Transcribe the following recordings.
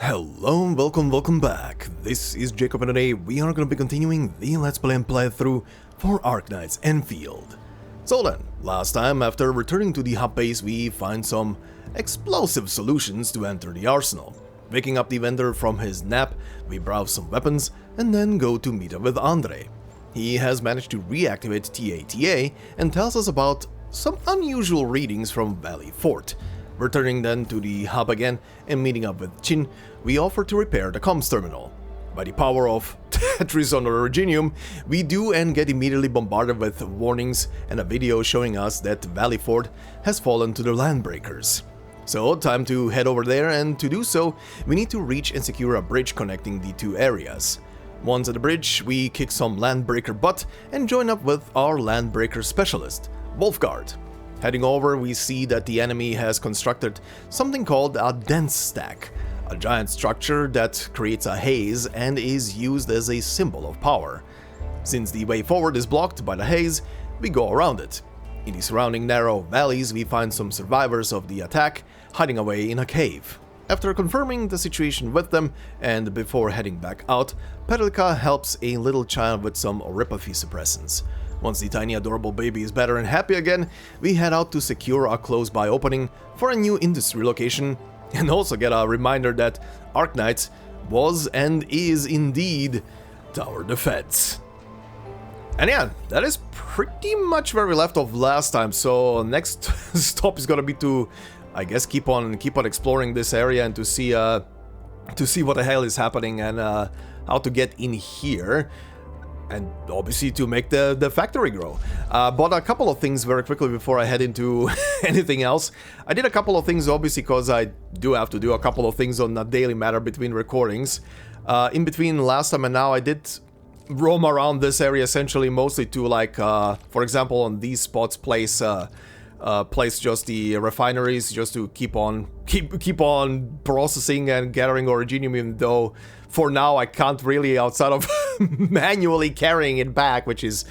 Hello and welcome back. This is Jacob and today we are going to be continuing the Let's Play and playthrough for Arknights Endfield. So then, last time after returning to the hub base we find some explosive solutions to enter the arsenal. Waking up the vendor from his nap, we browse some weapons and then go to meet up with Andre. He has managed to reactivate TATA and tells us about some unusual readings from Valley Fort. Returning then to the hub again and meeting up with Chin, we offer to repair the comms terminal. By the power of Tetris on the Reginium, we do and get immediately bombarded with warnings and a video showing us that Valley Fort has fallen to the Landbreakers. So time to head over there, and to do so, we need to reach and secure a bridge connecting the two areas. Once at the bridge, we kick some Landbreaker butt and join up with our Landbreaker specialist, Wolfguard. Heading over, we see that the enemy has constructed something called a Denstack, a giant structure that creates a haze and is used as a symbol of power. Since the way forward is blocked by the haze, we go around it. In the surrounding narrow valleys, we find some survivors of the attack hiding away in a cave. After confirming the situation with them, and before heading back out, Petalka helps a little child with some oripathy suppressants. Once the tiny adorable baby is better and happy again, we head out to secure a close-by opening for a new industry location, and also get a reminder that Arknights was and is indeed tower defense. And yeah, that is pretty much where we left off last time, so next stop is gonna be to, I guess, keep on exploring this area and to see what the hell is happening and how to get in here. And obviously to make the factory grow. But a couple of things very quickly before I head into anything else. I did a couple of things obviously because I do have to do a couple of things on a daily matter between recordings. In between last time and now I did roam around this area essentially mostly to, like, for example, on these spots place just the refineries just to keep on processing and gathering originium, even though for now I can't really, outside of manually carrying it back, which is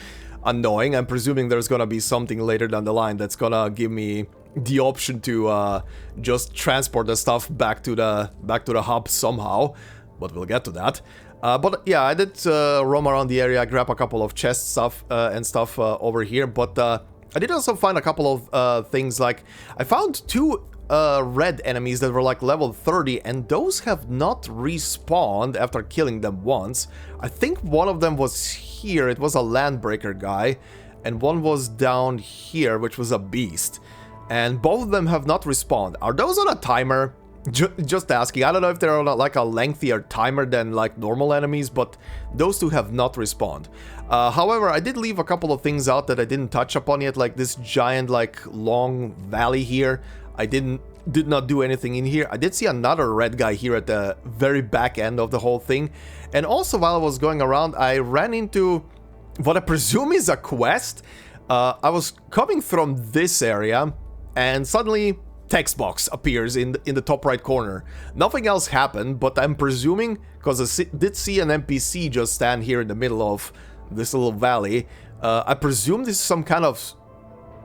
annoying. I'm presuming there's gonna be something later down the line that's gonna give me the option to just transport the stuff back to the hub somehow, but we'll get to that. But yeah, I did roam around the area, grab a couple of chest stuff and stuff over here, but I did also find a couple of things. Like, I found two red enemies that were like level 30, and those have not respawned after killing them once. I think one of them was here, it was a Landbreaker guy, and one was down here, which was a beast. And both of them have not respawned. Are those on a timer? Just asking. I don't know if they're on like a lengthier timer than like normal enemies, but those two have not respawned. However, I did leave a couple of things out that I didn't touch upon yet, like this giant, like, long valley here. I did not do anything in here. I did see another red guy here at the very back end of the whole thing. And also, while I was going around, I ran into what I presume is a quest. I was coming from this area, and suddenly text box appears in the top right corner. Nothing else happened, but I'm presuming, because I did see an NPC just stand here in the middle of this little valley. I presume this is some kind of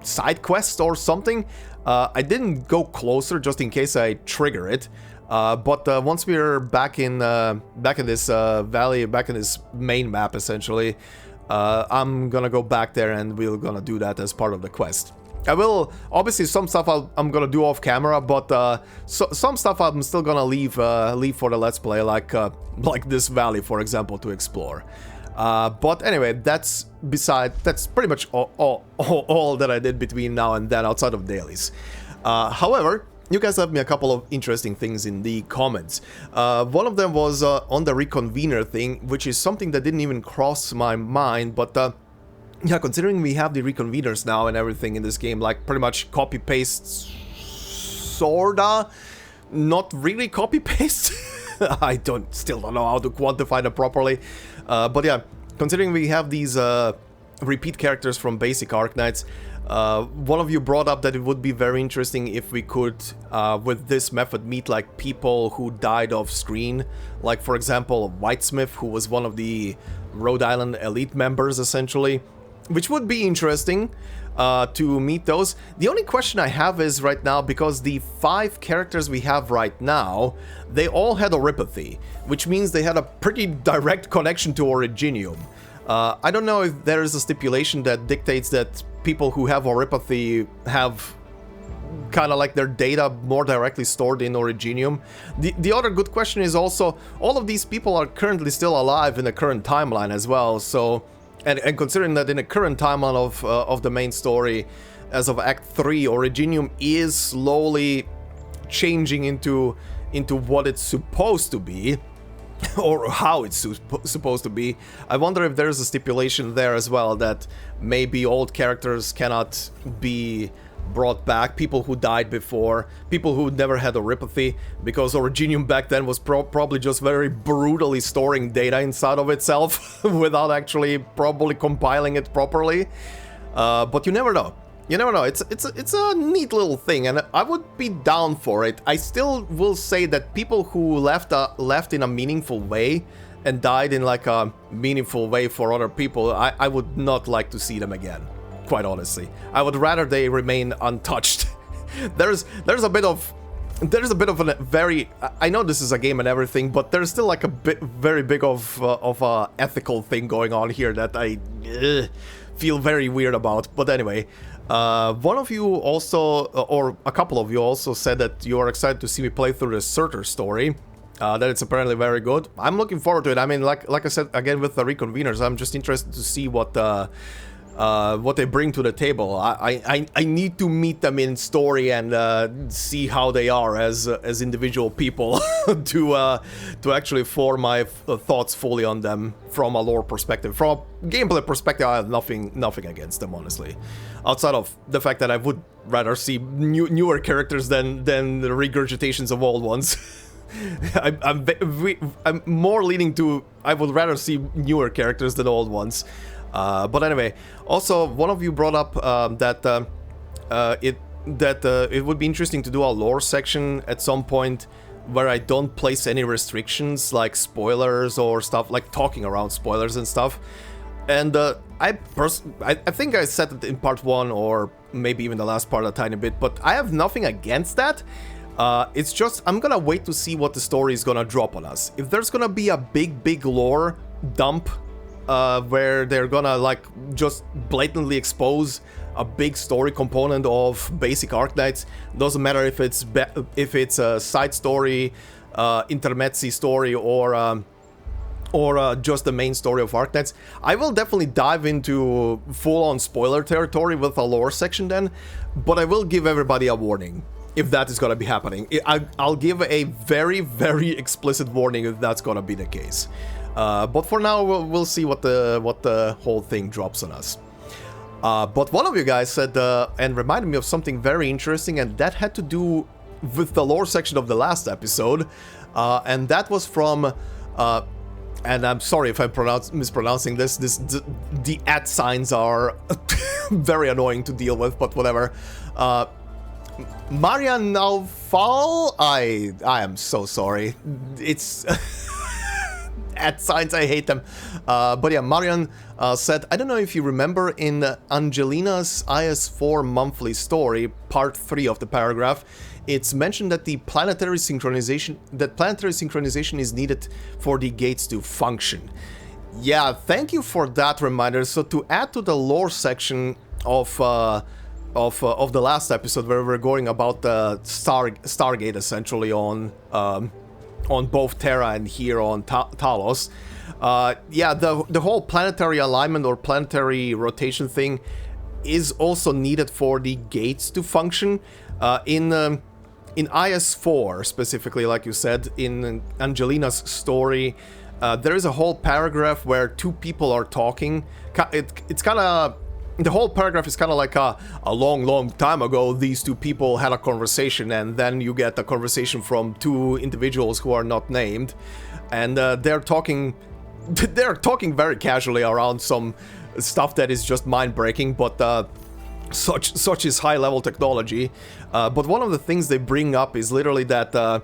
side quest or something. I didn't go closer just in case I trigger it. But once we're back in this valley, back in this main map essentially, I'm gonna go back there and we're gonna do that as part of the quest. I will, obviously some stuff I'm gonna do off camera, but some stuff I'm still gonna leave for the Let's Play, like this valley, for example, to explore. But anyway, that's pretty much all that I did between now and then outside of dailies. However, you guys left me a couple of interesting things in the comments. One of them was on the reconvener thing, which is something that didn't even cross my mind, but yeah, considering we have the reconveners now and everything in this game, like pretty much copy-paste, sorta, not really copy-paste. I still don't know how to quantify them properly. But yeah, considering we have these repeat characters from basic Arknights, one of you brought up that it would be very interesting if we could, with this method, meet like people who died off screen. Like, for example, Whitesmith, who was one of the Rhode Island elite members, essentially. Which would be interesting. to meet those. The only question I have is right now, because the 5 characters we have right now, they all had Oripathy, which means they had a pretty direct connection to Originium. I don't know if there is a stipulation that dictates that people who have Oripathy have kind of like their data more directly stored in Originium. The other good question is also, all of these people are currently still alive in the current timeline as well, so... And considering that in the current timeline of the main story, as of Act 3, Originium is slowly changing into what it's supposed to be, or how it's supposed to be. I wonder if there's a stipulation there as well that maybe old characters cannot be brought back, people who died before, people who never had Oripathy, because Originium back then was probably just very brutally storing data inside of itself without actually probably compiling it properly. But you never know. You never know. It's a neat little thing, and I would be down for it. I still will say that people who left in a meaningful way and died in like a meaningful way for other people, I would not like to see them again. Quite honestly, I would rather they remain untouched. there's a bit of a very, I know this is a game and everything, but there's still like a very big of a ethical thing going on here that I feel very weird about. But anyway, one of you also, or a couple of you also said that you are excited to see me play through the Surtur story. That it's apparently very good. I'm looking forward to it. I mean, like I said again with the Reconveners, I'm just interested to see what they bring to the table. I need to meet them in story and see how they are as individual people to actually form my thoughts fully on them from a lore perspective. From a gameplay perspective, I have nothing against them, honestly. Outside of the fact that I would rather see newer characters than the regurgitations of old ones. I'm more leaning to I would rather see newer characters than old ones. But anyway, also one of you brought up that it would be interesting to do a lore section at some point where I don't place any restrictions like spoilers or stuff, like talking around spoilers and stuff. And I think I said it in part 1 or maybe even the last part a tiny bit, but I have nothing against that. It's just I'm gonna wait to see what the story is gonna drop on us. If there's gonna be a big lore dump where they're gonna like just blatantly expose a big story component of basic Arknights, doesn't matter if it's a side story, intermezzi story, or just the main story of Arknights, I will definitely dive into full-on spoiler territory with a lore section then, but I will give everybody a warning if that is gonna be happening. I'll give a very explicit warning if that's gonna be the case. But for now, we'll see what the whole thing drops on us. But one of you guys said, and reminded me of something very interesting, and that had to do with the lore section of the last episode, and that was from, and I'm sorry if I'm mispronouncing this, the @ signs are very annoying to deal with, but whatever. Marian Naufal, I am so sorry. It's... @ signs, I hate them. But yeah, Marian said, I don't know if you remember in Angelina's IS4 monthly story, part 3 of the paragraph, it's mentioned that planetary synchronization is needed for the gates to function. Yeah, thank you for that reminder. So to add to the lore section of the last episode, where we're going about the Stargate essentially on both Terra and here on Talos. Yeah, the whole planetary alignment or planetary rotation thing is also needed for the gates to function. In IS4 specifically, like you said, in Angelina's story, there is a whole paragraph where two people are talking. It's kind of... The whole paragraph is kind of like a long time ago, these two people had a conversation, and then you get a conversation from two individuals who are not named, and they're talking very casually around some stuff that is just mind-breaking, but such is high-level technology. But one of the things they bring up is literally that the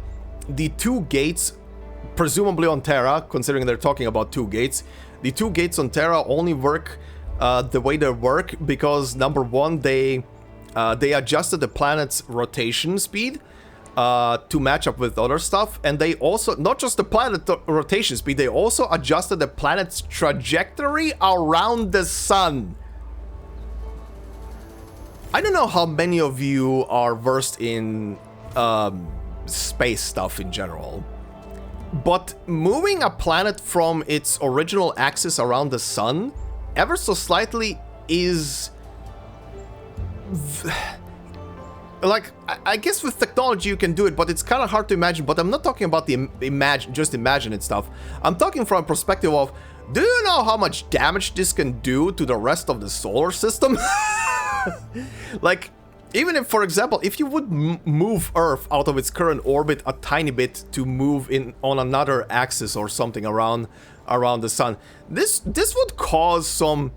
two gates, presumably on Terra, considering they're talking about two gates, the two gates on Terra only work the way they work, because number one, they adjusted the planet's rotation speed to match up with other stuff, and they also, not just the planet rotation speed, they also adjusted the planet's trajectory around the sun. I don't know how many of you are versed in space stuff in general, but moving a planet from its original axis around the sun ever so slightly is... like, I guess with technology you can do it, but it's kind of hard to imagine. But I'm not talking about the just imagine it stuff. I'm talking from a perspective of, do you know how much damage this can do to the rest of the solar system? Like, even if, for example, if you would move Earth out of its current orbit a tiny bit to move in on another axis or something around the sun, this would cause some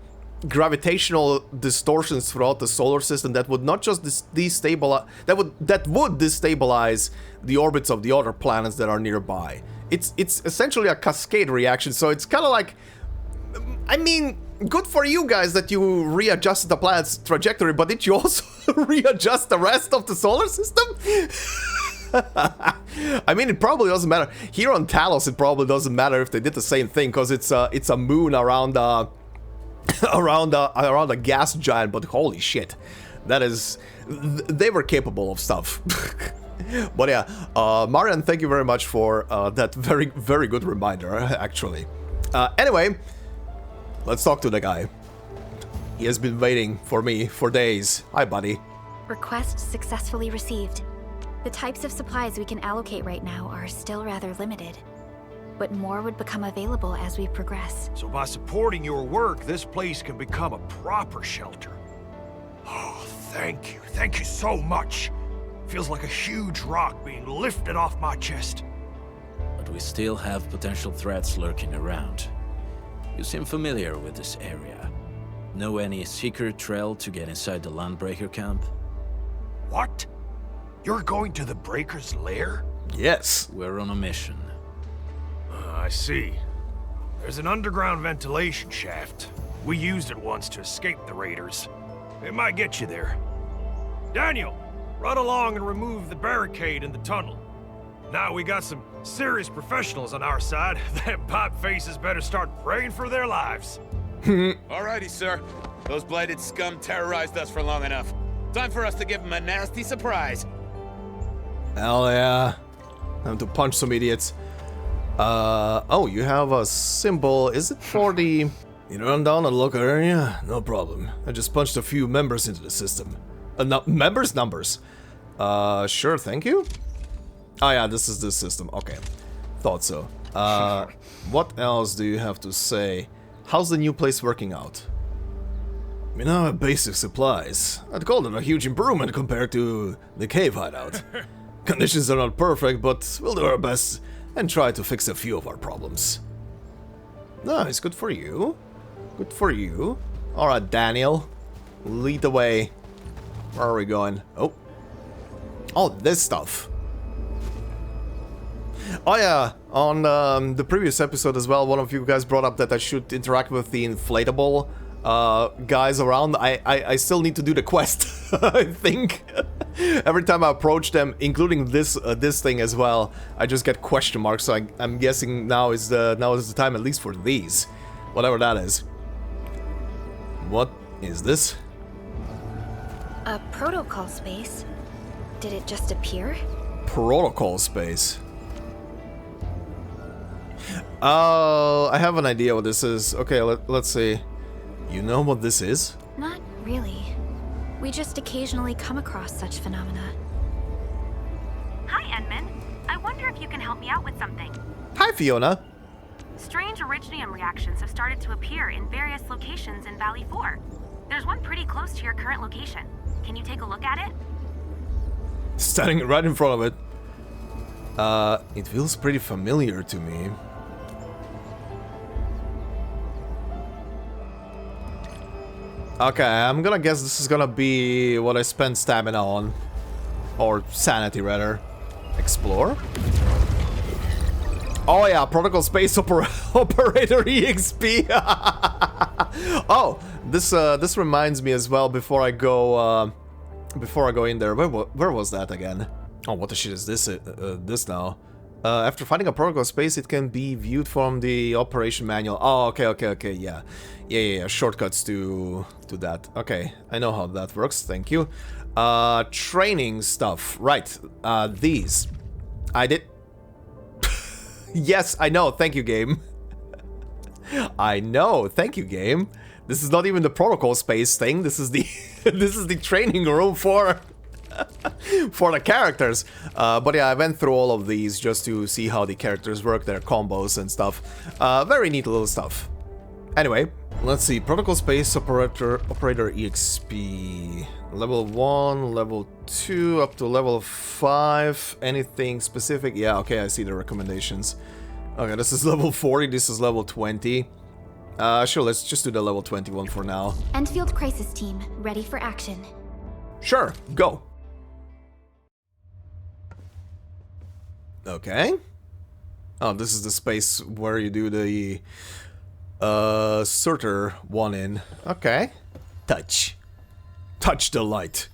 gravitational distortions throughout the solar system that would not just destabilize, that would destabilize the orbits of the other planets that are nearby. It's essentially a cascade reaction, so it's kind of like, I mean, good for you guys that you readjusted the planet's trajectory, but did you also readjust the rest of the solar system? I mean, it probably doesn't matter. Here on Talos, it probably doesn't matter if they did the same thing, because it's a moon around around a gas giant, but holy shit, that is, they were capable of stuff. But yeah, Marian, thank you very much for that very good reminder, actually. Anyway, let's talk to the guy. He has been waiting for me for days. Hi, buddy. Request successfully received. The types of supplies we can allocate right now are still rather limited, but more would become available as we progress. So by supporting your work, this place can become a proper shelter. Oh, thank you. Thank you so much. Feels like a huge rock being lifted off my chest. But we still have potential threats lurking around. You seem familiar with this area. Know any secret trail to get inside the Landbreaker camp? What? You're going to the Breaker's lair? Yes. We're on a mission. I see. There's an underground ventilation shaft. We used it once to escape the raiders. It might get you there. Daniel, run along and remove the barricade in the tunnel. Now we got some serious professionals on our side. Them pipe faces better start praying for their lives. Alrighty, sir. Those blighted scum terrorized us for long enough. Time for us to give them a nasty surprise. Hell yeah. Time to punch some idiots. Oh, you have a symbol. Is it for the... You run down a local area? No problem. I just punched a few members into the system. Members? Numbers. Sure, thank you. Oh yeah, this is the system. Okay. Thought so. What else do you have to say? How's the new place working out? We now have basic supplies. I'd call it a huge improvement compared to the cave hideout. Conditions are not perfect, but we'll do our best and try to fix a few of our problems. Nice, good for you. Good for you. Alright, Daniel. Lead the way. Where are we going? Oh. Oh, this stuff. Oh yeah, on the previous episode as well, one of you guys brought up that I should interact with the inflatable guys around. I still need to do the quest, I think. Every time I approach them, including this thing as well, I just get question marks, so I'm guessing now is the time, at least for these. Whatever that is. What is this? A protocol space? Did it just appear? Protocol space. Oh, I have an idea what this is. Okay, let's see. You know what this is? Not really. We just occasionally come across such phenomena. Hi, Edmund. I wonder if you can help me out with something. Hi, Fiona. Strange originium reactions have started to appear in various locations in Valley 4. There's one pretty close to your current location. Can you take a look at it? Standing right in front of it. It feels pretty familiar to me. Okay, I'm gonna guess this is gonna be what I spent stamina on. Or sanity, rather. Explore? Oh yeah, Protocol Space Operator EXP. Oh, this reminds me as well. Before I go in there, where was that again? Oh, what the shit is this? This now? After finding a protocol space, it can be viewed from the operation manual. Oh, okay, yeah. Shortcuts to that. Okay, I know how that works. Thank you. Training stuff. Right. These. I did. Yes, I know. Thank you, game. I know. Thank you, game. This is not even the protocol space thing. This is the this is the training room for for the characters. But yeah, I went through all of these just to see how the characters work, their combos and stuff. Very neat little stuff. Anyway, let's see. Protocol Space Operator EXP. Level 1, level 2, up to level 5. Anything specific? Yeah, okay, I see the recommendations. Okay, this is level 40, this is level 20. Sure, let's just do the level 21 for now. Endfield Crisis Team, ready for action. Sure, go. Okay. Oh, this is the space where you do the sorter one in. Okay. Touch. Touch the light.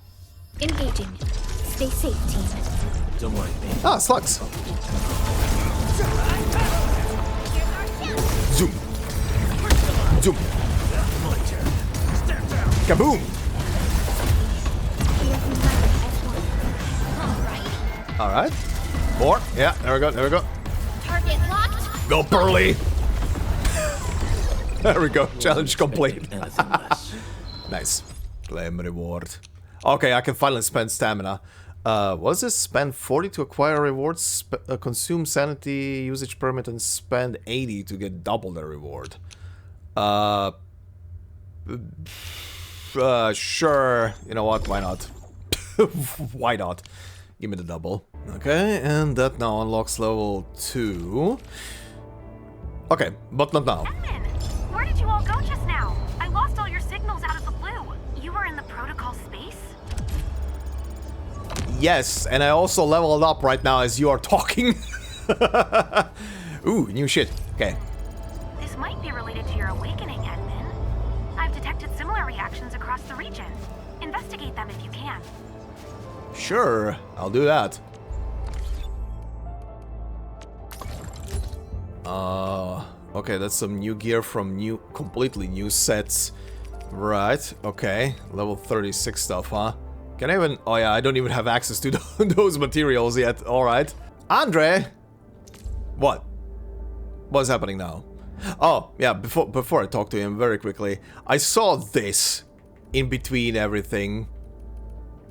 Engaging. Stay safe, team. Don't worry, me. Ah, slugs. Zoom. Zoom. Kaboom. Alright. More. Yeah, there we go. Target locked. Go, Pearly. There we go. Challenge complete. Anything less. Nice. Claim reward. Okay, I can finally spend stamina. What is this? Spend 40 to acquire rewards, consume sanity usage permit, and spend 80 to get double the reward. Sure. You know what? Why not? Why not? Give me the double. Okay, and that now unlocks level 2. Okay, but not now. Edmund, where did you all go just now? I lost all your signals out of the blue. You were in the protocol space? Yes, and I also leveled up right now as you are talking. Ooh, new shit. Okay. This might be related to your awakening, Edmund. I've detected similar reactions across the region. Investigate them if you can. Sure, I'll do that. Okay, that's some new gear from completely new sets. Right, okay. Level 36 stuff, huh? Can I even... Oh yeah, I don't even have access to those materials yet. Alright. Andre! What? What's happening now? Oh, yeah, before I talk to him very quickly, I saw this in between everything.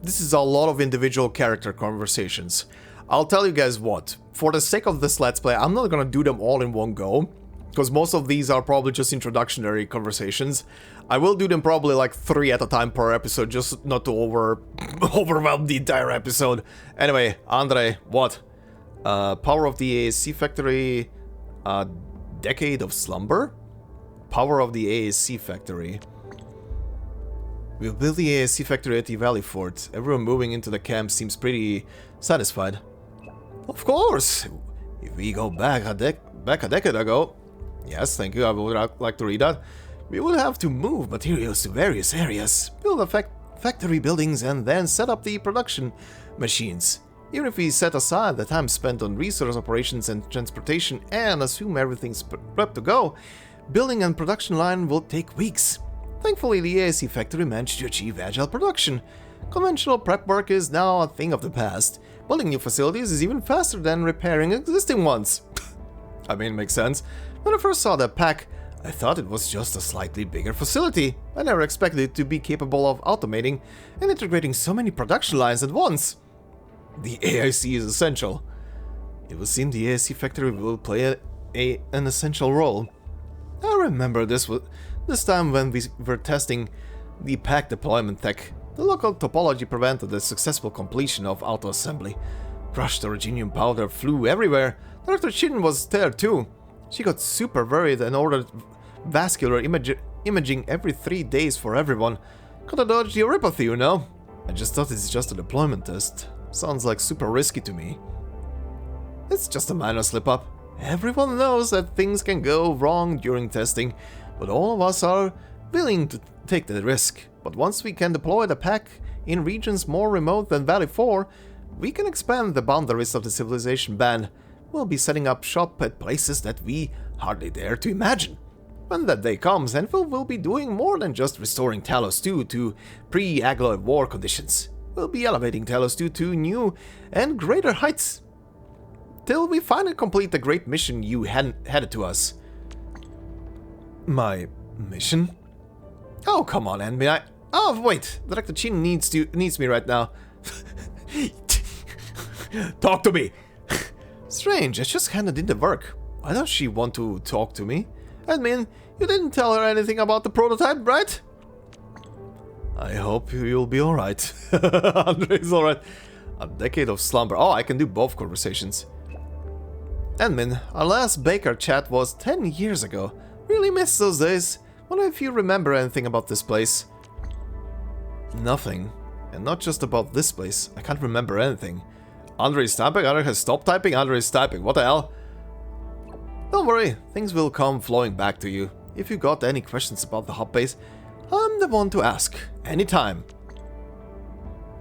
This is a lot of individual character conversations. I'll tell you guys what, for the sake of this Let's Play, I'm not gonna do them all in one go, because most of these are probably just introductory conversations. I will do them probably like 3 at a time per episode, just not to overwhelm the entire episode. Anyway, Andre, what? Power of the ASC factory, Decade of Slumber? Power of the ASC factory. We'll build the ASC factory at the Valley Fort. Everyone moving into the camp seems pretty satisfied. Of course! If we go back a decade ago... Yes, thank you, I would like to read that. We will have to move materials to various areas, build factory buildings, and then set up the production machines. Even if we set aside the time spent on resource operations and transportation and assume everything's prepped to go, building and production line will take weeks. Thankfully, the ASC factory managed to achieve agile production. Conventional prep work is now a thing of the past. Building new facilities is even faster than repairing existing ones. I mean, it makes sense. When I first saw that pack, I thought it was just a slightly bigger facility. I never expected it to be capable of automating and integrating so many production lines at once. The AIC is essential. It would seem the AIC factory will play an essential role. I remember this time when we were testing the pack deployment tech. The local topology prevented the successful completion of auto-assembly. Crushed originium powder flew everywhere. Dr. Chin was there too. She got super worried and ordered vascular imaging every 3 days for everyone. Gotta dodge the uropathy, you know? I just thought it's just a deployment test. Sounds like super risky to me. It's just a minor slip-up. Everyone knows that things can go wrong during testing, but all of us are willing to take the risk. But once we can deploy the pack in regions more remote than Valley 4, we can expand the boundaries of the civilization ban. We'll be setting up shop at places that we hardly dare to imagine. When that day comes, Enfield will be doing more than just restoring Talos-II to pre-Agloid war conditions. We'll be elevating Talos-II to new and greater heights. Till we finally complete the great mission you handed to us. My mission? Oh, come on, Envy. Oh, wait. Director Chin needs me right now. Talk to me. Strange, I just handed in the work. Why does she want to talk to me? Admin, you didn't tell her anything about the prototype, right? I hope you'll be alright. Andre's alright. A decade of slumber. Oh, I can do both conversations. Admin, our last Baker chat was 10 years ago. Really miss those days. Wonder if you remember anything about this place. Nothing. And not just about this place. I can't remember anything. Andre is typing, Andre has stopped typing, Andre is typing. What the hell? Don't worry, things will come flowing back to you. If you got any questions about the hub base, I'm the one to ask. Anytime.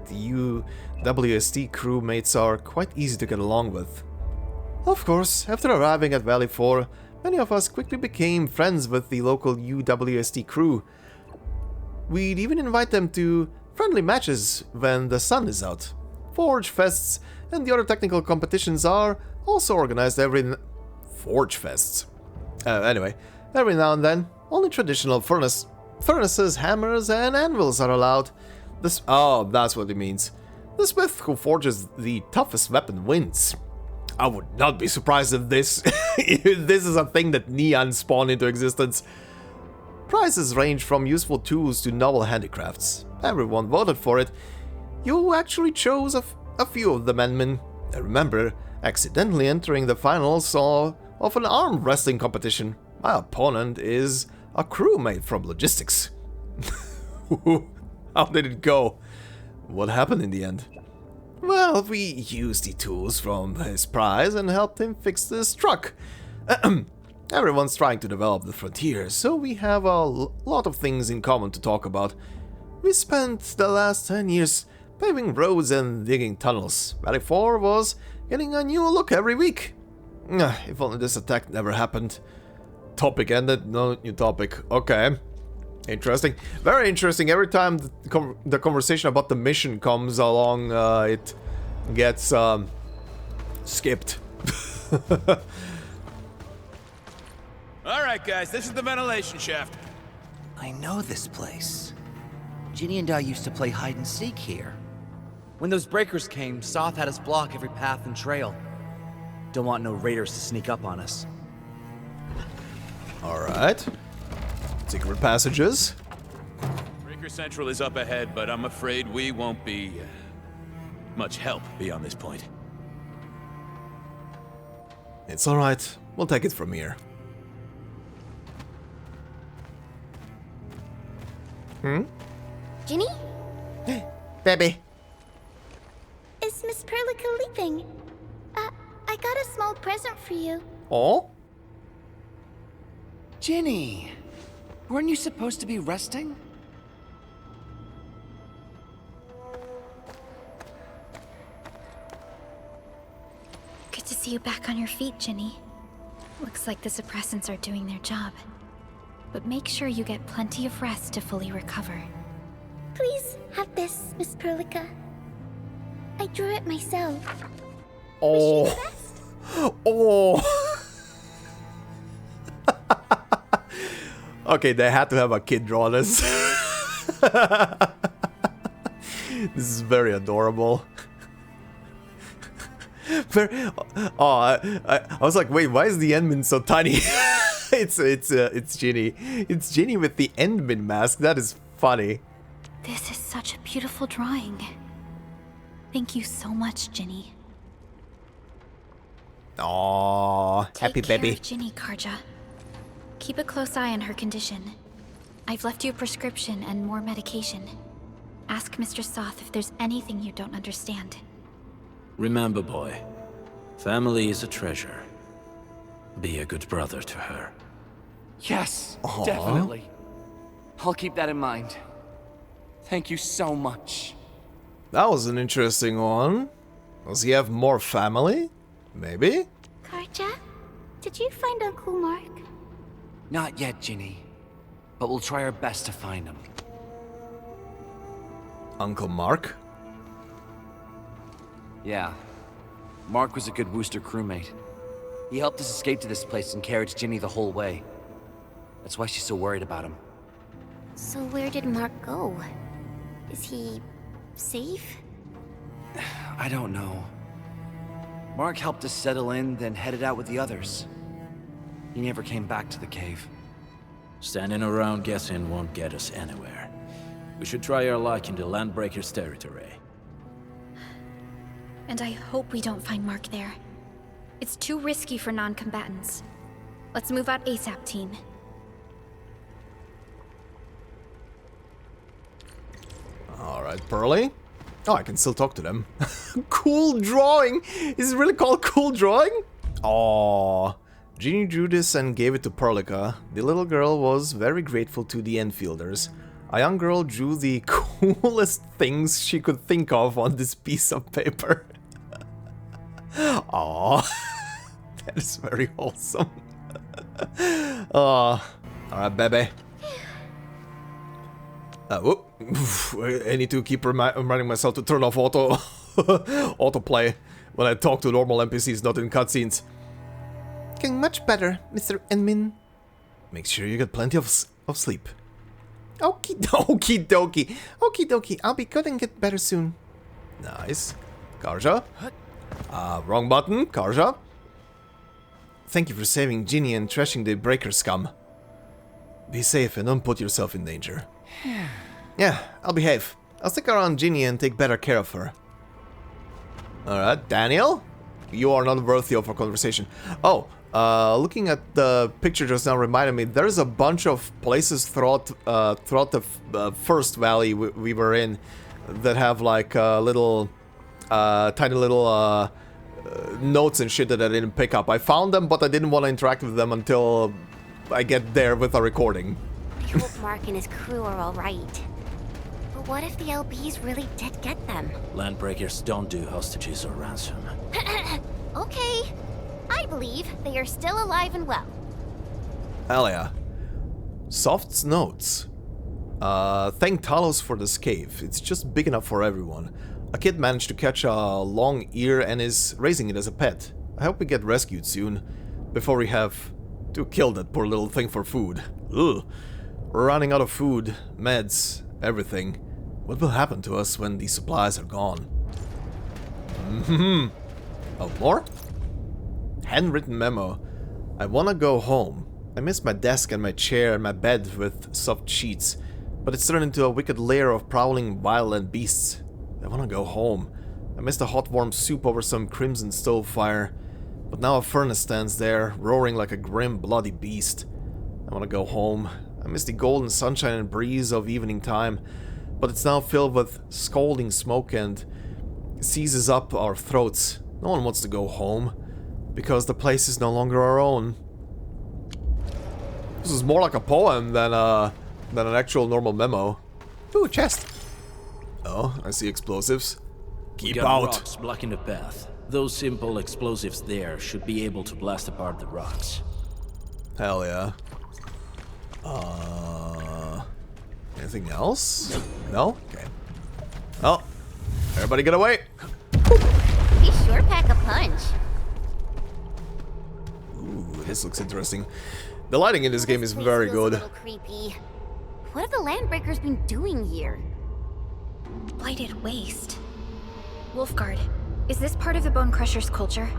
The UWST crewmates are quite easy to get along with. Of course, after arriving at Valley 4, many of us quickly became friends with the local UWST crew. We'd even invite them to friendly matches when the sun is out. Forge fests and the other technical competitions are also organized every... Forge fests? Anyway, every now and then, only traditional furnaces, hammers, and anvils are allowed. Oh, that's what it means. The smith who forges the toughest weapon wins. I would not be surprised if this is a thing that Neon spawned into existence. Prizes range from useful tools to novel handicrafts. Everyone voted for it. You actually chose a few of them, Edmund. I remember accidentally entering the finals of an arm wrestling competition. My opponent is a crewmate from logistics. How did it go? What happened in the end? Well, we used the tools from his prize and helped him fix this truck. Everyone's trying to develop the frontier, so we have a lot of things in common to talk about. We spent the last 10 years paving roads and digging tunnels. Valley 4 was getting a new look every week. If only this attack never happened. Topic ended, no new topic. Okay. Interesting. Very interesting. Every time the conversation about the mission comes along, it gets skipped. Alright guys, this is the ventilation shaft. I know this place. Ginny and I used to play hide and seek here. When those breakers came, Soth had us block every path and trail. Don't want no raiders to sneak up on us. Alright. Secret passages. Breaker Central is up ahead, but I'm afraid we won't be much help beyond this point. It's alright. We'll take it from here. Ginny? Baby. Is Miss Perlica leaving? I got a small present for you. Oh? Ginny! Weren't you supposed to be resting? Good to see you back on your feet, Ginny. Looks like the suppressants are doing their job. But make sure you get plenty of rest to fully recover. Please have this, Miss Perlica. I drew it myself. Oh. Wish you the best. Oh. Okay, they had to have a kid draw this. This is very adorable. I was like, wait, why is the Endmin so tiny? It's Ginny. It's Ginny with the Endmin mask. That is funny. This is such a beautiful drawing. Thank you so much, Ginny. Aww, happy Take care baby. of Ginny, Karja. Keep a close eye on her condition. I've left you a prescription and more medication. Ask Mr. Soth if there's anything you don't understand. Remember, boy, family is a treasure. Be a good brother to her. Yes, Aw. definitely. I'll keep that in mind. Thank you so much. That was an interesting one. Does he have more family? Maybe? Karja, did you find Uncle Mark? Not yet, Ginny. But we'll try our best to find him. Uncle Mark? Yeah. Mark was a good Wooster crewmate. He helped us escape to this place and carried Ginny the whole way. That's why she's so worried about him. So where did Mark go? Is he safe? I don't know. Mark helped us settle in, then headed out with the others. He never came back to the cave. Standing around guessing won't get us anywhere. We should try our luck in the Landbreaker's territory. And I hope we don't find Mark there. It's too risky for non-combatants. Let's move out ASAP, team. Alright, Pearly. Oh, I can still talk to them. Cool drawing! Is it really called cool drawing? Aww. Ginny drew this and gave it to Perlica. The little girl was very grateful to the Enfielders. A young girl drew the coolest things she could think of on this piece of paper. Aww. That is very wholesome. Alright, baby. Whoop. I need to keep reminding myself to turn off autoplay when I talk to normal NPCs, not in cutscenes. Getting much better, Mr. Enmin. Make sure you get plenty of sleep. Okie dokie. Okie dokie. I'll be good and get better soon. Nice. Karja. Wrong button. Karja. Thank you for saving Ginny and trashing the breaker scum. Be safe and don't put yourself in danger. Yeah, I'll behave. I'll stick around Ginny and take better care of her. Alright, Daniel? You are not worthy of a conversation. Oh, looking at the picture just now reminded me, there's a bunch of places throughout the first valley we were in that have like little, tiny little notes and shit that I didn't pick up. I found them, but I didn't want to interact with them until I get there with a recording. I hope Mark and his crew are alright. But what if the LBs really did get them? Landbreakers don't do hostages or ransom. Okay. I believe they are still alive and well. Hell yeah. Soft's notes. Thank Talos for this cave. It's just big enough for everyone. A kid managed to catch a long ear and is raising it as a pet. I hope we get rescued soon, before we have to kill that poor little thing for food. Ugh. We're running out of food, meds, everything. What will happen to us when these supplies are gone? Oh, more? Handwritten memo. I wanna go home. I miss my desk and my chair and my bed with soft sheets, but it's turned into a wicked lair of prowling wildland beasts. I wanna go home. I miss the hot warm soup over some crimson stove fire, but now a furnace stands there, roaring like a grim bloody beast. I wanna go home. I miss the golden sunshine and breeze of evening time, but it's now filled with scalding smoke and seizes up our throats. No one wants to go home, because the place is no longer our own. This is more like a poem than an actual normal memo. Ooh, chest. Oh, I see explosives. Keep out. Rocks blocking the path. Those simple explosives there should be able to blast apart the rocks. Hell yeah. Anything else? No? Okay. Oh, everybody get away. He sure pack a punch. Ooh, this looks interesting. The lighting in this game is Place very feels good. A little creepy. What have the Landbreakers been doing here? Blighted waste. Wolfguard, is this part of the Bone Crusher's culture?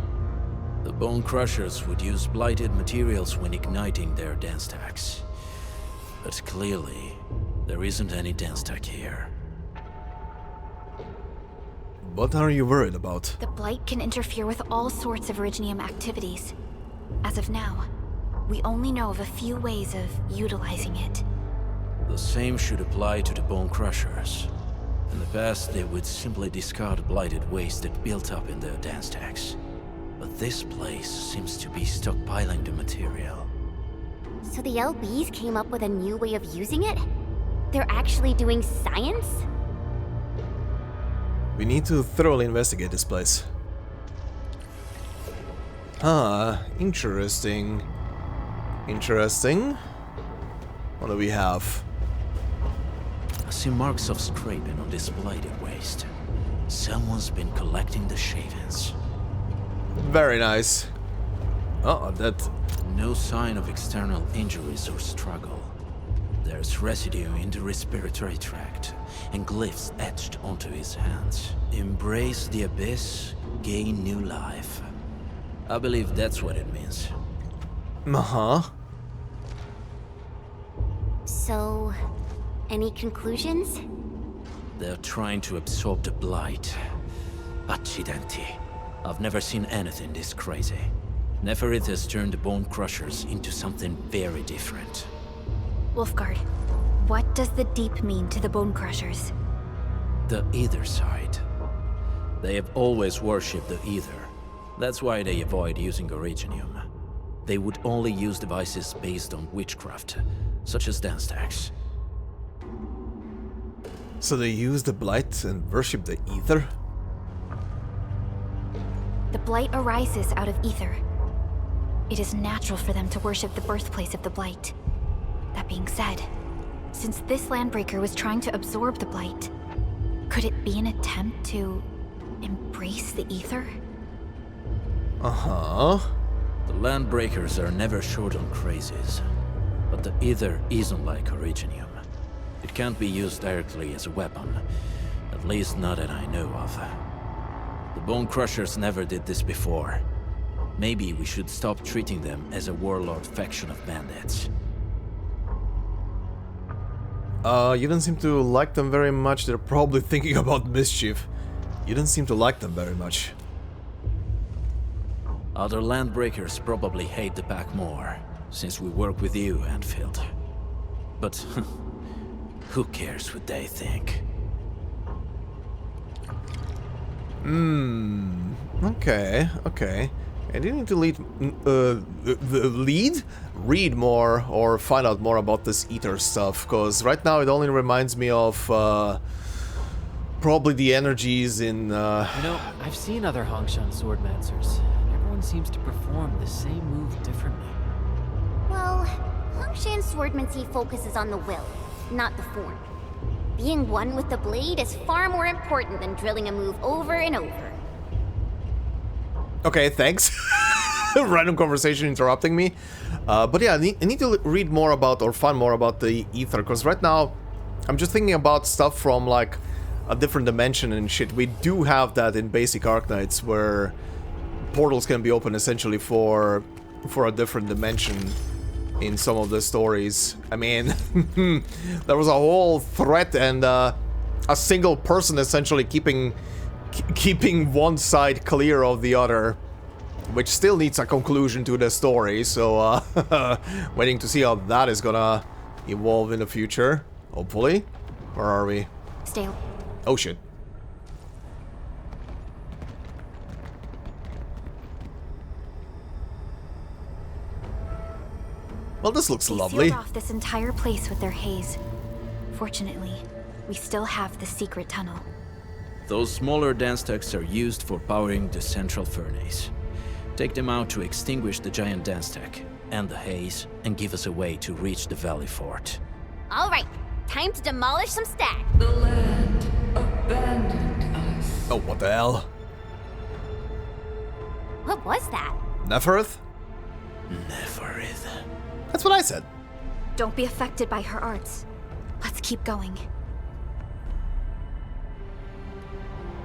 The Bone Crushers would use blighted materials when igniting their Denstacks. But clearly, there isn't any Denstack here. What are you worried about? The Blight can interfere with all sorts of Originium activities. As of now, we only know of a few ways of utilizing it. The same should apply to the Bone Crushers. In the past, they would simply discard blighted waste that built up in their Denstacks. But this place seems to be stockpiling the material. So the LBs came up with a new way of using it? They're actually doing science? We need to thoroughly investigate this place. Interesting. Interesting. What do we have? I see marks of scraping on this blighted waste. Someone's been collecting the shavings. Very nice. Oh, that... No sign of external injuries or struggle. There's residue in the respiratory tract, and glyphs etched onto his hands. Embrace the abyss, gain new life. I believe that's what it means. Uh-huh. So, any conclusions? They're trying to absorb the blight. Accidenti. I've never seen anything this crazy. Nefarith has turned the Bone Crushers into something very different. Wolfguard, what does the Deep mean to the Bone Crushers? The Ether side. They have always worshipped the Ether. That's why they avoid using Originium. They would only use devices based on witchcraft, such as Denstacks. So they use the Blight and worship the Ether? The Blight arises out of Ether. It is natural for them to worship the birthplace of the Blight. That being said, since this Landbreaker was trying to absorb the Blight, could it be an attempt to embrace the Ether? Uh-huh. The Landbreakers are never short on crazes, but the Ether isn't like Originium. It can't be used directly as a weapon, at least not that I know of. The Bone Crushers never did this before. Maybe we should stop treating them as a warlord faction of bandits. You don't seem to like them very much. They're probably thinking about mischief. You don't seem to like them very much. Other Landbreakers probably hate the pack more, since we work with you, Endfield. But who cares what they think? Okay, okay. I do need to read more or find out more about this Ether stuff, because right now it only reminds me of probably the energies in... You know, I've seen other Hongshan swordmancers. Everyone seems to perform the same move differently. Well, Hongshan swordmancy focuses on the will, not the form. Being one with the blade is far more important than drilling a move over and over. Okay, thanks. Random conversation interrupting me. But yeah, I need to read more about or find more about the Ether, because right now I'm just thinking about stuff from like a different dimension and shit. We do have that in basic Arknights, where portals can be open essentially for a different dimension in some of the stories. I mean, there was a whole threat and a single person essentially keeping one side clear of the other, which still needs a conclusion to the story, so waiting to see how that is gonna evolve in the future, hopefully. Where are we? Stay. Oh shit. Well, this looks lovely. They sealed off this entire place with their haze. Fortunately, we still have the secret tunnel. Those smaller Denstacks are used for powering the central furnace. Take them out to extinguish the giant Denstack and the haze, and give us a way to reach the Valley Fort. All right, time to demolish some stack. The land abandoned us. Oh, what the hell? What was that? Nefarith? Nefarith. That's what I said. Don't be affected by her arts. Let's keep going.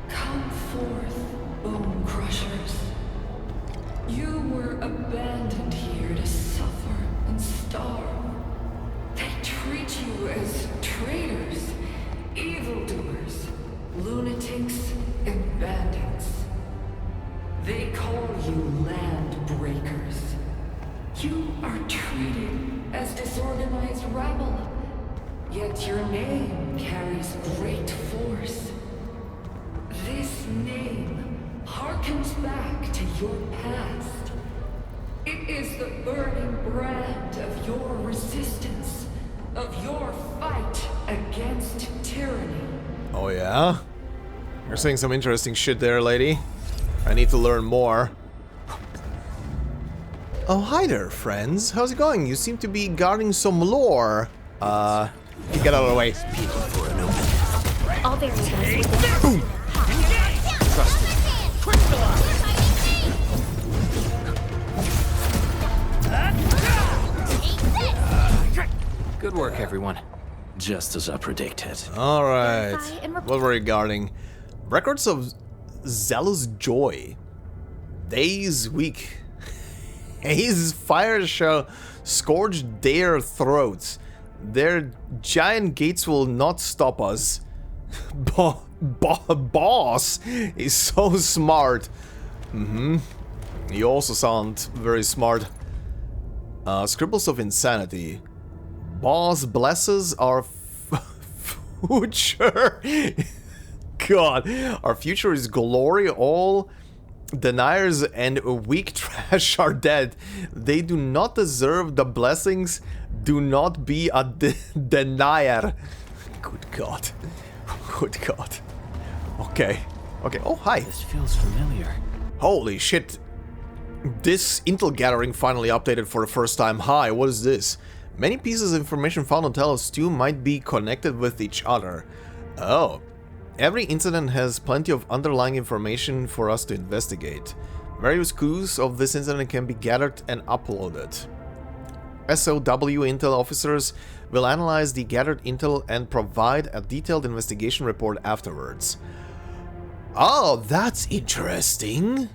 Come forth, Bone Crushers. You were abandoned here to suffer and starve. They treat you as traitors, evildoers, lunatics, and bandits. They call you land breakers. You are treated as disorganized rabble, yet your name carries great force. This name, harkens back to your past. It is the burning brand of your resistance, of your fight against tyranny. Oh yeah? You're saying some interesting shit there, lady. I need to learn more. Oh, hi there, friends. How's it going? You seem to be guarding some lore. You get out of the way. All variables. Boom! Good work, everyone. Just as I predicted. Alright. What were you guarding? Records of zealous joy. Days, week. Haze fire shall scourge their throats. Their giant gates will not stop us. Boss is so smart. You also sound very smart. Scribbles of insanity. Boss blesses our future. God, our future is glory. All deniers and weak trash are dead. They do not deserve the blessings. Do not be a denier. Good God. Good God. Okay. Okay. Oh, hi. This feels familiar. Holy shit. This intel gathering finally updated for the first time. Hi, what is this? Many pieces of information found on Talos-II might be connected with each other. Oh. Every incident has plenty of underlying information for us to investigate. Various clues of this incident can be gathered and uploaded. SOW intel officers will analyze the gathered intel and provide a detailed investigation report afterwards. Oh, that's interesting.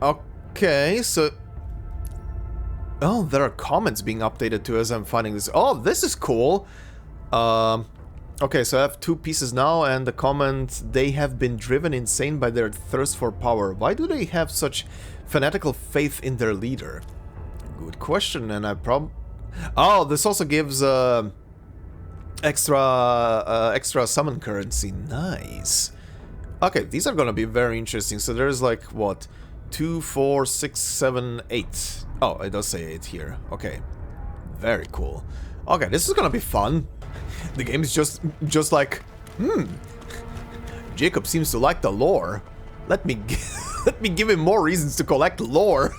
Okay, so... Oh, there are comments being updated too as I'm finding this. Oh, this is cool. Okay, so I have two pieces now, and the comment, they have been driven insane by their thirst for power. Why do they have such fanatical faith in their leader? Good question, and I Oh, this also gives extra summon currency. Nice. Okay, these are gonna be very interesting. So there's like, what? 2, 4, 6, 7, 8. Oh, it does say 8 here. Okay. Very cool. Okay, this is gonna be fun. The game is just like, Jacob seems to like the lore. Let me give him more reasons to collect lore.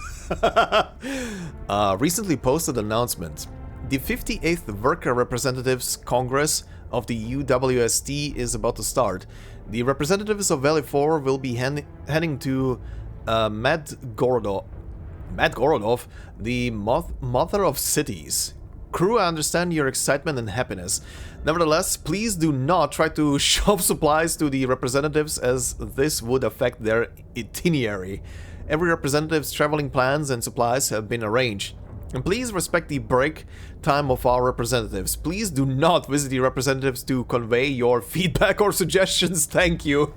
Recently posted announcement. The 58th Worker Representatives Congress of the UWST is about to start. The representatives of Valley 4 will be heading to Mad Gorodov, the mother of cities. Crew, I understand your excitement and happiness. Nevertheless, please do not try to shove supplies to the representatives, as this would affect their itinerary. Every representative's traveling plans and supplies have been arranged. And please respect the break time of our representatives. Please do not visit the representatives to convey your feedback or suggestions. Thank you.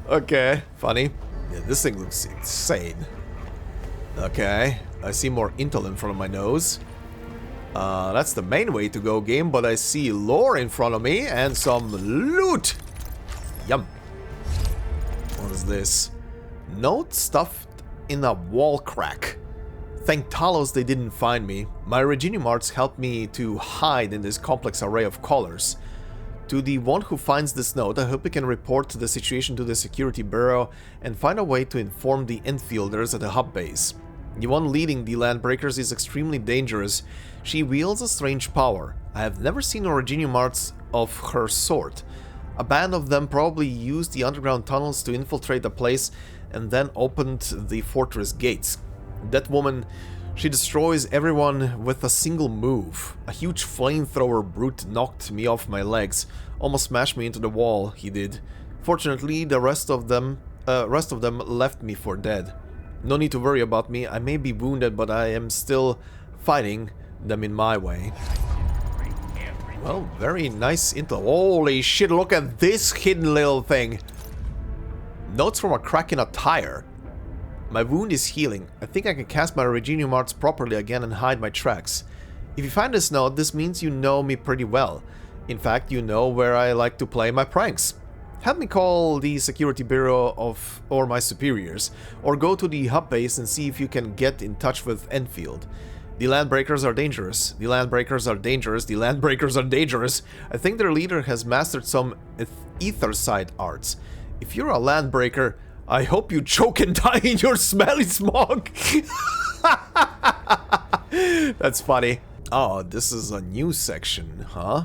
Okay, funny. Yeah, this thing looks insane. Okay, I see more intel in front of my nose. That's the main way to go, game, but I see lore in front of me and some loot. Yum. What is this? Note stuffed in a wall crack. Thank Talos they didn't find me. My Reginium arts helped me to hide in this complex array of colors. To the one who finds this note, I hope you can report the situation to the Security Bureau and find a way to inform the Enfielders at the hub base. The one leading the Landbreakers is extremely dangerous. She wields a strange power. I have never seen Reginium arts of her sort. A band of them probably used the underground tunnels to infiltrate the place and then opened the fortress gates. That woman, she destroys everyone with a single move. A huge flamethrower brute knocked me off my legs, almost smashed me into the wall, he did. Fortunately, the rest of them left me for dead. No need to worry about me, I may be wounded, but I am still fighting them in my way. Well, very nice intel. Holy shit, look at this hidden little thing. Notes from a crack in a tire. My wound is healing. I think I can cast my Reginium arts properly again and hide my tracks. If you find this note, this means you know me pretty well. In fact, you know where I like to play my pranks. Have me call the security bureau or my superiors, or go to the hub base and see if you can get in touch with Enfield. The Landbreakers are dangerous. The Landbreakers are dangerous. The Landbreakers are dangerous. I think their leader has mastered some ether side arts. If you're a Landbreaker, I hope you choke and die in your smelly smog. That's funny. Oh, this is a new section, huh?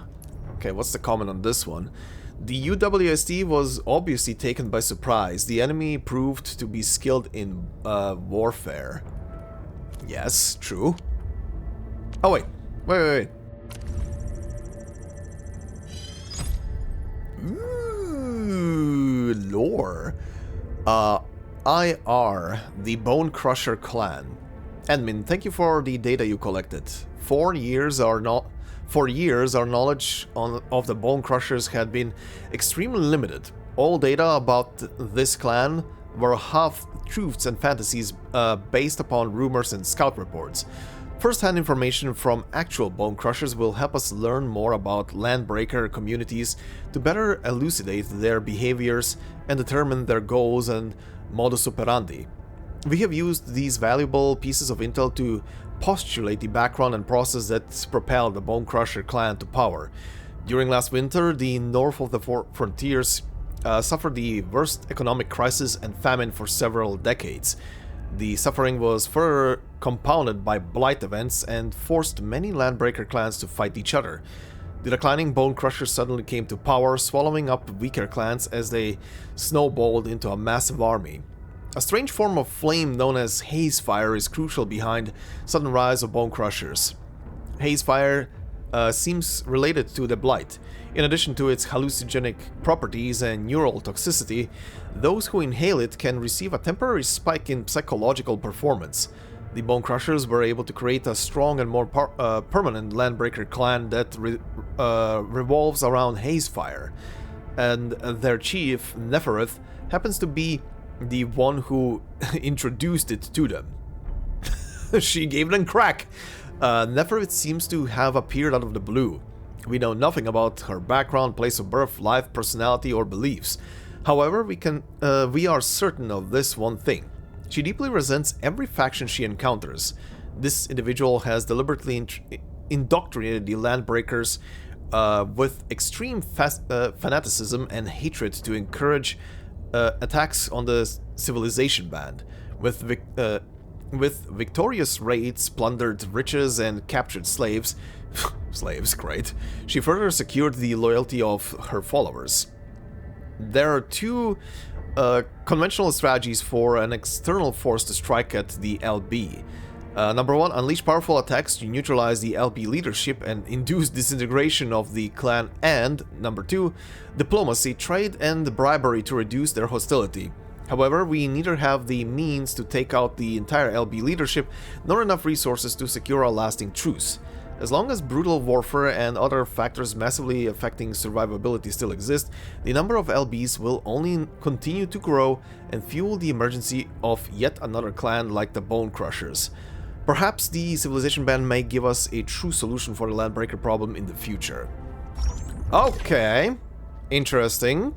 Okay, what's the comment on this one? The UWST was obviously taken by surprise. The enemy proved to be skilled in warfare. Yes, true. Oh, wait. Ooh, lore. IR, the Bone Crusher clan. Admin, thank you for the data you collected. For years, our knowledge of the Bone Crushers had been extremely limited. All data about this clan were half truths and fantasies based upon rumors and scout reports. First-hand information from actual Bone Crushers will help us learn more about Landbreaker communities to better elucidate their behaviors and determine their goals and modus operandi. We have used these valuable pieces of intel to postulate the background and process that propelled the Bone Crusher clan to power. During last winter, the north of the frontiers suffered the worst economic crisis and famine for several decades. The suffering was further compounded by blight events and forced many Landbreaker clans to fight each other. The declining Bone Crushers suddenly came to power, swallowing up weaker clans as they snowballed into a massive army. A strange form of flame known as haze fire is crucial behind sudden rise of Bone Crushers. Haze fire seems related to the blight. In addition to its hallucinogenic properties and neural toxicity, those who inhale it can receive a temporary spike in psychological performance. The Bone Crushers were able to create a strong and more permanent Landbreaker clan that revolves around haze fire, and their chief, Nefarith, happens to be the one who introduced it to them. She gave them crack. Nefarith seems to have appeared out of the blue. We know nothing about her background, place of birth, life, personality, or beliefs. However, we are certain of this one thing. She deeply resents every faction she encounters. This individual has deliberately indoctrinated the Landbreakers with extreme fanaticism and hatred to encourage attacks on the civilization band. With victorious raids, plundered riches, and captured slaves, slaves, great, she further secured the loyalty of her followers. There are two conventional strategies for an external force to strike at the LB. Number one, unleash powerful attacks to neutralize the LB leadership and induce disintegration of the clan, and number two, diplomacy, trade, and bribery to reduce their hostility. However, we neither have the means to take out the entire LB leadership, nor enough resources to secure a lasting truce. As long as brutal warfare and other factors massively affecting survivability still exist, the number of LBs will only continue to grow and fuel the emergency of yet another clan like the Bone Crushers. Perhaps the civilization ban may give us a true solution for the Landbreaker problem in the future. Okay, interesting.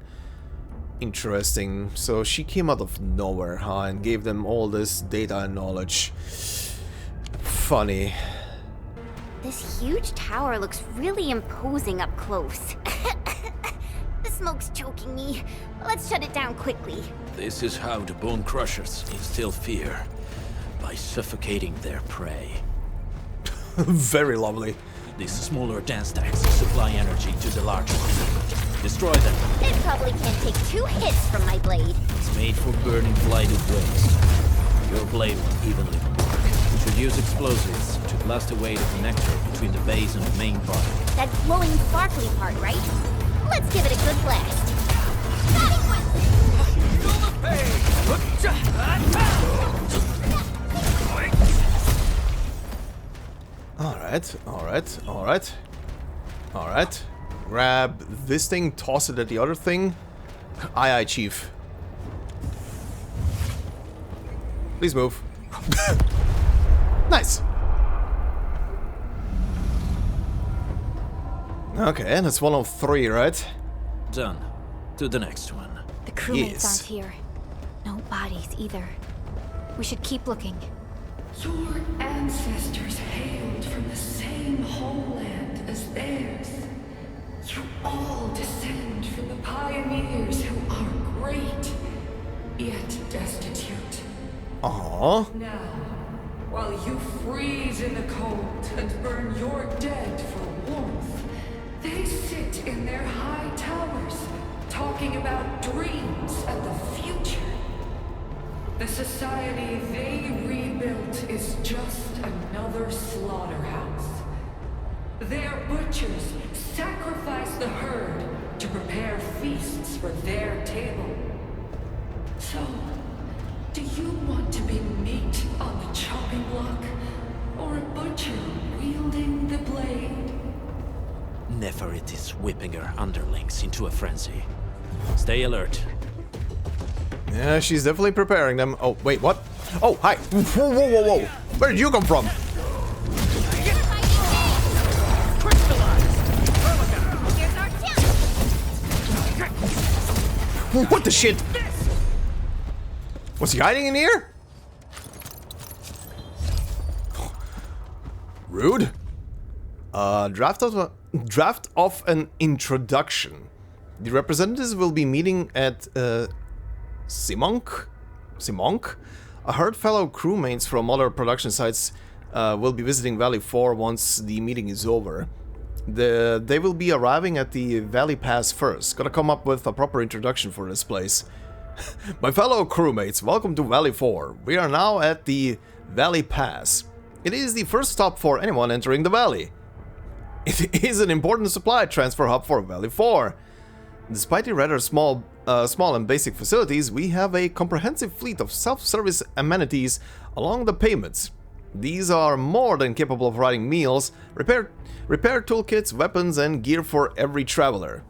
Interesting. So she came out of nowhere, huh, and gave them all this data and knowledge. Funny. This huge tower looks really imposing up close. The smoke's choking me. Let's shut it down quickly. This is how the Bone Crushers instill fear, by suffocating their prey. Very lovely. These smaller Denstacks supply energy to the large ones. Destroy them. It probably can't take 2 hits from my blade. It's made for burning blighted waste. Your blade will evenly work. You should use explosives to blast away the connector between the base and the main body. That glowing, sparkly part, right? Let's give it a good blast. Feel the pain! Alright. Grab this thing, toss it at the other thing. Aye, Chief. Please move. Nice. Okay, that's 1 of 3, right? Done. To the next one. The crewmates Yes. aren't here. No bodies either. We should keep looking. Your ancestors hailed from the same homeland as theirs. You all descend from the pioneers who are great, yet destitute. Aww. Now, while you freeze in the cold and burn your dead for warmth, they sit in their high towers, talking about dreams and the future. The society they rebuilt is just another slaughterhouse. Their butchers sacrifice the herd to prepare feasts for their table. So, do you want to be meat on the chopping block, or a butcher wielding the blade? Nefarith is whipping her underlings into a frenzy. Stay alert. Yeah, she's definitely preparing them. Oh, wait, what? Oh, hi. Whoa, whoa, whoa, whoa. Where did you come from? What the shit? Was he hiding in here? Rude. Draft of an introduction. The representatives will be meeting at Simonk? A herd fellow crewmates from other production sites will be visiting Valley 4 once the meeting is over. They will be arriving at the Valley Pass first. Gotta come up with a proper introduction for this place. My fellow crewmates, welcome to Valley 4. We are now at the Valley Pass. It is the first stop for anyone entering the valley. It is an important supply transfer hub for Valley 4. Despite the rather small and basic facilities, we have a comprehensive fleet of self-service amenities along the pavements. These are more than capable of providing meals, repair toolkits, weapons, and gear for every traveler.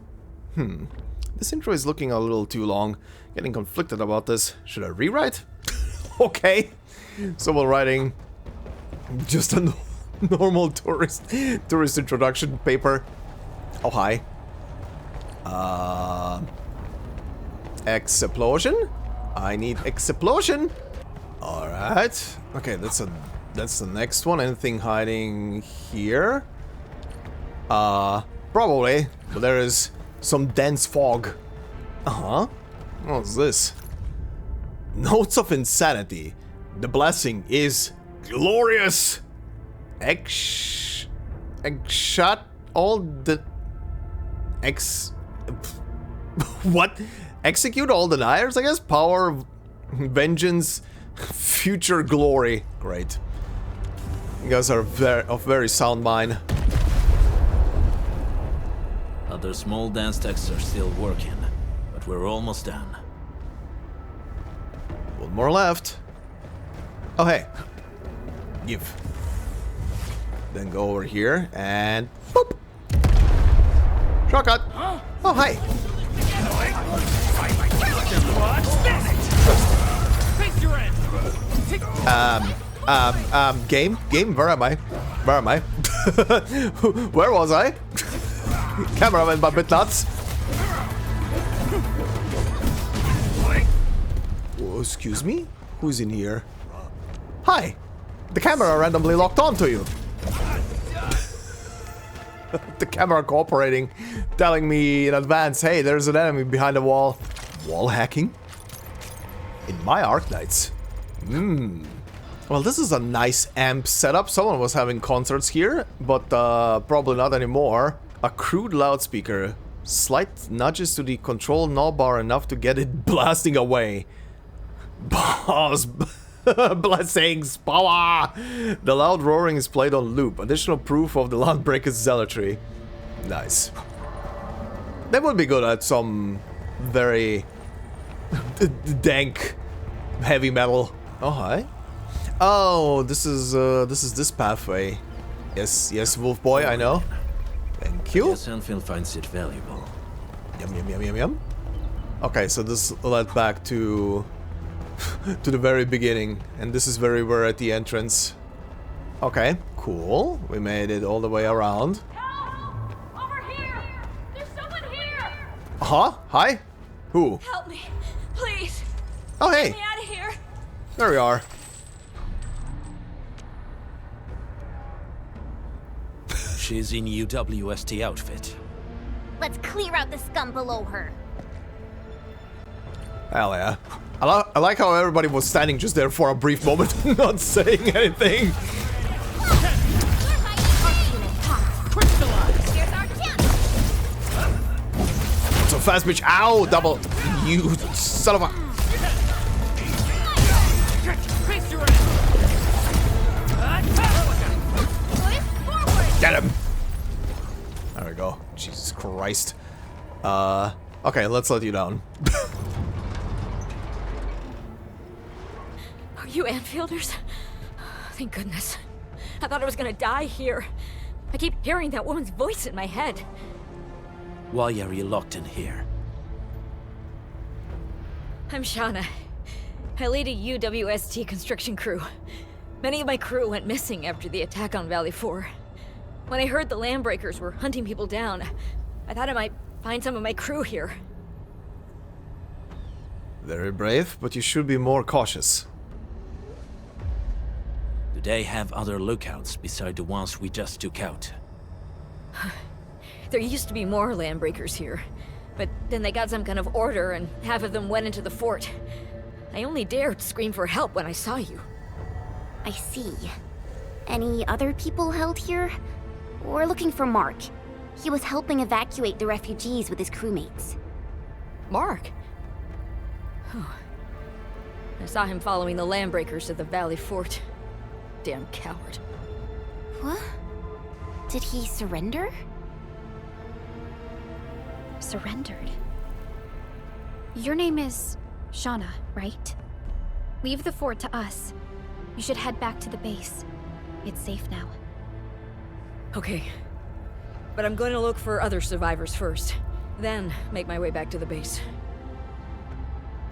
This intro is looking a little too long. Getting conflicted about this. Should I rewrite? Okay. Someone writing just a normal tourist introduction paper. Oh, hi. Explosion? I need explosion. All right. Okay, that's the next one. Anything hiding here? Probably. But there is some dense fog. What's this? Notes of insanity. The blessing is glorious. Shut all the what? Execute all deniers, I guess? Power, vengeance, future glory. Great. You guys are of very sound mind. Other small Denstacks are still working, but we're almost done. One more left. Oh, hey. Give. Then go over here and boop. Shortcut. Oh, hi. Game, where am I? Where was I? Camera went a bit nuts. Oh, excuse me? Who's in here? Hi. The camera randomly locked onto you. The camera cooperating, telling me in advance, hey, there's an enemy behind the wall. Wall hacking? In my Arknights. Well, this is a nice amp setup. Someone was having concerts here, but probably not anymore. A crude loudspeaker. Slight nudges to the control knob are enough to get it blasting away. Boss. Blessings, power! The loud roaring is played on loop. Additional proof of the Landbreaker's zealotry. Nice. That would be good at some very dank heavy metal. Oh, hi. Oh, this is this pathway. Yes, Wolf Boy, I know. Thank you. Yes, Endfield finds it valuable. Yum. Okay, so this led back to the very beginning, and this is where we were at the entrance. Okay, cool. We made it all the way around. Help! Over here! There's someone here! Hi. Who? Help me, please. Oh, hey. Get me out of here. There we are. She's in UWST outfit. Let's clear out the scum below her. Hell yeah. I like how everybody was standing just there for a brief moment, not saying anything. So fast, bitch. Ow, double. You son of a... Get him. There we go. Jesus Christ. Okay, let's let you down. Are you Anfielders? Thank goodness. I thought I was gonna die here. I keep hearing that woman's voice in my head. Why are you locked in here? I'm Shauna. I lead a UWST construction crew. Many of my crew went missing after the attack on Valley 4. When I heard the Landbreakers were hunting people down, I thought I might find some of my crew here. Very brave, but you should be more cautious. Do they have other lookouts beside the ones we just took out? There used to be more Landbreakers here, but then they got some kind of order and half of them went into the fort. I only dared scream for help when I saw you. I see. Any other people held here? We're looking for Mark. He was helping evacuate the refugees with his crewmates. Mark? I saw him following the Landbreakers to the Valley Fort. Damn coward. What? Did he surrender? Surrendered? Your name is Shauna, right? Leave the fort to us. You should head back to the base. It's safe now. Okay. But I'm going to look for other survivors first. Then make my way back to the base.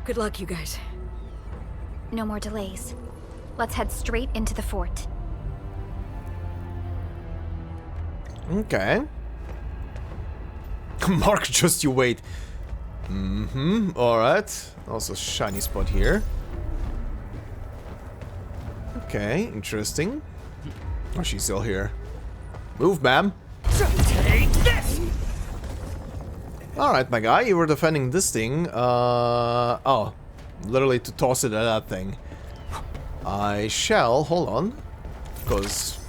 Good luck, you guys. No more delays. Let's head straight into the fort. Okay. Mark, just you wait. Alright. Also shiny spot here. Okay, interesting. Oh, she's still here. Move, ma'am. Take this! Alright, my guy, you were defending this thing. Oh. Literally to toss it at that thing. I shall, hold on. Because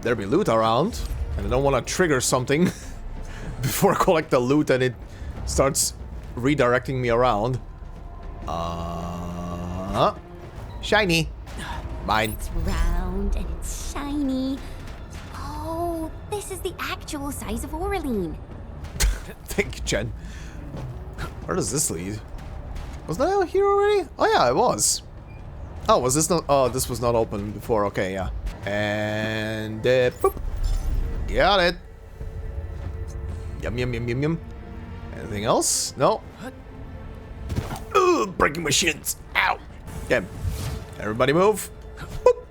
there be loot around. And I don't want to trigger something before I collect the loot and it starts redirecting me around. Shiny. Mine. It's round and it's shiny. Oh, this is the actual size of Oraline. Thank you, Jen. Where does this lead? Was that out here already? Oh yeah, it was. Oh, was this not? Oh, this was not open before. Okay, yeah. And boop. Got it. Yum yum yum yum yum. Anything else? No. Ooh, breaking my shins. Ow. Yeah. Everybody move. Boop.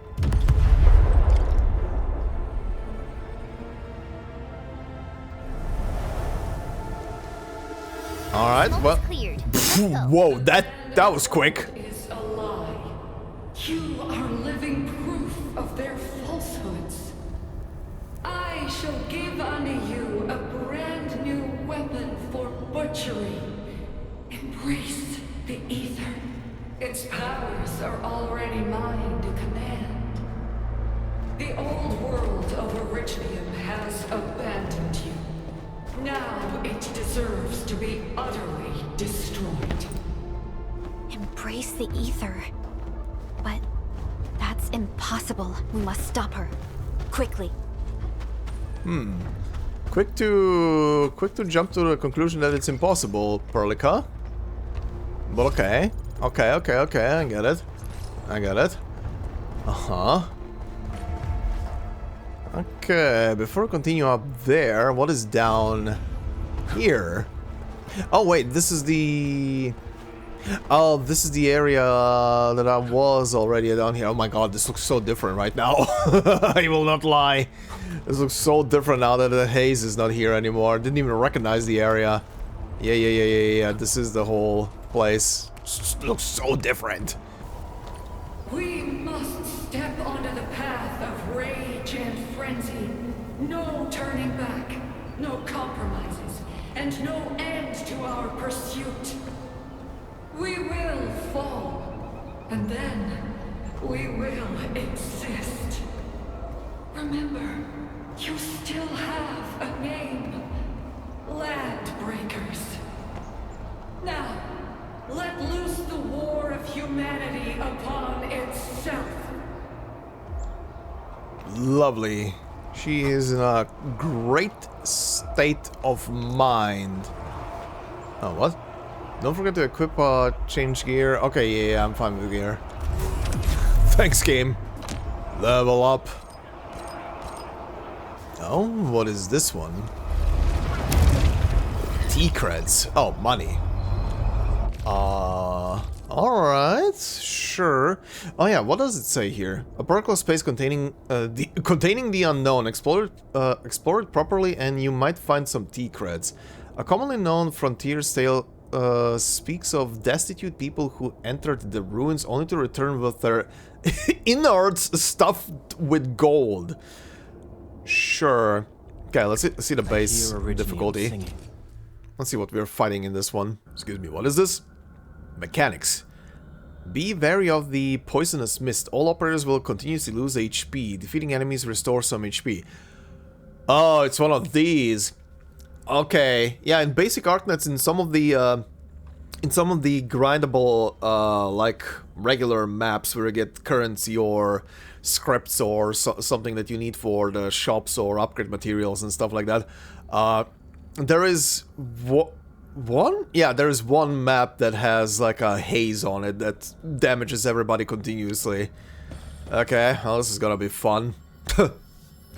All right. Well. Cleared. Whoa, that was quick. Is a lie. You are living proof of their falsehoods. I shall give unto you a brand new weapon for butchery. Embrace the ether. Its powers are already mine to command. The old world of Originium has abandoned you. Now it deserves to be utterly destroyed. Embrace the ether. But that's impossible. We must stop her. Quickly. Quick to jump to the conclusion that it's impossible, Perlica. But okay. Okay, I get it. Okay, before we continue up there, what is down here? Oh wait, this is the... Oh, this is the area that I was already down here. Oh my god, this looks so different right now. I will not lie. This looks so different now that the haze is not here anymore. I didn't even recognize the area. Yeah. This is the whole place. Just looks so different. We must step onto the path of rage and frenzy. No turning back, no compromises, and no end to our pursuit. We will fall, and then we will exist. Remember, you still have a name. Landbreakers. Now, let loose the war of humanity upon itself. Lovely. She is in a great state of mind. Oh, what? Don't forget to equip, change gear. Okay, yeah, I'm fine with gear. Thanks, game. Level up. Oh, what is this one? T-creds. Oh, money. Alright, sure. Oh yeah, what does it say here? A particle space containing the unknown. Explore it properly and you might find some T-creds. A commonly known frontier tale speaks of destitute people who entered the ruins only to return with their innards stuffed with gold. Sure. Okay, let's see the base difficulty. Let's see what we're fighting in this one. Excuse me, what is this? Mechanics. Be wary of the poisonous mist. All operators will continuously lose HP. Defeating enemies restores some HP. Oh, it's one of these. Okay. Yeah, in basic Arknights, in some of the grindable like regular maps where you get currency or scripts or something that you need for the shops or upgrade materials and stuff like that, there is one? Yeah, there is one map that has like a haze on it that damages everybody continuously. Okay, well, this is gonna be fun.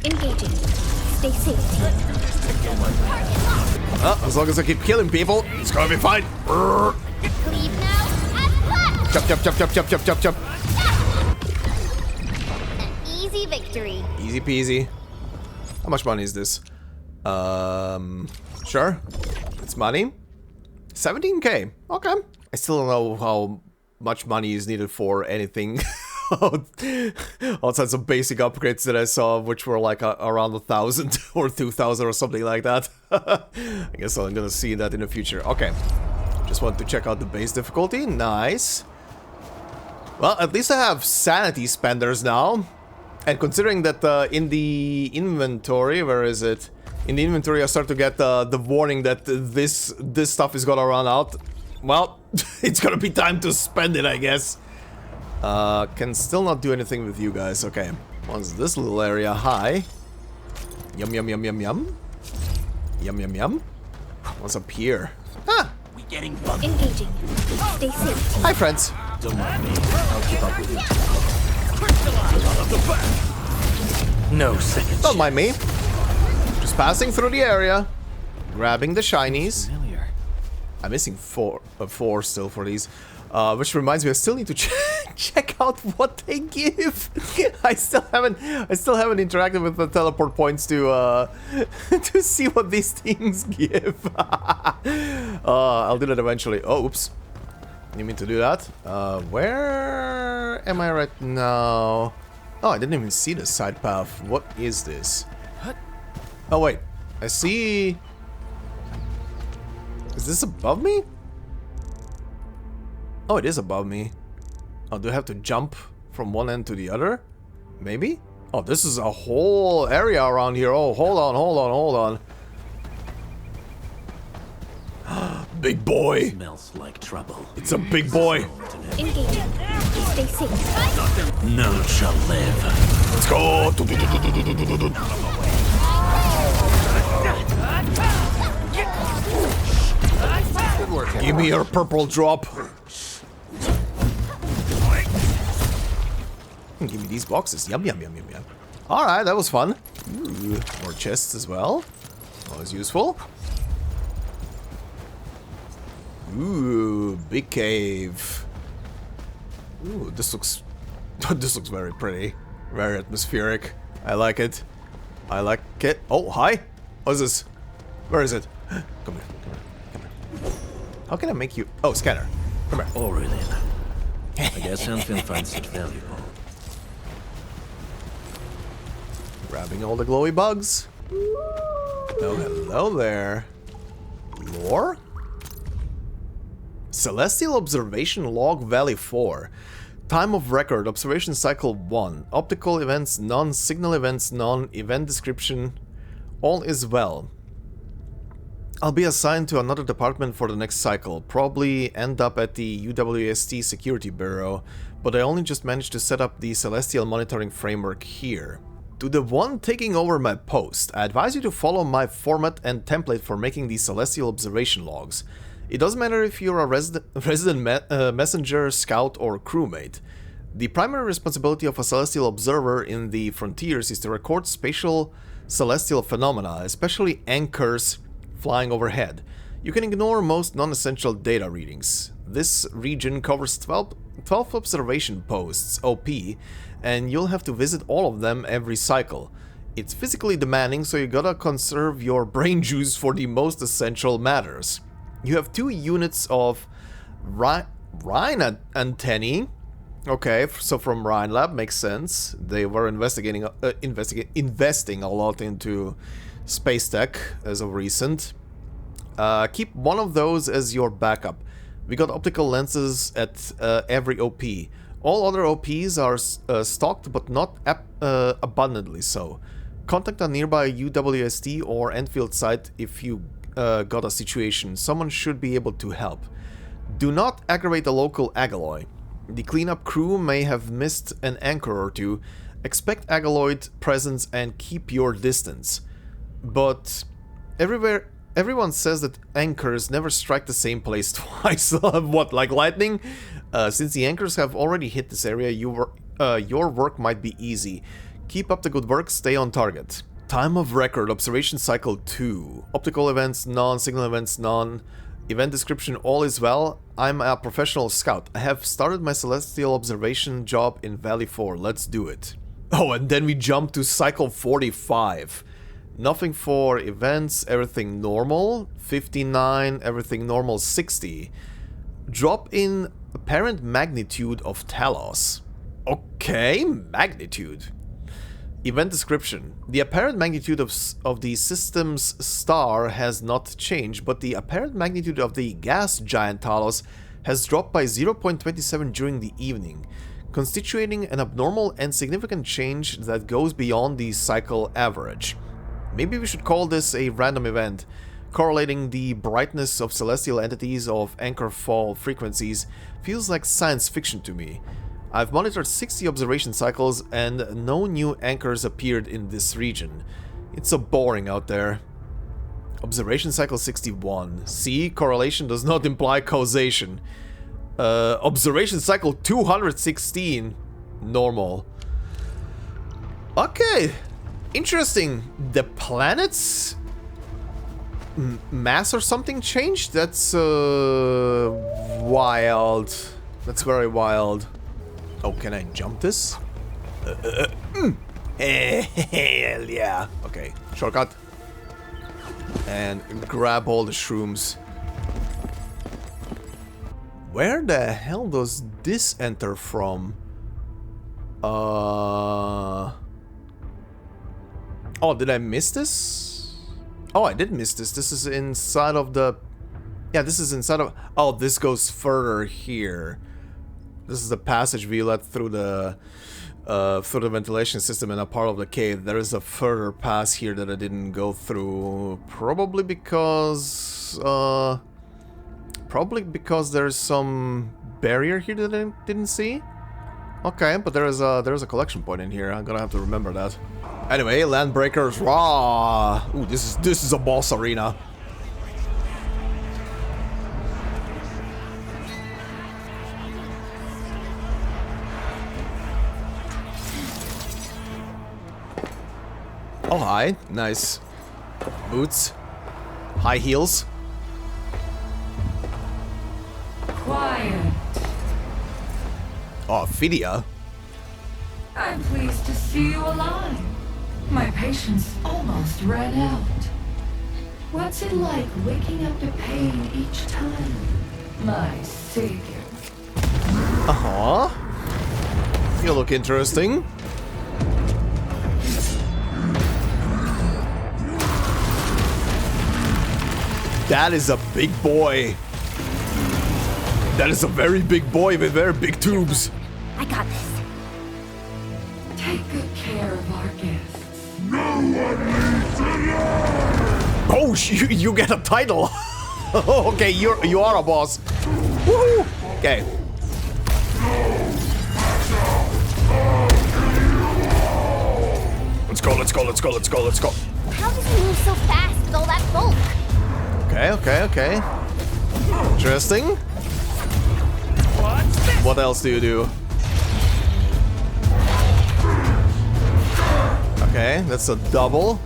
Engaging. Stay safe. As long as I keep killing people, it's gonna be fine. Leave now and Chop. An easy victory. Easy peasy. How much money is this? Sure. It's money. 17k. Okay. I still don't know how much money is needed for anything outside some basic upgrades that I saw, which were like around 1,000 or 2,000 or something like that. I guess I'm gonna see that in the future. Okay. Just want to check out the base difficulty. Nice. Well, at least I have sanity spenders now. And considering that in the inventory, where is it? In the inventory I start to get the warning that this stuff is gonna run out. Well, it's gonna be time to spend it, I guess. Can still not do anything with you guys. Okay. Once this little area high. Yum. What's up here? Ah! We getting bugged. Engaging. Stay safe. Hi, friends. Don't mind me. I'll keep up with you. No second. Don't mind me. Just passing through the area, grabbing the shinies. I'm missing four still for these, which reminds me, I still need to check out what they give. I still haven't interacted with the teleport points to see what these things give. I'll do that eventually. Oh, oops. You mean to do that? Where am I right now? Oh, I didn't even see the side path. What is this? Oh wait, I see... Is this above me? Oh, it is above me. Oh, do I have to jump from one end to the other? Maybe? Oh, this is a whole area around here. Oh, hold on. Big boy! Smells like trouble. It's a big boy! Engaging. Stay safe. None shall live. Let's go! Give me your purple drop. Give me these boxes. Yum. Alright, that was fun. Ooh, more chests as well. Always useful. Ooh, big cave. Ooh, this looks very pretty. Very atmospheric. I like it. Oh, hi. What is this? Where is it? Come here. How can I make you... Oh, scanner. Come here. Oh, really? I guess Endfield finds it valuable. Grabbing all the glowy bugs. Oh, hello there. Lore? Celestial Observation Log Valley 4. Time of record, observation cycle 1. Optical events none, signal events none, event description. All is well. I'll be assigned to another department for the next cycle. Probably end up at the UWST Security Bureau, but I only just managed to set up the Celestial Monitoring Framework here. To the one taking over my post, I advise you to follow my format and template for making these Celestial Observation Logs. It doesn't matter if you're a resident messenger, scout, or crewmate. The primary responsibility of a Celestial Observer in the Frontiers is to record spatial celestial phenomena, especially anchors flying overhead. You can ignore most non-essential data readings. This region covers 12 observation posts, OP, and you'll have to visit all of them every cycle. It's physically demanding, so you gotta conserve your brain juice for the most essential matters. You have 2 units of Rhine antennae. Okay, so from Rhine Lab, makes sense. They were investing a lot into space tech as of recent. Keep one of those as your backup. We got optical lenses at every OP. All other OPs are stocked, but not abundantly so. Contact a nearby UWST or Endfield site if you got a situation. Someone should be able to help. Do not aggravate the local Agaloy. The cleanup crew may have missed an anchor or 2. Expect Agaloid presence and keep your distance. But everyone says that anchors never strike the same place twice. What, like lightning? Since the anchors have already hit this area, your work might be easy. Keep up the good work, stay on target. Time of record, observation cycle 2. Optical events none, signal events none. Event description, all is well. I'm a professional scout. I have started my celestial observation job in Valley 4. Let's do it. Oh, and then we jump to cycle 45. Nothing for events, everything normal. 59, everything normal. 60. Drop in apparent magnitude of Talos. Okay, magnitude. Event description. The apparent magnitude of the system's star has not changed, but the apparent magnitude of the gas giant Talos has dropped by 0.27 during the evening, constituting an abnormal and significant change that goes beyond the cycle average. Maybe we should call this a random event. Correlating the brightness of celestial entities of anchor fall frequencies feels like science fiction to me. I've monitored 60 observation cycles and no new anchors appeared in this region. It's so boring out there. Observation cycle 61. See, correlation does not imply causation. Observation cycle 216. Normal. Okay. Interesting. The planet's mass or something changed? That's wild. That's very wild. Oh, can I jump this? Hell yeah. Okay, shortcut. And grab all the shrooms. Where the hell does this enter from? Oh, did I miss this? Oh, I did miss this. This is inside of the... Yeah, this is inside of... Oh, this goes further here. This is the passage we let through the ventilation system and a part of the cave. There is a further pass here that I didn't go through, probably because there's some barrier here that I didn't see. Okay, but there is a collection point in here. I'm gonna have to remember that. Anyway, Landbreakers, raw. Ooh, this is a boss arena. Oh, hi. Nice. Boots. High heels. Quiet. Oh, Phidia. I'm pleased to see you alive. My patience almost ran out. What's it like waking up to pain each time? My savior. Uh-huh. You look interesting. That is a big boy. That is a very big boy with very big tubes. I got this. Take good care of our guests. No one needs alone! Oh, you get a title. Okay, you are a boss. Woohoo! Okay. Let's go, let's go, let's go, let's go, let's go. How does he move so fast with all that bulk? Okay. Interesting. What else do you do? Okay, that's a double.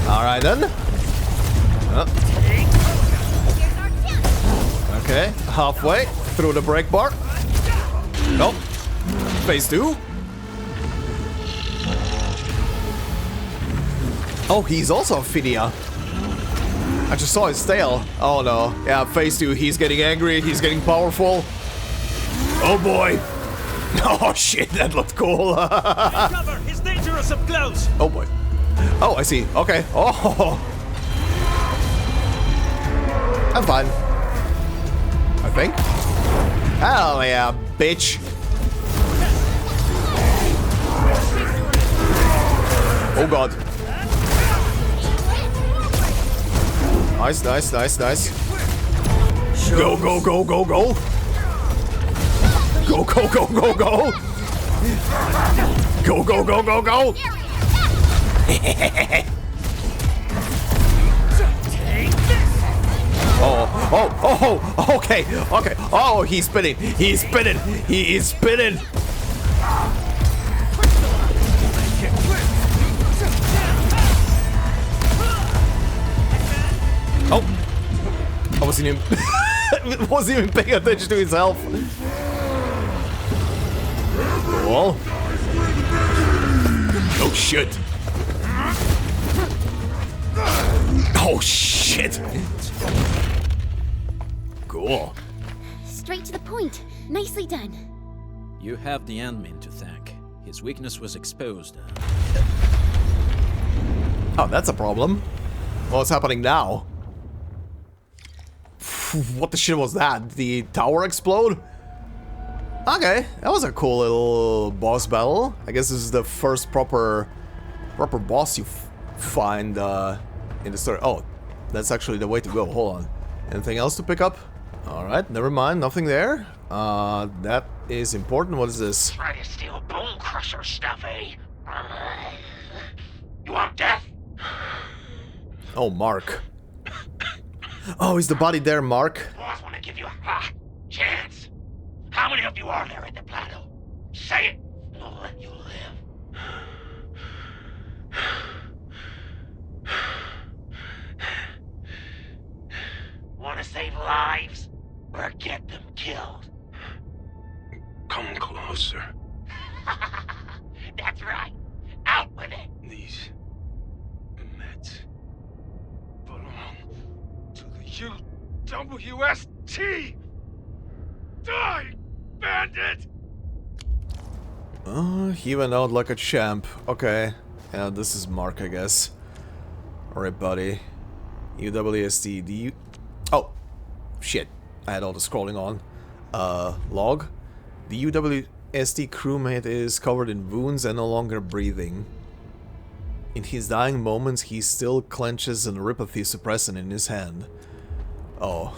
Alright then. Okay, halfway through the break bar. Nope. Phase 2. Oh, he's also a Phidia. I just saw his tail. Oh no. Yeah, phase 2, he's getting angry, he's getting powerful. Oh boy. Oh shit, that looked cool. Cover, he's dangerous up close. Oh boy. Oh, I see. Okay. Oh. I'm fine. I think. Hell yeah, bitch. Oh god. Nice, nice, nice, nice. Go, go, go, go, go. Go, go, go, go, go. Go, go, go, go, go. Oh, okay, okay. Oh, he's spinning. He's spinning. He is spinning. Oh, I wasn't even paying attention to his health. Cool. Oh shit. Oh shit. Cool. Straight to the point. Nicely done. You have the admin to thank. His weakness was exposed. Oh, that's a problem. What's happening now? What the shit was that? The tower explode? Okay, that was a cool little boss battle. I guess this is the first proper boss you find in the story. Oh, that's actually the way to go. Hold on. Anything else to pick up? Alright, never mind. Nothing there. That is important. What is this? Try to steal bone crusher stuff, eh? You want death? Oh, Mark. Oh, is the body there, Mark? Boss want to give you a chance. How many of you are there in the plateau? Say it, and I'll let you live. Want to save lives, or get them killed? Come closer. That's right. Out with it. These meds belong to the UWST. Die, bandit! He went out like a champ. Okay. Yeah, this is Mark, I guess. Alright, buddy. UWST. Oh, shit. I had all the scrolling on. Log. The UWST crewmate is covered in wounds and no longer breathing. In his dying moments, he still clenches an Ripathy suppressant in his hand. Oh.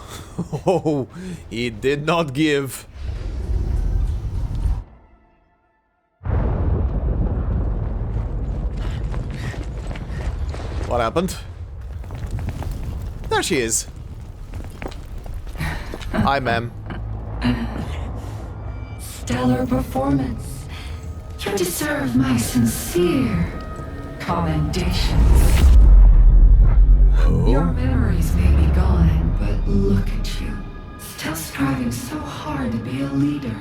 Oh, he did not give. What happened? There she is. Hi, ma'am. Stellar performance. You deserve my sincere commendations. Your memories may be gone, but look at you. Still striving so hard to be a leader,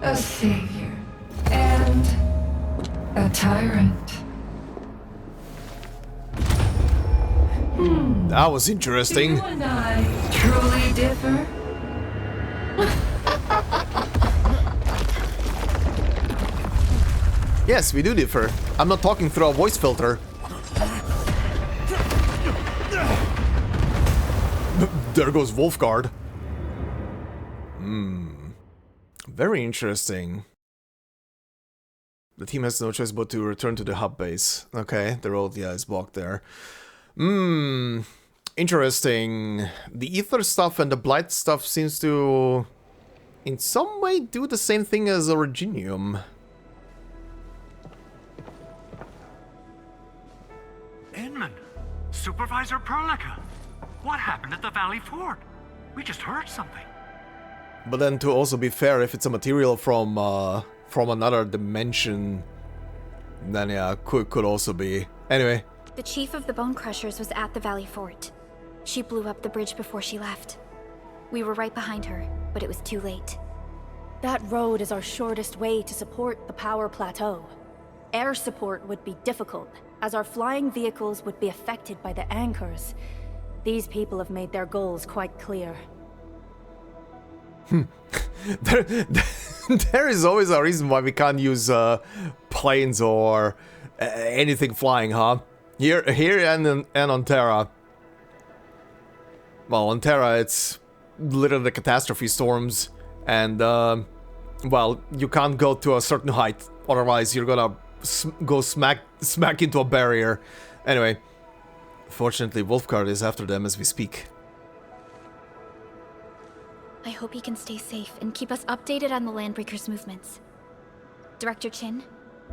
a savior, and tyrant. That was interesting. You and I truly differ. Yes, we do differ. I'm not talking through a voice filter. There goes Wolfguard. Very interesting. The team has no choice but to return to the hub base. Okay, the road, yeah, is blocked there. Interesting. The ether stuff and the blight stuff seems to, in some way, do the same thing as Originium. Inman, Supervisor Perlica, what happened at the Valley Fort? We just heard something. But then, to also be fair, if it's a material from another dimension, then yeah, could also be. Anyway. The chief of the Bone Crushers was at the Valley Fort. She blew up the bridge before she left. We were right behind her, but it was too late. That road is our shortest way to support the power plateau. Air support would be difficult, as our flying vehicles would be affected by the anchors. These people have made their goals quite clear. There is always a reason why we can't use planes or anything flying, huh? Here and on Terra. Well, on Terra it's literally the catastrophe storms, and well, you can't go to a certain height, otherwise you're gonna go smack into a barrier. Anyway, fortunately Wolfguard is after them as we speak. I hope he can stay safe and keep us updated on the Landbreakers' movements. Director Chin,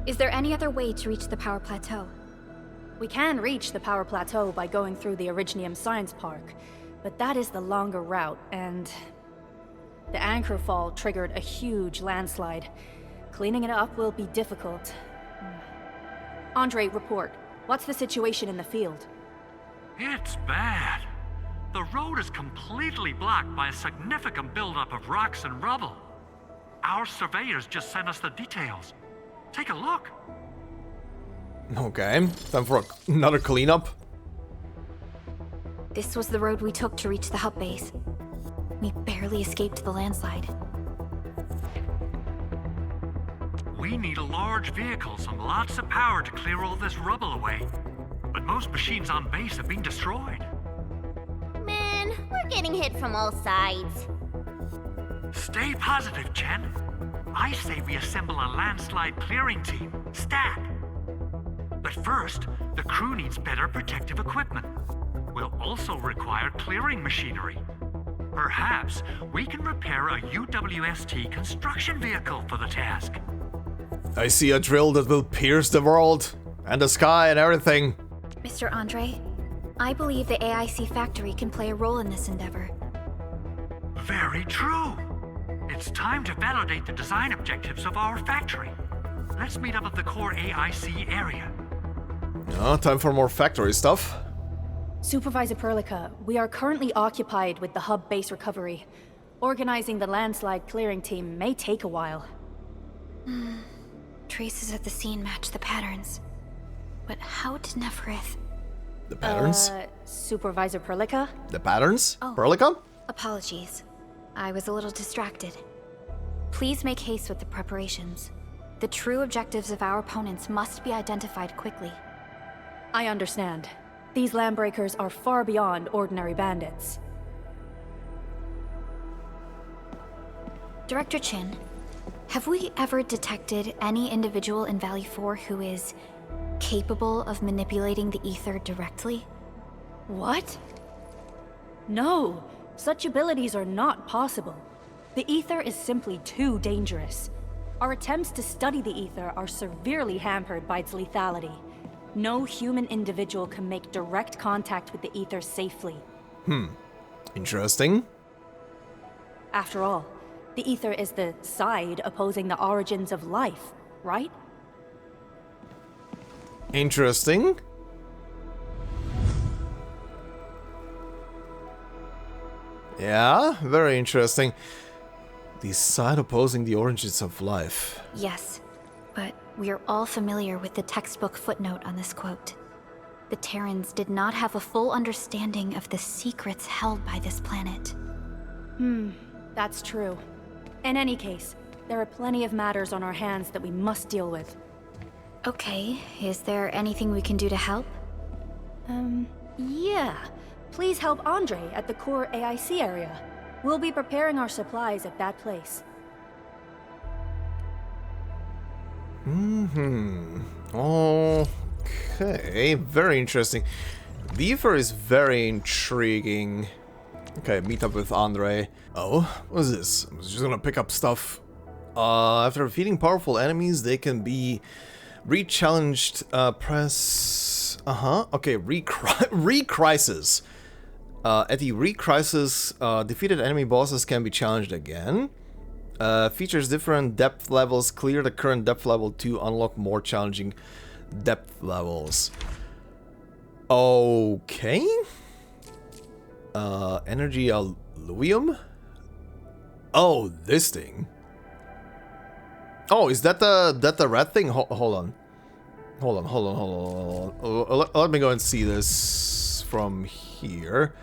is there any other way to reach the power plateau? We can reach the power plateau by going through the Originium Science Park, but that is the longer route, and the anchor fall triggered a huge landslide. Cleaning it up will be difficult. Andre, report. What's the situation in the field? It's bad. The road is completely blocked by a significant buildup of rocks and rubble. Our surveyors just sent us the details. Take a look. Okay, time for another cleanup. This was the road we took to reach the hub base. We barely escaped the landslide. We need large vehicles and lots of power to clear all this rubble away. But most machines on base have been destroyed. Man, we're getting hit from all sides. Stay positive, Chen. I say we assemble a landslide clearing team, Stack. But first, the crew needs better protective equipment. We'll also require clearing machinery. Perhaps we can repair a UWST construction vehicle for the task. I see a drill that will pierce the world, and the sky and everything. Mr. Andre, I believe the AIC factory can play a role in this endeavor. Very true. It's time to validate the design objectives of our factory. Let's meet up at the core AIC area. Oh, time for more factory stuff. Supervisor Perlica, we are currently occupied with the hub base recovery. Organizing the landslide clearing team may take a while. Traces at the scene match the patterns. But how did Nefarith... The patterns? Supervisor Perlica? The patterns? Oh. Perlica? Apologies. I was a little distracted. Please make haste with the preparations. The true objectives of our opponents must be identified quickly. I understand. These Landbreakers are far beyond ordinary bandits. Director Chin, have we ever detected any individual in Valley 4 who is capable of manipulating the ether directly? What? No, such abilities are not possible. The ether is simply too dangerous. Our attempts to study the ether are severely hampered by its lethality. No human individual can make direct contact with the ether safely. Interesting. After all, the ether is the side opposing the origins of life, right? Interesting. Yeah, very interesting. The side opposing the origins of life. Yes, but We are all familiar with the textbook footnote on this quote. The Terrans did not have a full understanding of the secrets held by this planet. That's true. In any case, there are plenty of matters on our hands that we must deal with. Okay, is there anything we can do to help? Yeah. Please help Andre at the core AIC area. We'll be preparing our supplies at that place. Okay, very interesting. The Ether is very intriguing. Okay, meet up with Andre. Oh, what is this? I'm just gonna pick up stuff. After defeating powerful enemies, they can be re-challenged. Press... Okay, re-crisis. At the re-crisis, defeated enemy bosses can be challenged again. Features different depth levels. Clear the current depth level to unlock more challenging depth levels. Okay. Energy alluvium? Oh, this thing. Oh, is that the red thing? Hold on. Let me go and see this from here.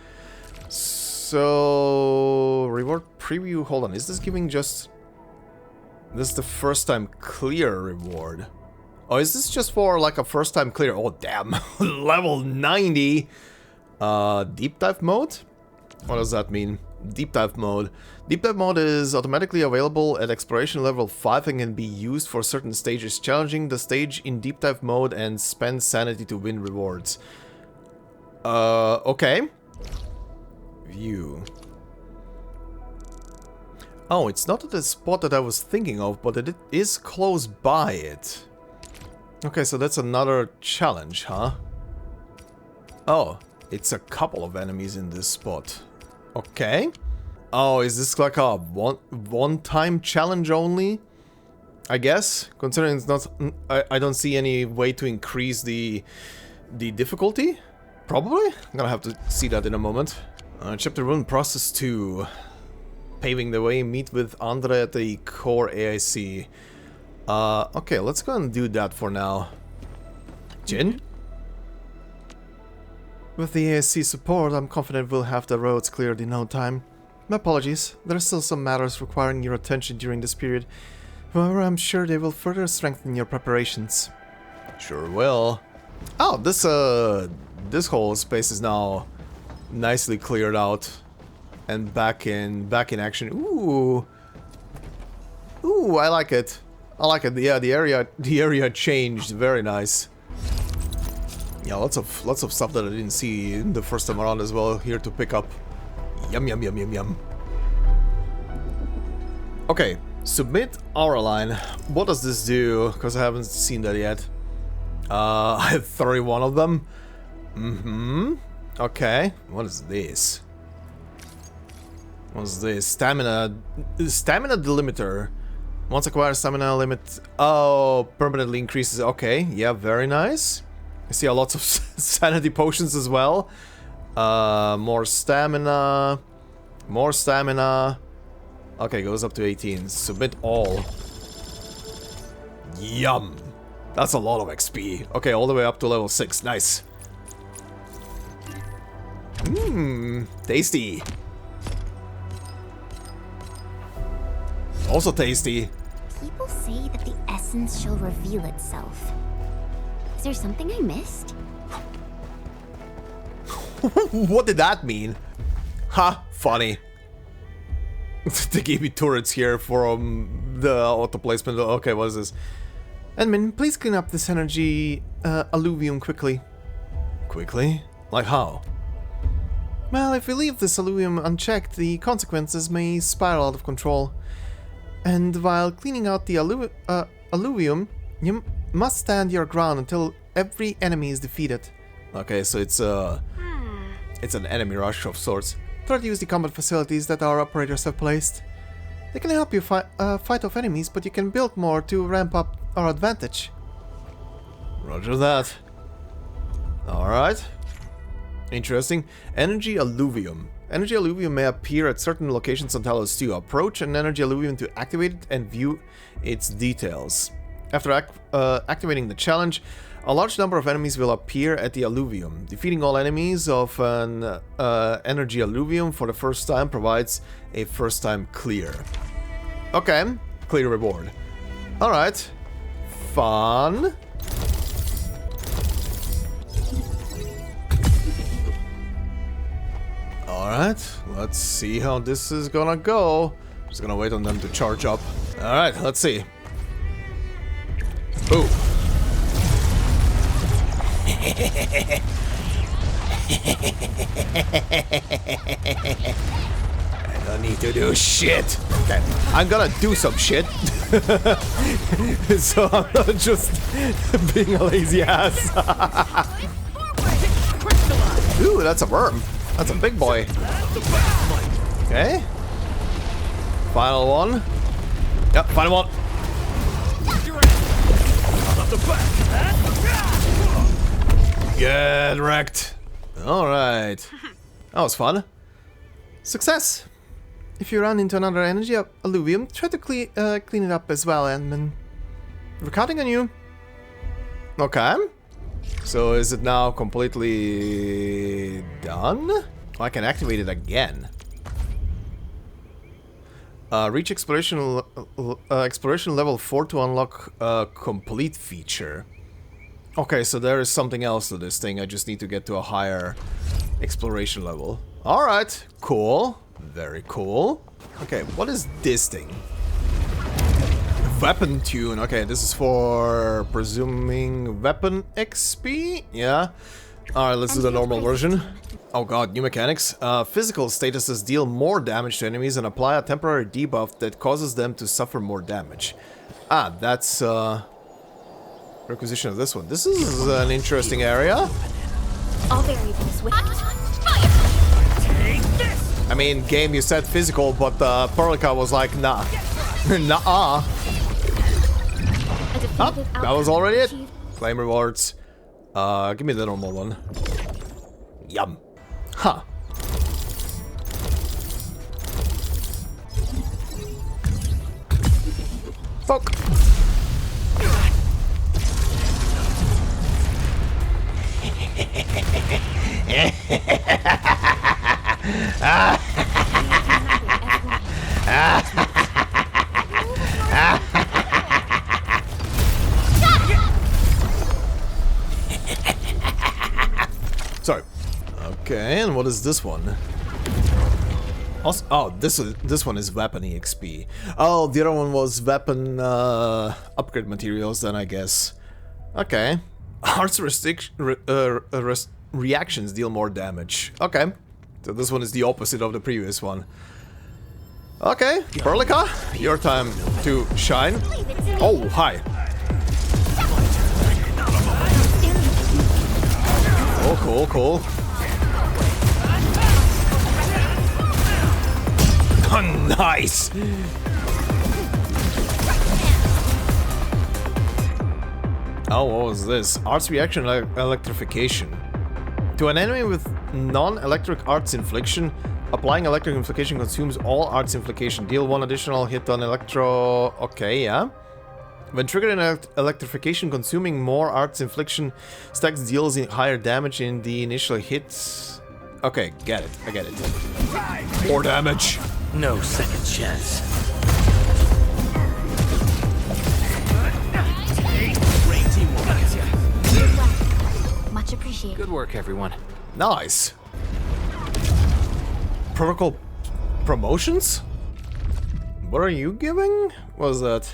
So, reward preview. Hold on. Is this giving just... This is the first time clear reward. Oh, is this just for like a first time clear? Oh, damn. Level 90. Deep dive mode? What does that mean? Deep dive mode. Deep dive mode is automatically available at exploration level 5 and can be used for certain stages, challenging the stage in deep dive mode and spend sanity to win rewards. Okay. View. Oh, it's not at the spot that I was thinking of, but it is close by it. Okay, so that's another challenge, huh? Oh, it's a couple of enemies in this spot. Okay. Oh, is this like a one-time challenge only? I guess, considering it's not... I don't see any way to increase the difficulty. Probably? I'm gonna have to see that in a moment. Chapter 1, Process 2. Paving the way, meet with Andre at the core AIC. Okay, let's go and do that for now. Jin? With the AIC support, I'm confident we'll have the roads cleared in no time. My apologies, there are still some matters requiring your attention during this period. However, I'm sure they will further strengthen your preparations. Sure will. Oh, this whole space is now nicely cleared out and back in action. Ooh, I like it. I like it. Yeah, the area changed. Very nice. Yeah, lots of stuff that I didn't see the first time around as well here to pick up. Yum yum yum yum yum. Okay, submit aura line. What does this do? Because I haven't seen that yet. I have 31 of them. Okay, what is this? What's this? Stamina delimiter. Once acquired, stamina limit. Oh, permanently increases. Okay, yeah, very nice. I see a lot of sanity potions as well. More stamina. More stamina. Okay, goes up to 18. Submit all. Yum. That's a lot of XP. Okay, all the way up to level 6. Nice. Tasty. Also tasty. People say that the essence shall reveal itself. Is there something I missed? What did that mean? Ha, funny. They gave me turrets here from the auto placement. Okay, what is this? Admin, please clean up this energy alluvium quickly. Quickly? Like how? Well, if we leave this alluvium unchecked, the consequences may spiral out of control. And while cleaning out the alluvium, you must stand your ground until every enemy is defeated. Okay, so it's an enemy rush of sorts. Try to use the combat facilities that our operators have placed. They can help you fight off enemies, but you can build more to ramp up our advantage. Roger that. Alright. Interesting. Energy alluvium. Energy alluvium may appear at certain locations on Talos-II. Approach an energy alluvium to activate it and view its details. After activating the challenge, a large number of enemies will appear at the alluvium. Defeating all enemies of an energy alluvium for the first time provides a first time clear. Okay, clear reward. Alright, fun. Alright, let's see how this is gonna go. Just gonna wait on them to charge up. Alright, let's see. Ooh. I don't need to do shit. Okay, I'm gonna do some shit. So I'm not just being a lazy ass. Ooh, that's a worm. That's a big boy. Okay. Final one. Yep, final one. Get wrecked. Alright. That was fun. Success. If you run into another energy alluvium, try to clean it up as well, Endman. We're counting on you. Okay. So is it now completely done? Oh, I can activate it again. Reach exploration level 4 to unlock a complete feature. Okay, so there is something else to this thing. I just need to get to a higher exploration level. Alright, cool. Very cool. Okay, what is this thing? Weapon tune. Okay, this is for presuming weapon XP? Yeah. Alright, let's do the normal version. Oh god, new mechanics. Physical statuses deal more damage to enemies and apply a temporary debuff that causes them to suffer more damage. Ah, that's requisition of this one. This is an interesting area. All variables with I mean, game, you said physical, but Perlica was like, nah. Nuh-uh. Oh, that was already it. Claim rewards. Give me the normal one. Yum. Huh. Fuck. Sorry. Okay, and what is this one? Also, oh, this one is weapon EXP. Oh, the other one was weapon upgrade materials. Then I guess. Okay. Arts reactions deal more damage. Okay. So this one is the opposite of the previous one. Okay, Perlica, your time to shine. Oh, hi. Oh, cool, cool. Oh, nice. Oh, what was this? Arts reaction electrification. To an enemy with non-electric arts infliction, applying electric infliction consumes all arts infliction. Deal one additional hit on electro... Okay, yeah. When triggered in electrification, consuming more arts infliction stacks deals higher damage in the initial hits. Okay, get it. I get it. More damage. No second chance. Much appreciated. Good work, everyone. Nice. Protocol promotions? What are you giving? What was that?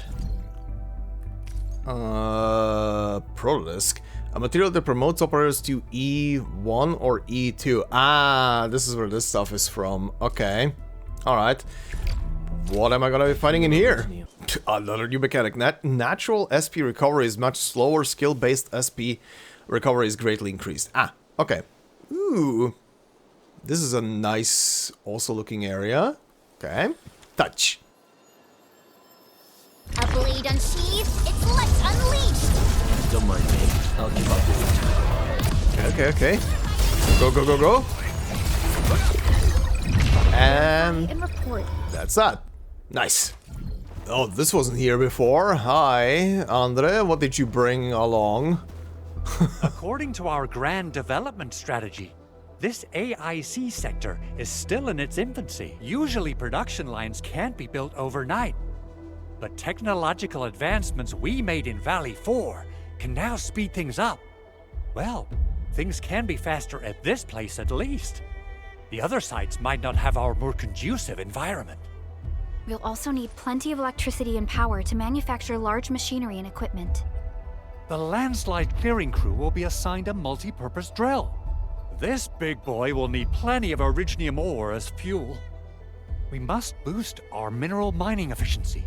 Protodisk. A material that promotes operators to E1 or E2. Ah, this is where this stuff is from. Okay. Alright. What am I gonna be fighting in here? Another new mechanic. Natural SP recovery is much slower. Skill-based SP recovery is greatly increased. Ah, okay. Ooh. This is a nice, also looking area. Okay. Touch. A blade unsheathed, it's let's unleashed! Don't mind me. I'll keep up with it. Okay, okay. Go, go, go, go. And that's that. Nice. Oh, this wasn't here before. Hi, Andre. What did you bring along? According to our grand development strategy, this AIC sector is still in its infancy. Usually production lines can't be built overnight. But technological advancements we made in Valley 4 can now speed things up. Well, things can be faster at this place at least. The other sites might not have our more conducive environment. We'll also need plenty of electricity and power to manufacture large machinery and equipment. The landslide clearing crew will be assigned a multi-purpose drill. This big boy will need plenty of originium ore as fuel. We must boost our mineral mining efficiency.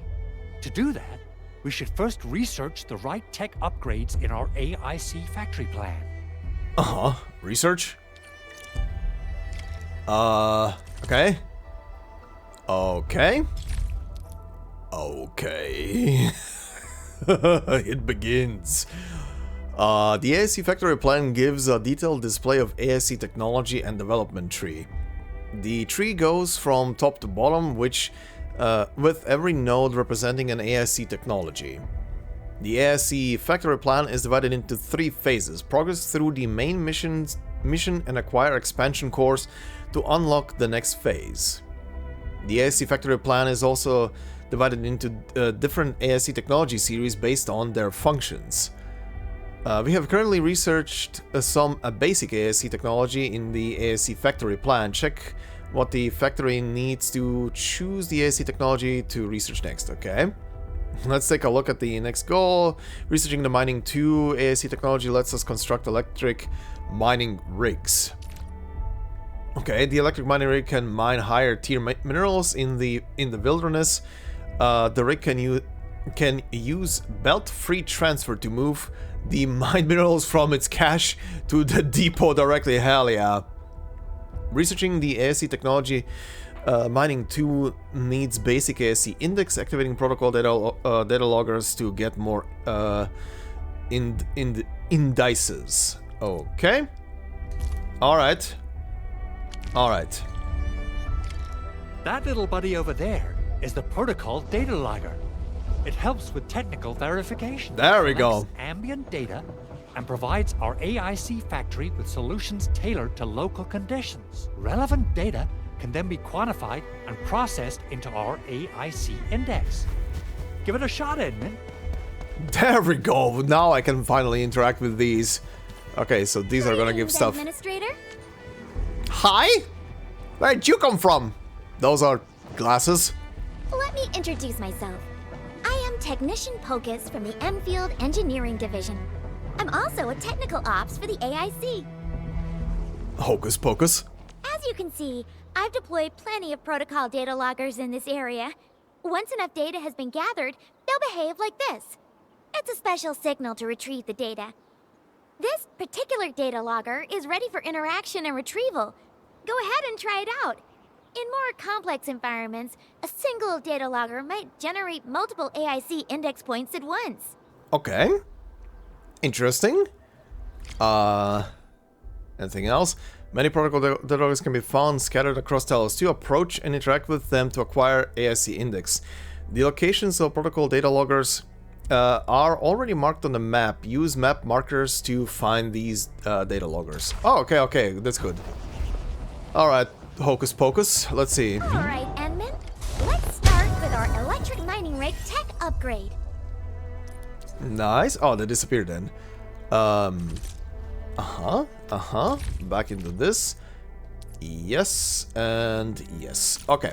To do that, we should first research the right tech upgrades in our AIC factory plan. Research? Okay. Okay. It begins. The AIC factory plan gives a detailed display of AIC technology and development tree. The tree goes from top to bottom, which with every node representing an AIC technology. The AIC factory plan is divided into 3 phases: progress through the main mission and acquire expansion cores to unlock the next phase. The AIC factory plan is also divided into different AIC technology series based on their functions. We have currently researched some basic AIC technology in the AIC factory plan. Check what the factory needs to choose the AIC technology to research next. Okay, let's take a look at the next goal. Researching the mining 2 AIC technology lets us construct electric mining rigs. Okay, the electric mining rig can mine higher tier minerals in the wilderness. The rig can use belt-free transfer to move the mined minerals from its cache to the depot directly. Hell yeah. Researching the AIC technology, mining 2 needs basic AIC index, activating protocol data loggers to get more indices. Okay. Alright. Alright. That little buddy over there is the protocol data logger. It helps with technical verification. There we go. Ambient data and provides our AIC factory with solutions tailored to local conditions. Relevant data can then be quantified and processed into our AIC index. Give it a shot, Edmund. There we go. Now I can finally interact with these. Okay, so these are gonna give stuff. Administrator? Hi? Where'd you come from? Those are glasses. Let me introduce myself. I am Technician Pocus from the Enfield Engineering Division. I'm also a technical ops for the AIC. Hocus pocus. As you can see, I've deployed plenty of protocol data loggers in this area. Once enough data has been gathered, they'll behave like this. It's a special signal to retrieve the data. This particular data logger is ready for interaction and retrieval. Go ahead and try it out. In more complex environments, a single data logger might generate multiple AIC index points at once. Okay. Interesting. Anything else? Many protocol data loggers can be found scattered across Talos-II. Approach and interact with them to acquire AIC index. The locations of protocol data loggers are already marked on the map. Use map markers to find these data loggers. Oh, okay, that's good. Alright, hocus pocus. Let's see. Alright, Edmund. Let's start with our electric mining rig tech upgrade. Nice. Oh, they disappeared then. Back into this. Yes, and yes. Okay.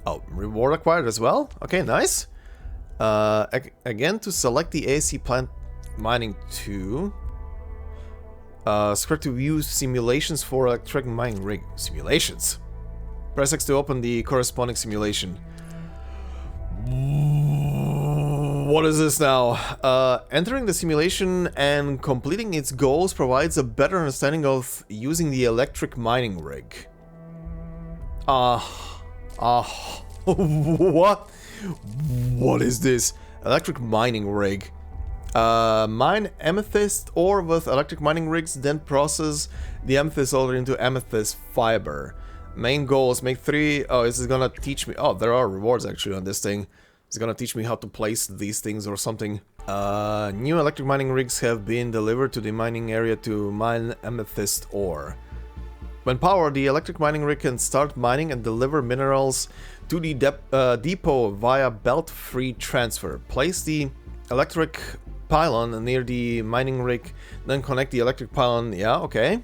Oh, reward acquired as well. Okay, nice. Again, to select the AIC plant mining 2. Script to view simulations for electric mining rig. Simulations. Press X to open the corresponding simulation. What is this now? Entering the simulation and completing its goals provides a better understanding of using the electric mining rig. What? What is this? Electric mining rig. Mine amethyst ore with electric mining rigs, then process the amethyst ore into amethyst fiber. Main goals, make 3... Oh, this is gonna teach me... Oh, there are rewards actually on this thing. He's gonna teach me how to place these things or something. New electric mining rigs have been delivered to the mining area to mine amethyst ore. When powered, the electric mining rig can start mining and deliver minerals to the depot via belt-free transfer. Place the electric pylon near the mining rig, then connect the electric pylon. Yeah, okay.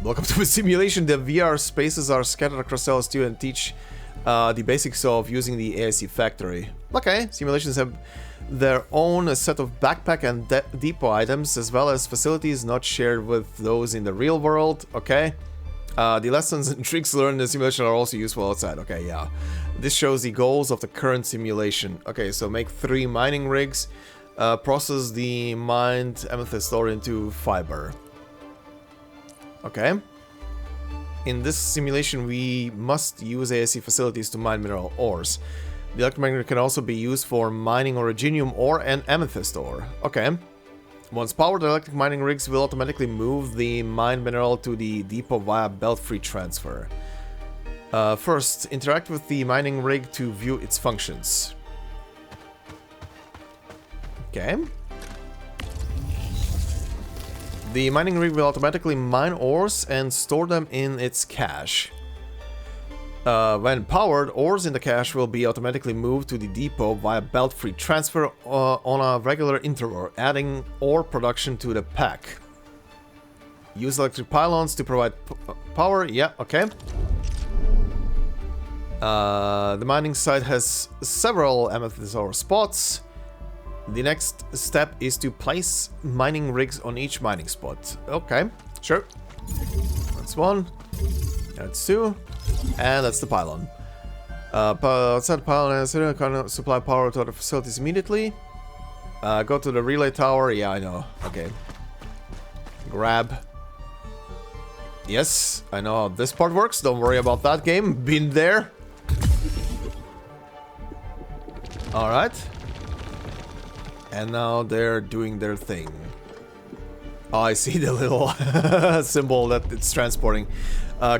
Welcome to the simulation. The VR spaces are scattered across Talos-II and teach the basics of using the AIC factory. Okay, simulations have their own set of backpack and depot items, as well as facilities not shared with those in the real world. Okay. The lessons and tricks learned in the simulation are also useful outside. Okay, yeah. This shows the goals of the current simulation. Okay, so make 3 mining rigs. Process the mined amethyst ore into fiber. Okay. In this simulation, we must use AIC facilities to mine mineral ores. The electromagnet can also be used for mining originium ore and amethyst ore. Okay. Once powered, the electric mining rigs will automatically move the mined mineral to the depot via belt-free transfer. First, interact with the mining rig to view its functions. Okay. The mining rig will automatically mine ores and store them in its cache. When powered, ores in the cache will be automatically moved to the depot via belt-free transfer on a regular interval, adding ore production to the pack. Use electric pylons to provide power. Yeah, okay. The mining site has several amethyst ore spots. The next step is to place mining rigs on each mining spot. Okay, sure. That's 1. That's 2. And that's the pylon. Outside the pylon can supply power to other facilities immediately. Go to the relay tower. Yeah, I know. Okay. Grab. Yes, I know how this part works. Don't worry about that game. Been there. Alright. And now they're doing their thing. Oh, I see the little symbol that it's transporting.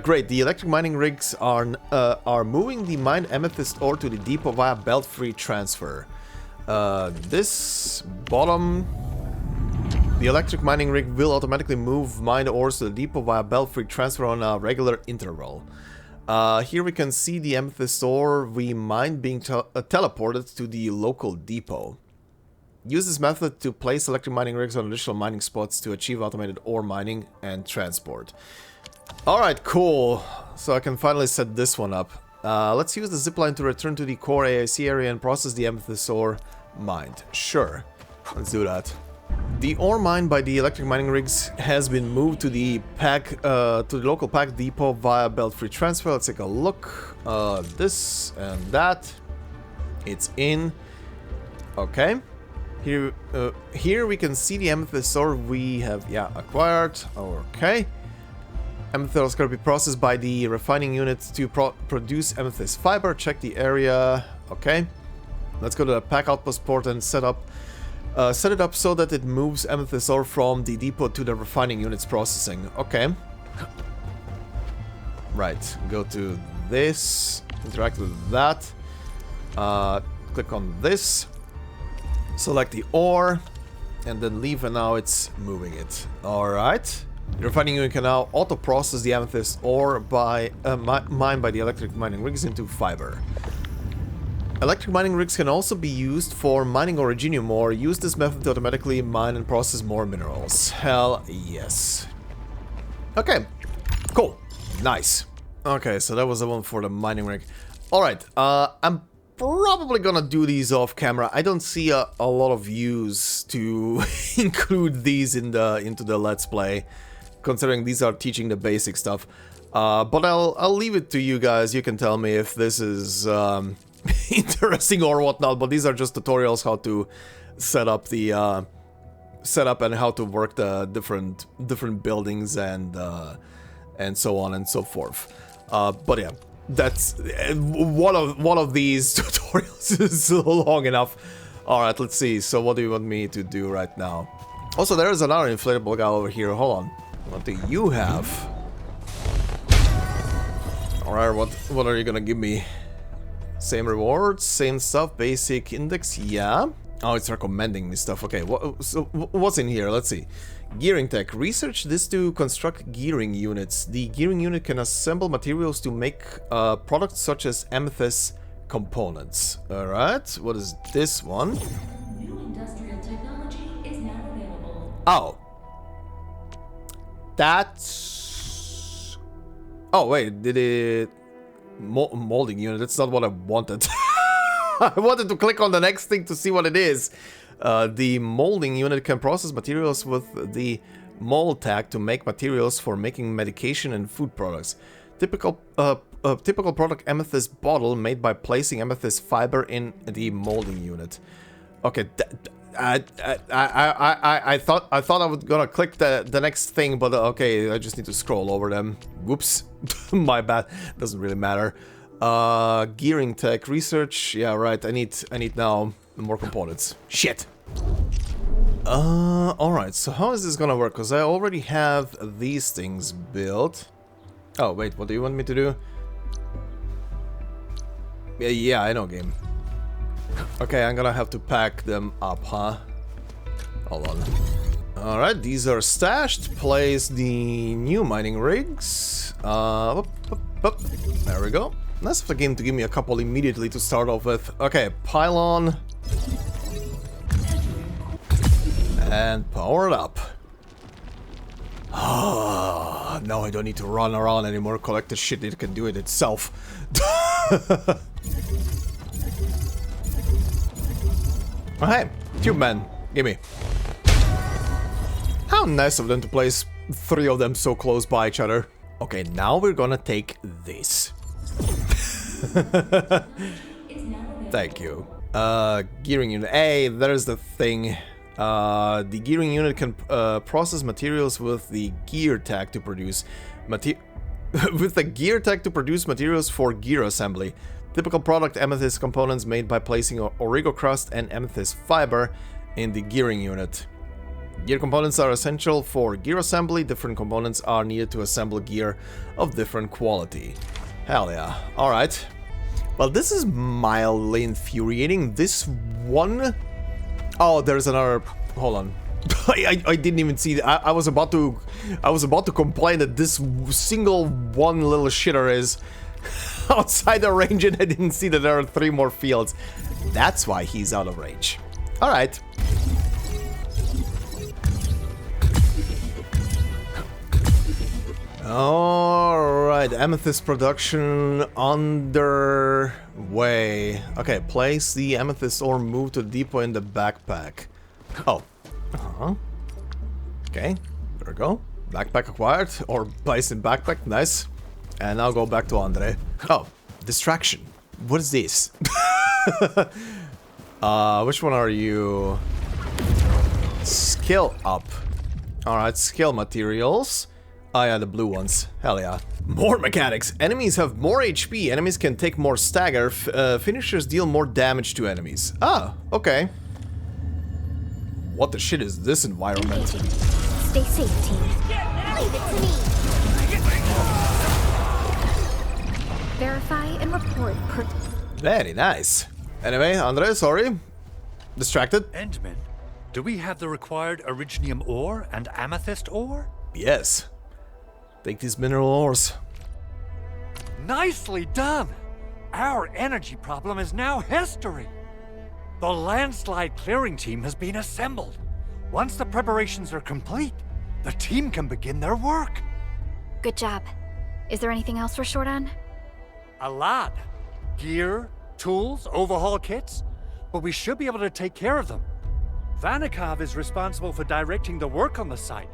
Great, the electric mining rigs are moving the mined amethyst ore to the depot via belt-free transfer. This bottom... The electric mining rig will automatically move mined ores to the depot via belt-free transfer on a regular interval. Here we can see the amethyst ore we mined being teleported to the local depot. Use this method to place electric mining rigs on additional mining spots to achieve automated ore mining and transport. Alright, cool. So I can finally set this one up. Let's use the zipline to return to the core AIC area and process the amethyst ore mined. Sure, let's do that. The ore mined by the electric mining rigs has been moved to the local pack depot via belt-free transfer. Let's take a look. This and that. It's in. Okay. Here we can see the amethyst ore we have acquired. Okay. Amethyst is going to be processed by the refining unit to produce amethyst fiber. Check the area. Okay. Let's go to the pack outpost port and set it up so that it moves amethyst ore from the depot to the refining unit's processing. Okay. Right. Go to this. Interact with that. Click on this. Select the ore, and then leave, and now it's moving it. Alright. The refining unit can now auto-process the amethyst ore mined by the electric mining rigs into fiber. Electric mining rigs can also be used for mining originium ore. Use this method to automatically mine and process more minerals. Hell yes. Okay, cool. Nice. Okay, so that was the one for the mining rig. Alright, I'm probably gonna do these off camera. I don't see a lot of use to include these into the Let's Play, considering these are teaching the basic stuff. But I'll leave it to you guys. You can tell me if this is interesting or whatnot. But these are just tutorials how to set up the setup and how to work the different buildings and so on and so forth. But yeah. That's one of these tutorials is long enough. Alright, let's see. So what do you want me to do right now? Also, there is another inflatable guy over here. Hold on. What do you have? Alright, what are you gonna give me? Same rewards, same stuff, basic index, yeah. Oh, it's recommending me stuff. Okay, what's in here? Let's see. Gearing tech. Research this to construct gearing units. The gearing unit can assemble materials to make products such as amethyst components. Alright, what is this one? New industrial technology is now available. Oh. That's... Oh, wait, did it... Molding unit, that's not what I wanted. I wanted to click on the next thing to see what it is. The molding unit can process materials with the mold tag to make materials for making medication and food products. Typical product amethyst bottle made by placing amethyst fiber in the molding unit. Okay, I thought I was gonna click the next thing, but okay, I just need to scroll over them. Whoops, my bad. Doesn't really matter. Gearing tech research. Yeah, right. I need now more components. Shit. Alright, so how is this gonna work? Because I already have these things built. Oh, wait, what do you want me to do? Yeah, I know, game. Okay, I'm gonna have to pack them up, huh? Hold on. Alright, these are stashed. Place the new mining rigs. There we go. Nice of the game to give me a couple immediately to start off with. Okay, pylon. And power it up. Ah, now I don't need to run around anymore, collect the shit, it can do it itself. Okay, tube man, gimme. How nice of them to place 3 of them so close by each other. Okay, now we're gonna take this. Thank you. Gearing unit. Hey, there's the thing. The gearing unit can process materials with the gear tag to produce materials for gear assembly. Typical product amethyst components made by placing origo crust and amethyst fiber in the gearing unit. Gear components are essential for gear assembly. Different components are needed to assemble gear of different quality. Hell yeah. Alright. Well, this is mildly infuriating. This one... Oh, there's another... Hold on. I didn't even see that. I was about to complain that this single one little shitter is outside the range and I didn't see that there are 3 more fields. That's why he's out of range. Alright. Alright, amethyst production underway. Okay, place the amethyst ore, move to the depot in the backpack. Oh. Okay, there we go. Backpack acquired, or placed in backpack, nice. And now go back to Andre. Oh, distraction. What is this? Which one are you? Skill up. Alright, skill materials. Oh yeah, the blue ones. Hell yeah. More mechanics. Enemies have more HP. Enemies can take more stagger. Finishers deal more damage to enemies. Ah, okay. What the shit is this environment? Stay safe, team. Leave it to me. Verify and report per... Very nice. Anyway, Andre, sorry. Distracted. Endman, do we have the required Originium ore and amethyst ore? Yes. Take these mineral ores. Nicely done! Our energy problem is now history. The landslide clearing team has been assembled. Once the preparations are complete, the team can begin their work. Good job. Is there anything else we're short on? A lot. Gear, tools, overhaul kits. But we should be able to take care of them. Vanikov is responsible for directing the work on the site.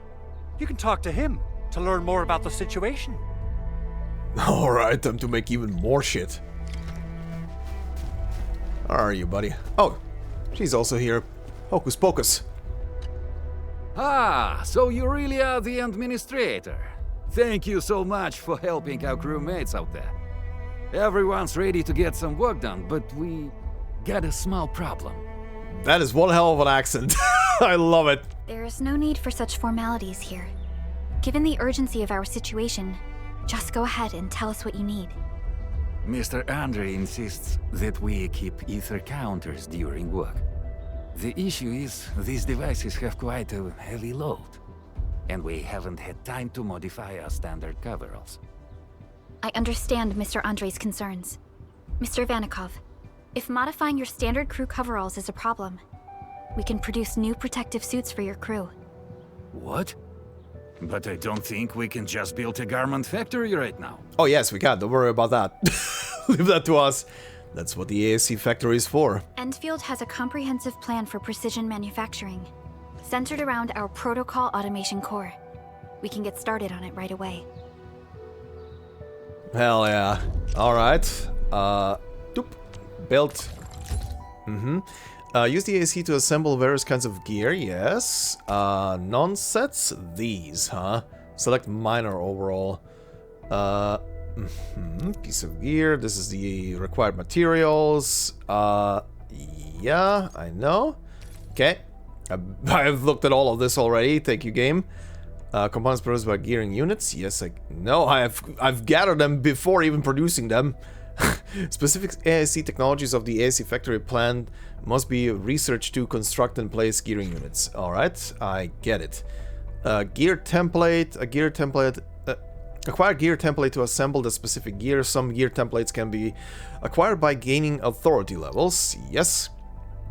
You can talk to him to learn more about the situation. Alright, time to make even more shit. Where are you, buddy? Oh, she's also here. Hocus pocus. Ah, so you really are the Endministrator. Thank you so much for helping our crewmates out there. Everyone's ready to get some work done, but we got a small problem. That is one hell of an accent. I love it. There is no need for such formalities here. Given the urgency of our situation, just go ahead and tell us what you need. Mr. Andre insists that we keep ether counters during work. The issue is, these devices have quite a heavy load, and we haven't had time to modify our standard coveralls. I understand Mr. Andre's concerns. Mr. Vanikov, if modifying your standard crew coveralls is a problem, we can produce new protective suits for your crew. What? But I don't think we can just build a garment factory right now. Oh yes, we can. Don't worry about that. Leave that to us. That's what the ASC factory is for. Endfield has a comprehensive plan for precision manufacturing, centered around our protocol automation core. We can get started on it right away. Hell yeah. Alright. Doop. Built. Use the AC to assemble various kinds of gear, yes. Non-sets? These, huh? Select minor overall. Piece of gear. This is the required materials. Yeah, I know. Okay. I've looked at all of this already. Thank you, game. Components produced by gearing units. Yes, I know. I've gathered them before even producing them. Specific AIC technologies of the AIC factory plan must be researched to construct and place gearing units. Alright, I get it. Gear template, a gear template. Acquire gear template to assemble the specific gear. Some gear templates can be acquired by gaining authority levels. Yes.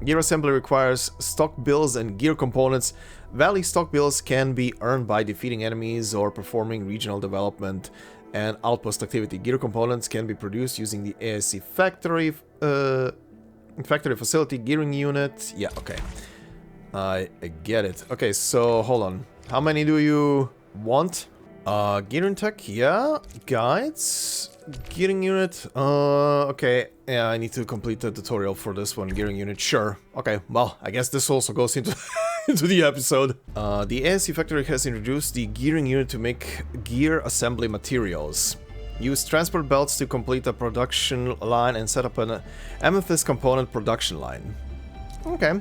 Gear assembly requires stock bills and gear components. Valley stock bills can be earned by defeating enemies or performing regional development and outpost activity. Gear components can be produced using the ASC factory facility gearing unit. Yeah, okay. I get it. Okay, so hold on. How many do you want? Gearing tech, yeah. Guides. Gearing unit. Okay. Yeah, I need to complete the tutorial for this one. Gearing unit, sure. Okay, well, I guess this also goes into into the episode. The ASC factory has introduced the gearing unit to make gear assembly materials. Use transport belts to complete a production line and set up an amethyst component production line. Okay.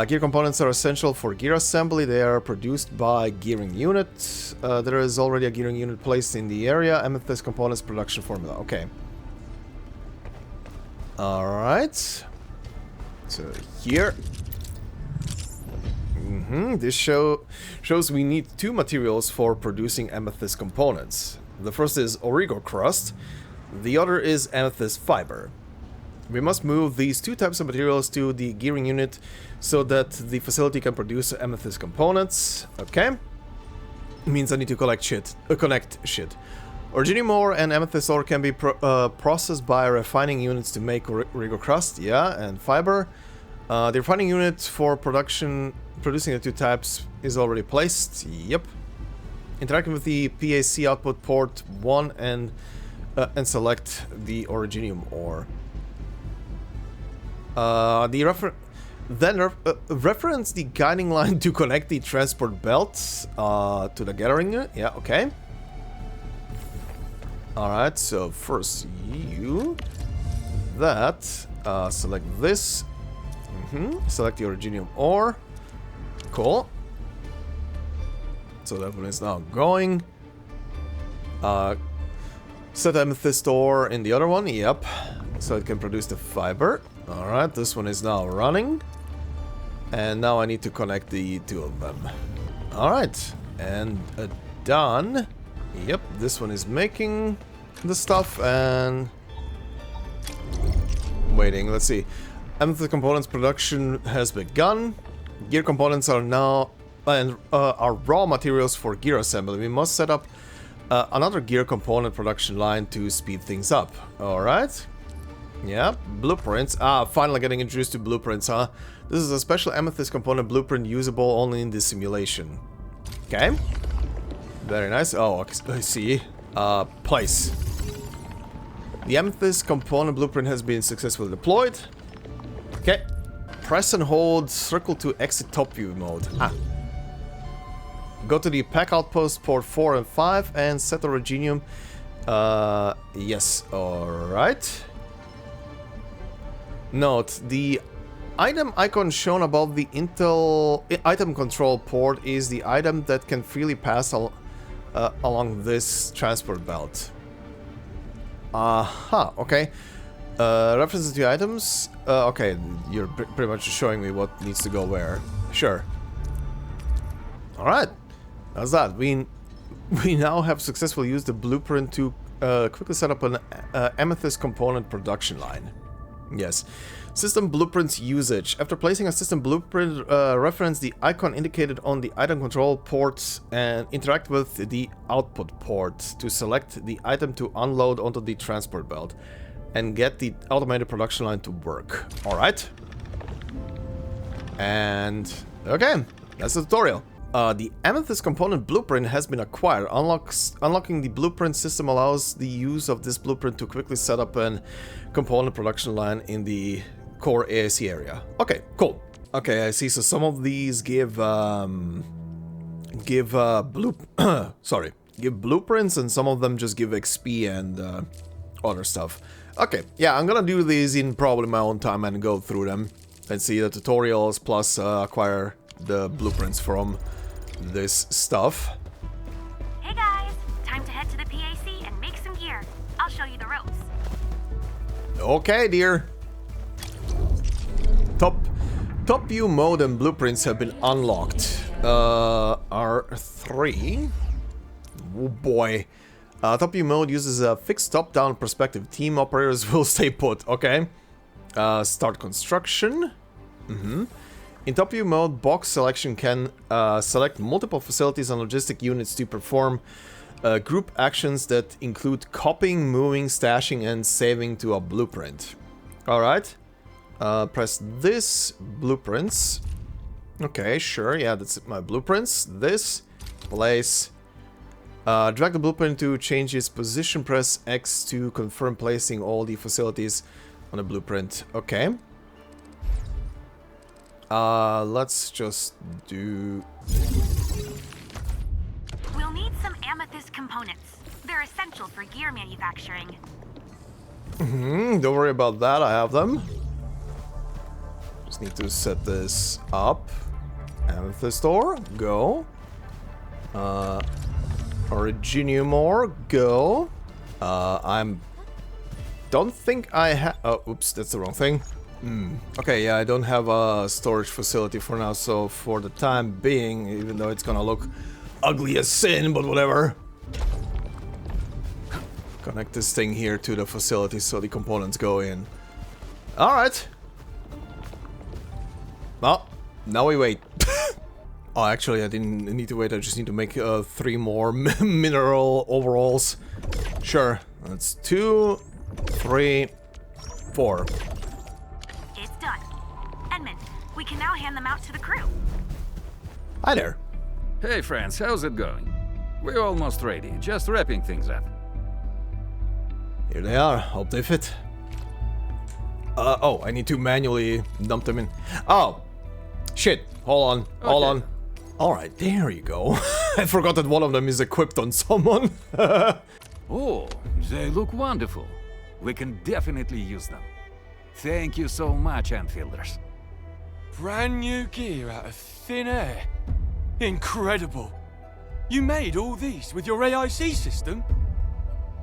Gear components are essential for gear assembly. They are produced by gearing unit. There is already a gearing unit placed in the area. Amethyst components production formula. Okay. Alright. So here. This shows we need two materials for producing amethyst components. The first is origo crust. The other is amethyst fiber. We must move these two types of materials to the gearing unit so that the facility can produce amethyst components. Okay. Means I need to connect shit. Originium ore and amethyst ore can be processed by refining units to make origo crust, yeah, and fiber. The refining unit for producing the two types is already placed. Yep. Interact with the PAC output port 1 and select the originium ore. Reference the guiding line to connect the transport belts to the gathering unit. Yeah, okay. Alright, so first select this. Select the originium ore. Cool. So that one is now going. Set amethyst ore in the other one. Yep. So it can produce the fiber. Alright, this one is now running. And now I need to connect the two of them. Alright, and done. Yep, this one is making the stuff and... waiting, let's see. Amethyst components production has begun. Gear components are now... are raw materials for gear assembly. We must set up another gear component production line to speed things up. Alright. Yeah, blueprints. Finally getting introduced to blueprints, huh? This is a special amethyst component blueprint usable only in this simulation. Okay. Very nice. Oh, I see. Place. The amethyst component blueprint has been successfully deployed. Okay. Press and hold circle to exit top view mode. Go to the pack outpost port 4 and 5 and set the originium. Yes. Alright. Note, the item icon shown above the item control port is the item that can freely pass along this transport belt. Okay. References to items? Okay, you're pretty much showing me what needs to go where. Sure. Alright. That's that. We now have successfully used the blueprint to quickly set up an amethyst component production line. Yes. System blueprints usage. After placing a system blueprint, reference the icon indicated on the item control port and interact with the output port to select the item to unload onto the transport belt and get the automated production line to work. Alright. And okay, that's the tutorial. The amethyst component blueprint has been acquired. Unlocking the blueprint system allows the use of this blueprint to quickly set up an component production line in the core AIC area. Okay, cool. Okay, I see. So some of these give blueprints, and some of them just give XP and other stuff. Okay, yeah, I'm gonna do these in probably my own time and go through them and see the tutorials plus acquire the blueprints from this stuff. Hey guys, time to head to the PAC and make some gear. I'll show you the ropes. Okay, dear. Top view mode and blueprints have been unlocked. R3. Oh boy. Top view mode uses a fixed top-down perspective. Team operators will stay put. Okay. Start construction. In top view mode, box selection can select multiple facilities and logistic units to perform group actions that include copying, moving, stashing, and saving to a blueprint. Alright. Press this. Blueprints. Okay, sure. Yeah, that's my blueprints. This. Place. Drag the blueprint to change its position. Press X to confirm placing all the facilities on the blueprint. Okay. Let's just do... We'll need some amethyst components. They're essential for gear manufacturing. Don't worry about that, I have them. Just need to set this up. Amethyst ore, go. Originium ore, go. Don't think I have... Oh, oops, that's the wrong thing. Okay, yeah, I don't have a storage facility for now, so for the time being, even though it's gonna look ugly as sin, but whatever. Connect this thing here to the facility so the components go in. Alright. Well, now we wait. Oh, actually, I didn't need to wait, I just need to make 3 more mineral overalls. Sure, that's 2, 3, 4. It's done. Edmund, we can now hand them out to the crew. Hi there. Hey friends, how's it going? We're almost ready, just wrapping things up. Here they are, hope they fit. Oh, I need to manually dump them in. Oh, shit, hold on, hold on. Alright, there you go. I forgot that one of them is equipped on someone. Oh, they look wonderful. We can definitely use them. Thank you so much, Enfielders. Brand new gear out of thin air. Incredible. You made all these with your AIC system?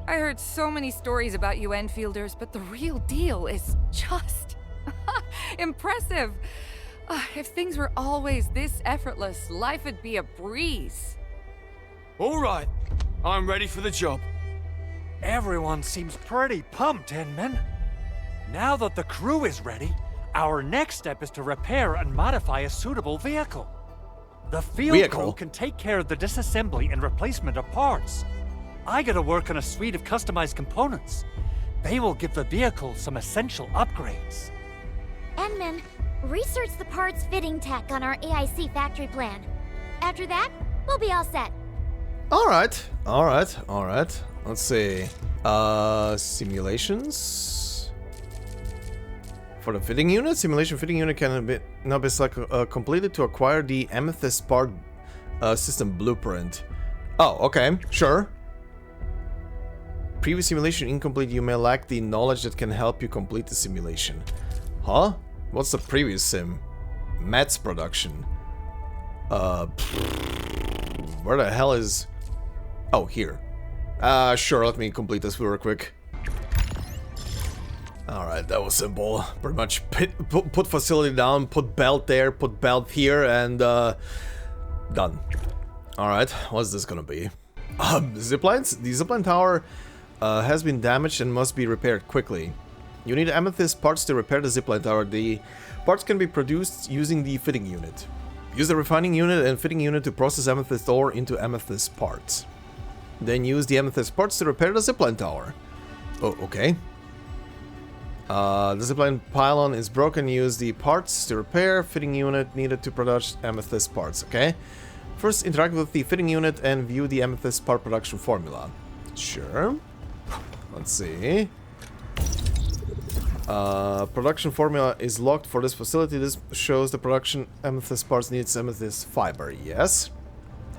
I heard so many stories about you Enfielders, but the real deal is just impressive. If things were always this effortless, life would be a breeze. All right, I'm ready for the job. Everyone seems pretty pumped, Inman. Now that the crew is ready, our next step is to repair and modify a suitable vehicle. The field crew can take care of the disassembly and replacement of parts. I gotta work on a suite of customized components. They will give the vehicle some essential upgrades. Enman, research the parts fitting tech on our AIC factory plan. After that, we'll be all set. Alright, alright, alright. Let's see. Simulations. For the fitting unit, simulation fitting unit can now be completed to acquire the amethyst part system blueprint. Oh, okay, sure. Previous simulation incomplete. You may lack the knowledge that can help you complete the simulation. Huh? What's the previous sim? Matt's production. Where the hell is... Oh, here. Sure, let me complete this real quick. Alright, that was simple. Pretty much put facility down, put belt there, put belt here, and done. Alright, what's this gonna be? Ziplines? The zipline tower has been damaged and must be repaired quickly. You need amethyst parts to repair the zipline tower. The parts can be produced using the fitting unit. Use the refining unit and fitting unit to process amethyst ore into amethyst parts. Then use the amethyst parts to repair the zipline tower. Oh, okay. The zipline pylon is broken. Use the parts to repair. Fitting unit needed to produce amethyst parts. Okay. First, interact with the fitting unit and view the amethyst part production formula. Sure. Let's see. Production formula is locked for this facility. This shows the production amethyst parts needs amethyst fiber. Yes.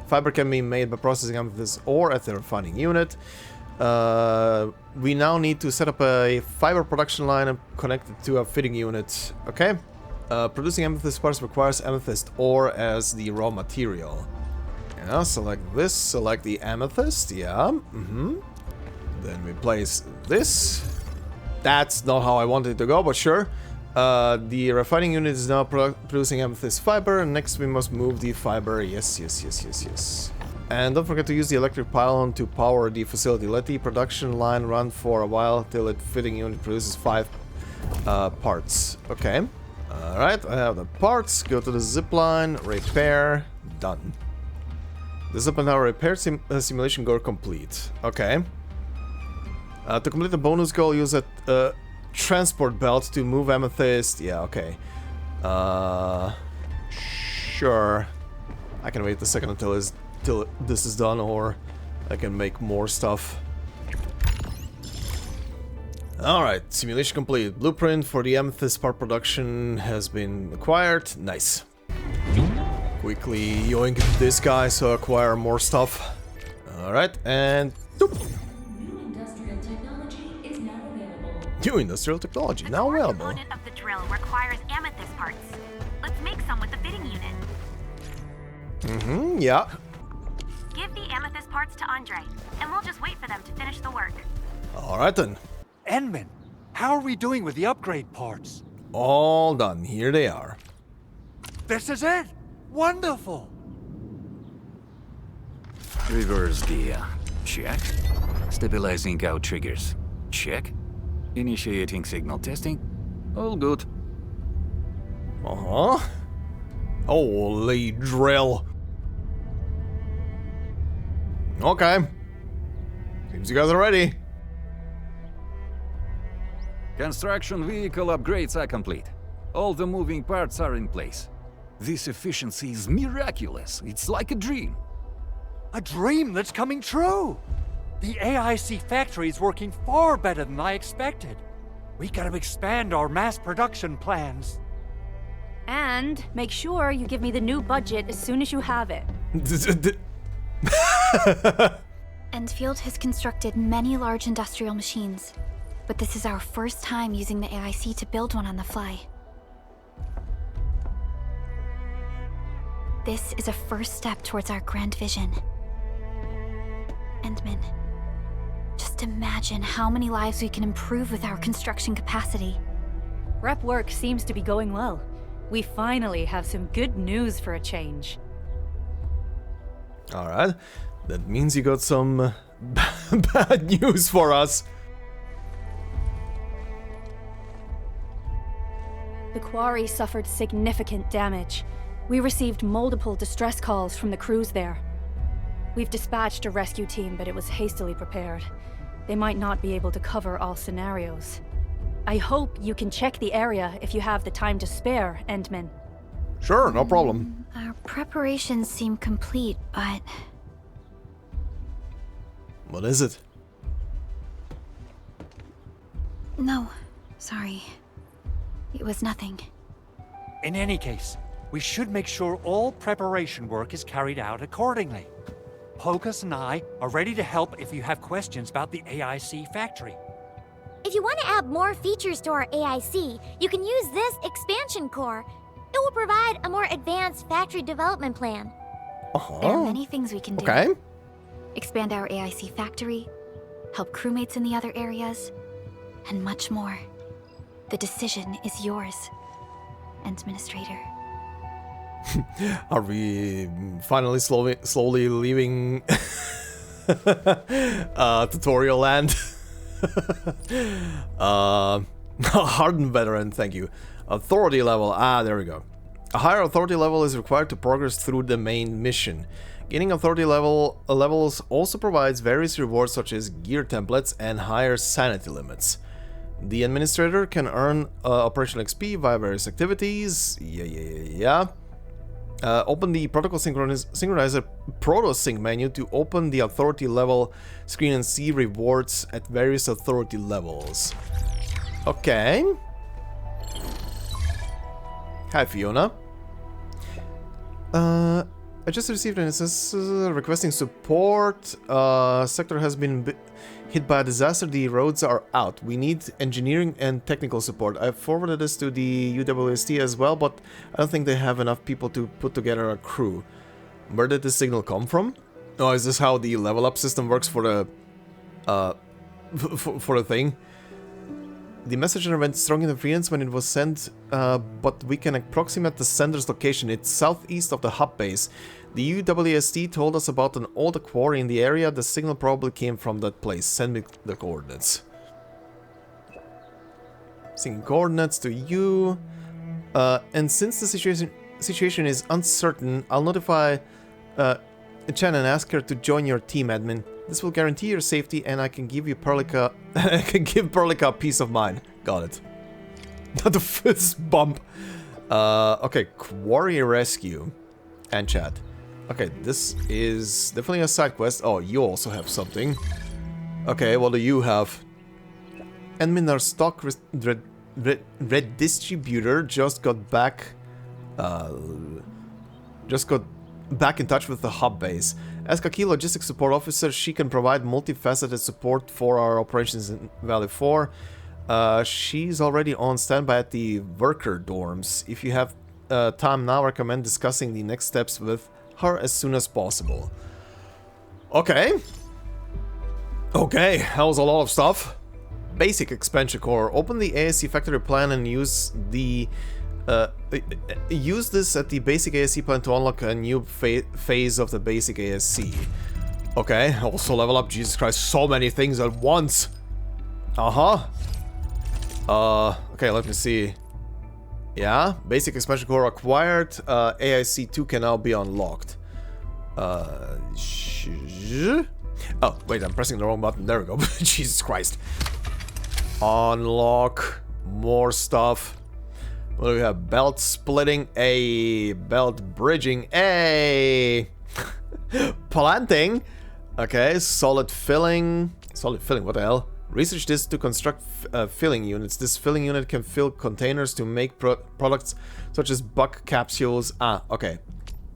Fiber can be made by processing amethyst ore at the refining unit. We now need to set up a fiber production line and connect it to a fitting unit. Okay. Producing amethyst parts requires amethyst ore as the raw material. Yeah, select this, select the amethyst, yeah. Then we place this. That's not how I wanted it to go, but sure. The refining unit is now producing amethyst fiber. Next we must move the fiber. Yes. And don't forget to use the electric pylon to power the facility. Let the production line run for a while till its fitting unit produces 5 parts. Okay. Alright, I have the parts. Go to the zipline, repair, done. The zipline tower repair simulation goal complete. Okay. To complete the bonus goal, use a transport belt to move amethyst. Yeah, okay. Sure. I can wait a second until this is done, or I can make more stuff. Alright, simulation complete. Blueprint for the amethyst part production has been acquired. Nice. Quickly yoink this guy so acquire more stuff. Alright, and doop. New industrial technology now available. The component of the drill requires amethyst parts. Let's make some with the fitting unit. Yeah. Give the amethyst parts to Andre, and we'll just wait for them to finish the work. Alright then. Endman, how are we doing with the upgrade parts? All done. Here they are. This is it! Wonderful! Reverse gear. Check. Stabilizing out triggers. Check. Initiating signal testing. All good. Holy drill. Okay. Seems you guys are ready. Construction vehicle upgrades are complete. All the moving parts are in place. This efficiency is miraculous. It's like a dream. A dream that's coming true! The AIC factory is working far better than I expected. We gotta expand our mass production plans. And make sure you give me the new budget as soon as you have it. Endfield has constructed many large industrial machines, but this is our first time using the AIC to build one on the fly. This is a first step towards our grand vision. Endman, just imagine how many lives we can improve with our construction capacity. Rep work seems to be going well. We finally have some good news for a change. Alright, that means you got some bad news for us. The quarry suffered significant damage. We received multiple distress calls from the crews there. We've dispatched a rescue team, but it was hastily prepared. They might not be able to cover all scenarios. I hope you can check the area if you have the time to spare, Endman. Sure, no problem. Our preparations seem complete, but... What is it? No, sorry. It was nothing. In any case, we should make sure all preparation work is carried out accordingly. Pokus and I are ready to help if you have questions about the AIC factory. If you want to add more features to our AIC, you can use this expansion core. It will provide a more advanced factory development plan. There are many things we can do. Okay. Expand our AIC factory, help crewmates in the other areas, and much more. The decision is yours, Endministrator. Are we finally slowly leaving tutorial land? Hardened veteran, thank you. Authority level, there we go. A higher authority level is required to progress through the main mission. Gaining authority levels also provides various rewards such as gear templates and higher sanity limits. The administrator can earn operational XP via various activities. Open the protocol synchronizer proto-sync menu to open the authority level screen and see rewards at various authority levels. Okay. Hi, Fiona. I just received an SS requesting support. Sector has been hit by a disaster. The roads are out. We need engineering and technical support. I forwarded this to the UWST as well, but I don't think they have enough people to put together a crew. Where did this signal come from? Oh, is this how the level up system works for the for the thing? The messenger went strong interference when it was sent, but we can approximate the sender's location. It's southeast of the hub base. The UWST told us about an old quarry in the area. The signal probably came from that place. Send me the coordinates. Sending coordinates to you. And since the situation is uncertain, I'll notify Chen and ask her to join your team, admin. This will guarantee your safety, and I can give you Perlica. I can give Perlica peace of mind. Got it. The fist bump. Okay, quarry rescue and chat. Okay, this is definitely a side quest. Oh, you also have something. Okay, what do you have? Endminar stock red distributor just got back. Back in touch with the hub base. As a key logistics support officer, she can provide multifaceted support for our operations in Valley 4. She's already on standby at the worker dorms. If you have time now, I recommend discussing the next steps with her as soon as possible. Okay. Okay, that was a lot of stuff. Basic expansion core. Open the ASC factory plan and use the use this at the basic ASC plan to unlock a new phase of the basic ASC. Okay, also level up. Jesus Christ, so many things at once. Okay, let me see. Yeah, basic expansion core acquired. AIC 2 can now be unlocked. Oh, wait, I'm pressing the wrong button. There we go. Jesus Christ. Unlock more stuff. What do we have? Belt splitting, a belt bridging, a planting. Okay, solid filling. Solid filling, what the hell? Research this to construct filling units. This filling unit can fill containers to make products such as buck capsules. Okay.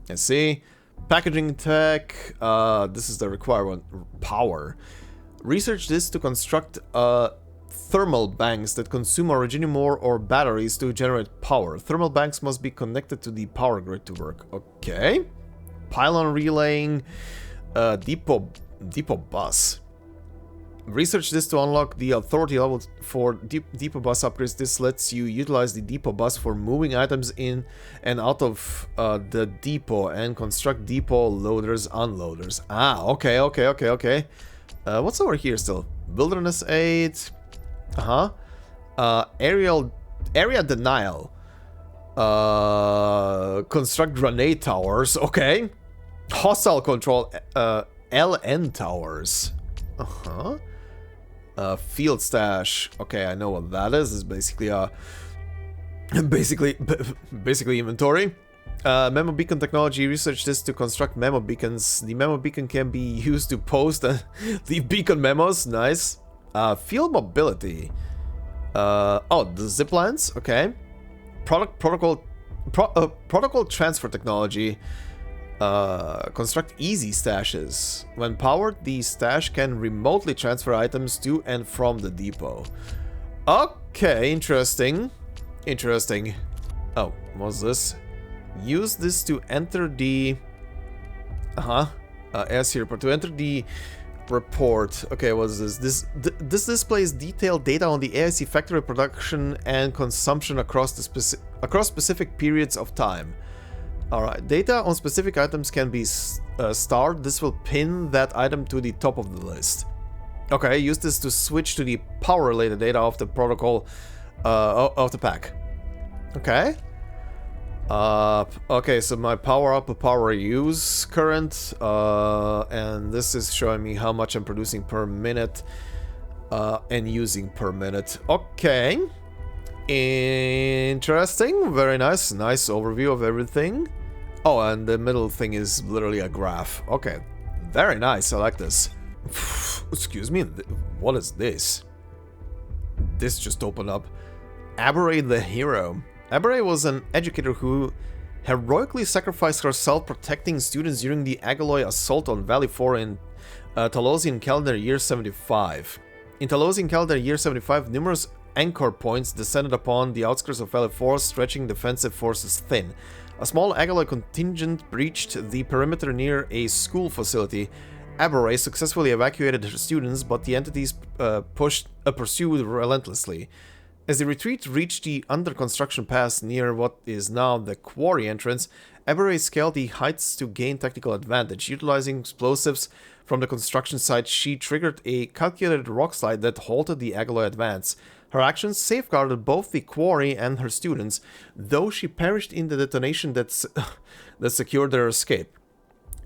Let's see. Packaging tech. This is the required one. Power. Research this to construct thermal banks that consume originium ore or batteries to generate power. Thermal banks must be connected to the power grid to work. Okay. Pylon relaying. Depot bus. Research this to unlock the authority level for depot bus upgrades. This lets you utilize the depot bus for moving items in and out of the depot and construct depot loaders, unloaders. Okay. What's over here still? Wilderness aid. Area denial. Construct grenade towers. Okay. Hostile control. LN towers. Field stash. Okay, I know what that is. It's basically basically inventory. Memo beacon technology. Research this to construct memo beacons. The memo beacon can be used to post and leave beacon memos. Nice. Field mobility. The zip lines. Okay. Protocol transfer technology. Construct easy stashes. When powered, the stash can remotely transfer items to and from the depot. Okay, interesting. Oh, what's this? Use this to enter the... to enter the report. Okay, what is this? This displays detailed data on the AIC factory production and consumption across specific periods of time. Alright, data on specific items can be starred. This will pin that item to the top of the list. Okay, use this to switch to the power-related data of the protocol of the pack. Okay. Okay, so my power up, power use current, and this is showing me how much I'm producing per minute and using per minute. Okay. Interesting, very nice, nice overview of everything. Oh, and the middle thing is literally a graph. Okay, very nice, I like this. Excuse me, what is this? This just opened up. Abere the hero. Abere was an educator who heroically sacrificed herself protecting students during the Agaloy assault on Valley 4 in Talosian calendar year 75. In Talosian calendar year 75, numerous anchor points descended upon the outskirts of Valley 4, stretching defensive forces thin. A small Agaloy contingent breached the perimeter near a school facility. Abere successfully evacuated her students, but the entities pursued relentlessly. As the retreat reached the under-construction pass near what is now the quarry entrance, Abere scaled the heights to gain tactical advantage. Utilizing explosives from the construction site, she triggered a calculated rock slide that halted the Agaloy advance. Her actions safeguarded both the quarry and her students, though she perished in the detonation that secured their escape.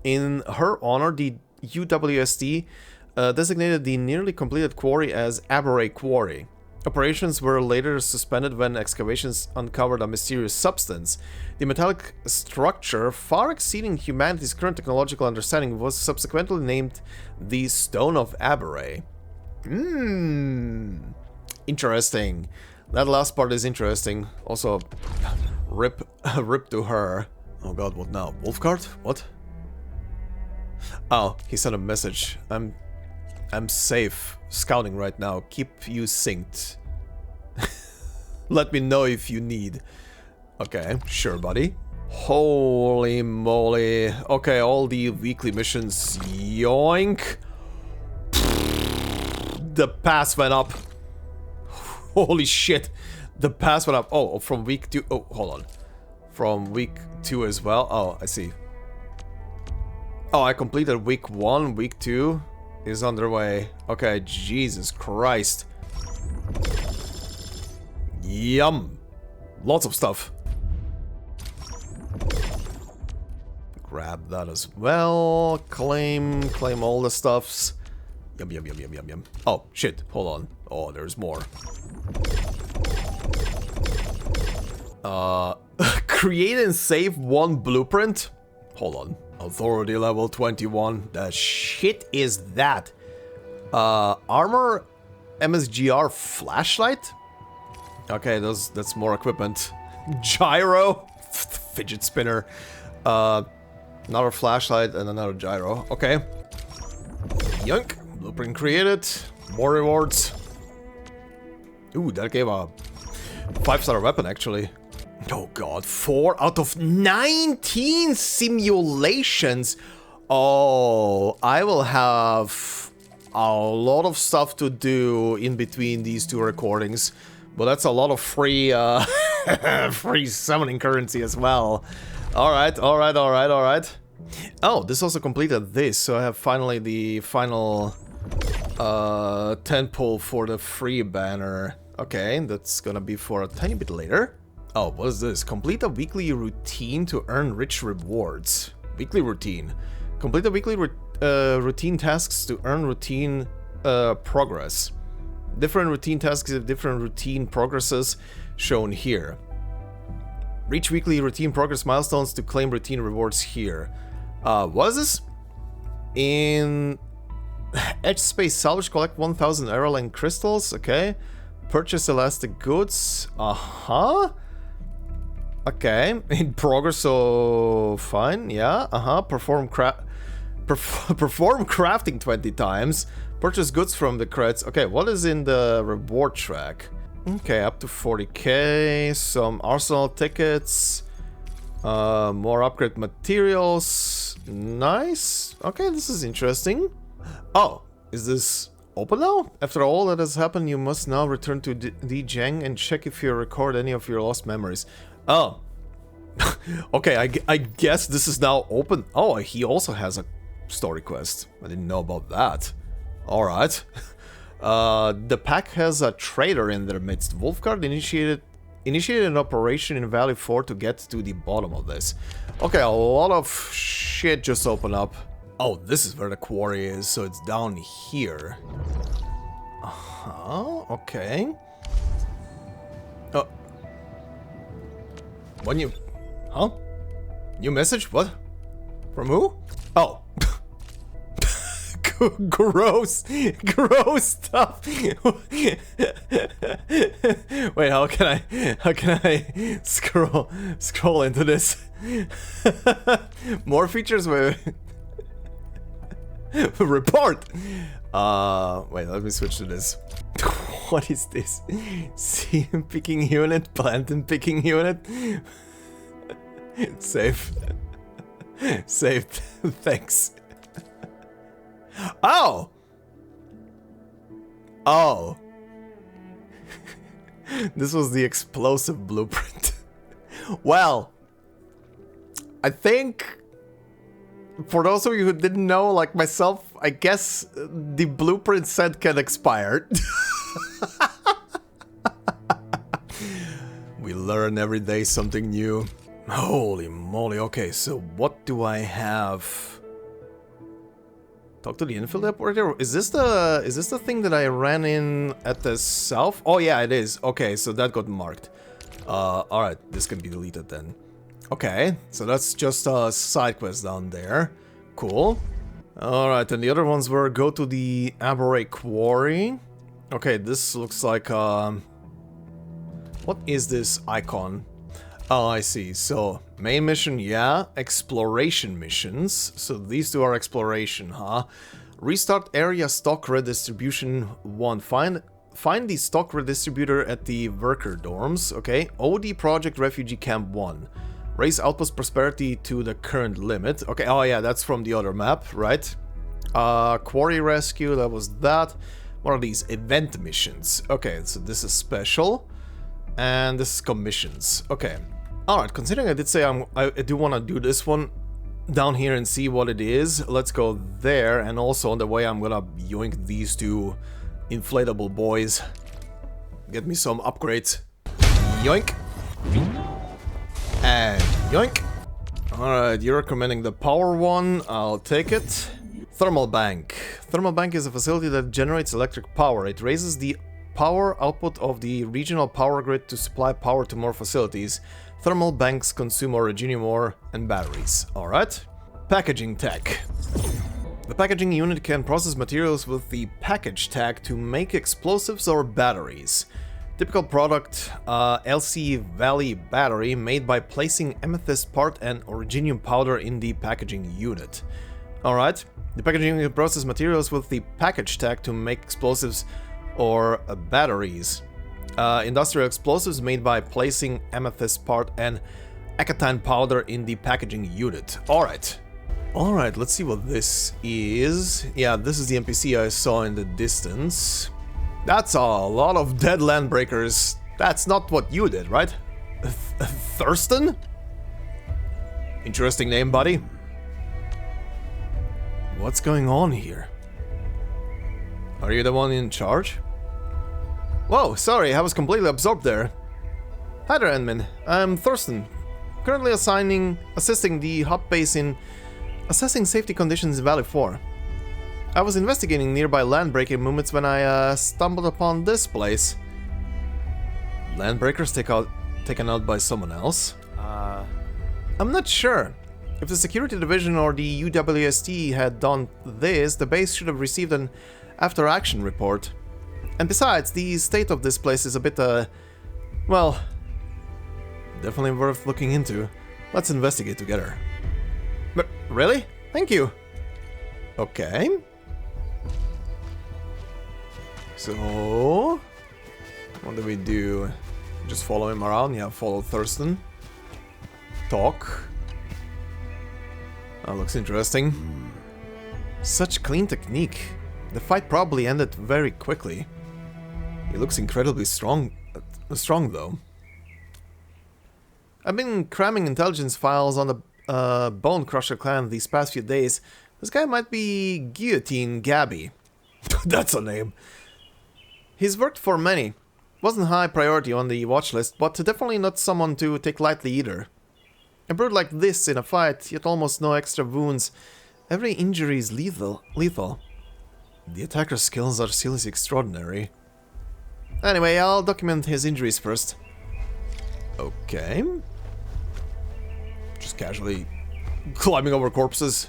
In her honor, the UWST designated the nearly completed quarry as Abere Quarry. Operations were later suspended when excavations uncovered a mysterious substance. The metallic structure, far exceeding humanity's current technological understanding, was subsequently named the Stone of Abere. Interesting. That last part is interesting. Also, rip to her. Oh god, what now? Wolfguard? What? Oh, he sent a message. I'm safe scouting right now. Keep you synced. Let me know if you need. Okay, sure, buddy. Holy moly. Okay, all the weekly missions. Yoink. The pass went up. Holy shit. The pass went up. Oh, from week 2. Oh, hold on. From week 2 as well. Oh, I see. Oh, I completed week 1. Week 2 is underway. Okay, Jesus Christ. Yum. Lots of stuff. Grab that as well. Claim all the stuffs. Yum. Oh, shit. Hold on. Oh, there's more. Create and save 1 blueprint. Hold on. Authority level 21. The shit is that? Armor MSGR flashlight? Okay, that's more equipment. Gyro. Fidget spinner. Another flashlight and another gyro. Okay. Yoink. Blueprint created. More rewards. Ooh, that gave a 5-star weapon actually. Oh god, 4 out of 19 simulations. Oh, I will have a lot of stuff to do in between these 2 recordings. But that's a lot of free free summoning currency as well. Alright. Oh, this also completed this, so I have finally the final tent pole for the free banner. Okay, that's gonna be for a tiny bit later. Oh, what is this? Complete a weekly routine to earn rich rewards. Weekly routine. Complete a weekly routine tasks to earn routine progress. Different routine tasks have different routine progresses shown here. Reach weekly routine progress milestones to claim routine rewards here. What is this? In Edge Space Salvage, collect 1000 Aeroline crystals. Okay. Purchase elastic goods. Okay. In progress, so fine. Yeah. Perform crafting 20 times. Purchase goods from the credits. Okay, what is in the reward track? Okay, up to 40k. Some arsenal tickets. More upgrade materials. Nice. Okay, this is interesting. Oh, Is this open now? After all that has happened, you must now return to Di Zheng and check if you record any of your lost memories. Oh. Okay, I guess this is now open. Oh, he also has a story quest. I didn't know about that. Alright. The pack has a traitor in their midst. Wolfguard initiated an operation in Valley 4 to get to the bottom of this. Okay, a lot of shit just opened up. Oh, this is where the quarry is, so it's down here. Okay. Oh. When you... Huh? New message? What? From who? Oh. Gross. Gross stuff. Wait, how can I scroll into this? More features with report. Wait, let me switch to this. What is this? See picking unit, plant and picking unit. Save. Saved. Thanks. Oh! Oh. This was the explosive blueprint. Well, I think for those of you who didn't know, like myself, I guess the blueprint set can expire. We learn every day something new. Holy moly. Okay, so what do I have? Talk to the infield operator. Is this the thing that I ran in at the south? Oh yeah, it is. Okay, so that got marked. Alright, this can be deleted then. Okay, so that's just a side quest down there. Cool. Alright, and the other ones were go to the Aberray Quarry. Okay, this looks like what is this icon? Oh, I see. So, main mission, yeah. Exploration missions. So these two are exploration, huh? Restart area stock redistribution 1. Find the stock redistributor at the worker dorms. Okay. OD Project Refugee Camp 1. Raise outpost prosperity to the current limit. Okay. Oh yeah, that's from the other map, right? Quarry rescue, that was that. What are these? Event missions. Okay, so this is special. And this is commissions. Okay. Alright, considering I did say I do want to do this one down here and see what it is, let's go there. And also on the way I'm gonna yoink these two inflatable boys. Get me some upgrades. Yoink. And yoink. Alright, you're recommending the power one. I'll take it. Thermal bank. Thermal bank is a facility that generates electric power. It raises the power output of the regional power grid to supply power to more facilities. Thermal banks consume originium ore and batteries. Alright. Packaging tech. The packaging unit can process materials with the package tag to make explosives or batteries. Typical product, LC Valley battery made by placing amethyst part and originium powder in the packaging unit. Alright. The packaging unit processes materials with the package tag to make explosives or batteries. Industrial explosives made by placing amethyst part and acatine powder in the packaging unit. Alright. Alright, let's see what this is. Yeah, this is the NPC I saw in the distance. That's a lot of dead landbreakers. That's not what you did, right? Thurston? Interesting name, buddy. What's going on here? Are you the one in charge? Whoa, sorry, I was completely absorbed there. Hi there, Edmund. I'm Thurston. Currently assisting the hub base in assessing safety conditions in Valley 4. I was investigating nearby landbreaking movements when I stumbled upon this place. Landbreakers taken out by someone else? I'm not sure. If the security division or the UWST had done this, the base should have received an after-action report. And besides, the state of this place is a bit, well, definitely worth looking into. Let's investigate together. But, really? Thank you. Okay. So, what do we do? Just follow him around? Yeah, follow Thurston. Talk. That looks interesting. Such clean technique. The fight probably ended very quickly. He looks incredibly strong though. I've been cramming intelligence files on the Bone Crusher clan these past few days. This guy might be Guillotine Gabby. That's a name. He's worked for many. Wasn't high priority on the watch list, but definitely not someone to take lightly either. A brute like this in a fight, yet almost no extra wounds. Every injury is lethal. The attacker's skills are seriously extraordinary. Anyway, I'll document his injuries first. Okay. Just casually climbing over corpses.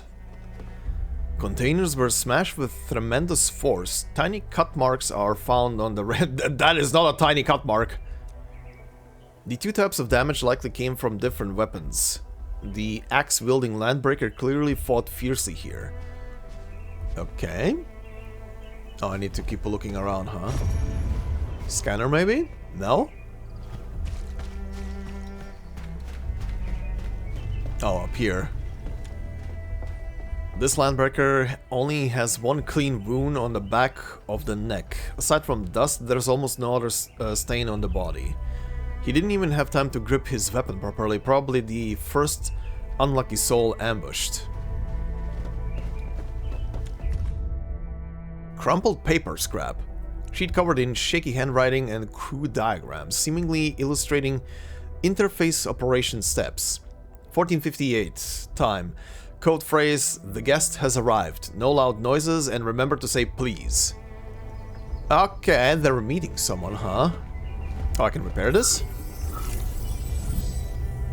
Containers were smashed with tremendous force. Tiny cut marks are found on the red. That is not a tiny cut mark. The two types of damage likely came from different weapons. The axe-wielding landbreaker clearly fought fiercely here. Okay. Oh, I need to keep looking around, huh? Scanner, maybe? No? Oh, up here. This landbreaker only has one clean wound on the back of the neck. Aside from dust, there's almost no other stain on the body. He didn't even have time to grip his weapon properly, probably the first unlucky soul ambushed. Crumpled paper scrap. Sheet covered in shaky handwriting and crude diagrams, seemingly illustrating interface operation steps. 1458. Time. Code phrase, the guest has arrived. No loud noises and remember to say please. Okay, they're meeting someone, huh? Oh, I can repair this?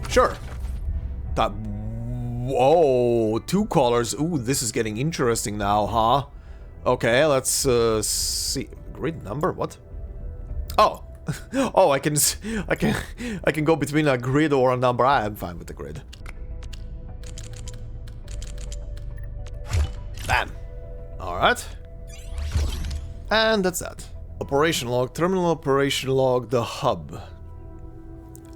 Sure. Whoa, 2 colors. Ooh, this is getting interesting now, huh? Okay, let's see. Grid number? What? Oh. Oh, I can go between a grid or a number. I am fine with the grid. Bam. Alright. And that's that. Operation log, terminal operation log, the hub.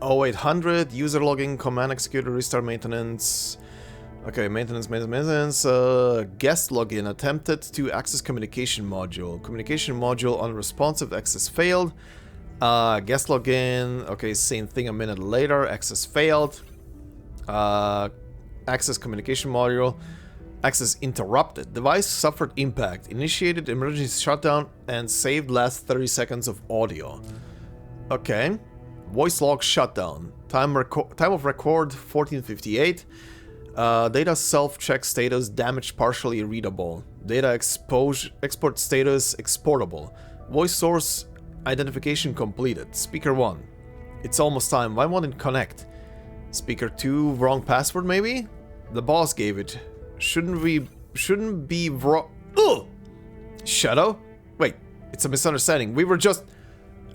0800, user logging, command executor, restart maintenance. Okay, maintenance. Guest login, attempted to access communication module. Communication module unresponsive, access failed. Guest login, okay, same thing a minute later, access failed. Access communication module. Access interrupted. Device suffered impact. Initiated emergency shutdown and saved last 30 seconds of audio. Okay. Voice log shutdown. Time of record 1458. Data self-check status damaged partially readable. Data export status exportable. Voice source identification completed. Speaker 1. It's almost time. Why won't it connect? Speaker 2. Wrong password maybe? The boss gave it. Shouldn't be wrong. Ugh! Shadow? Wait, it's a misunderstanding. We were just...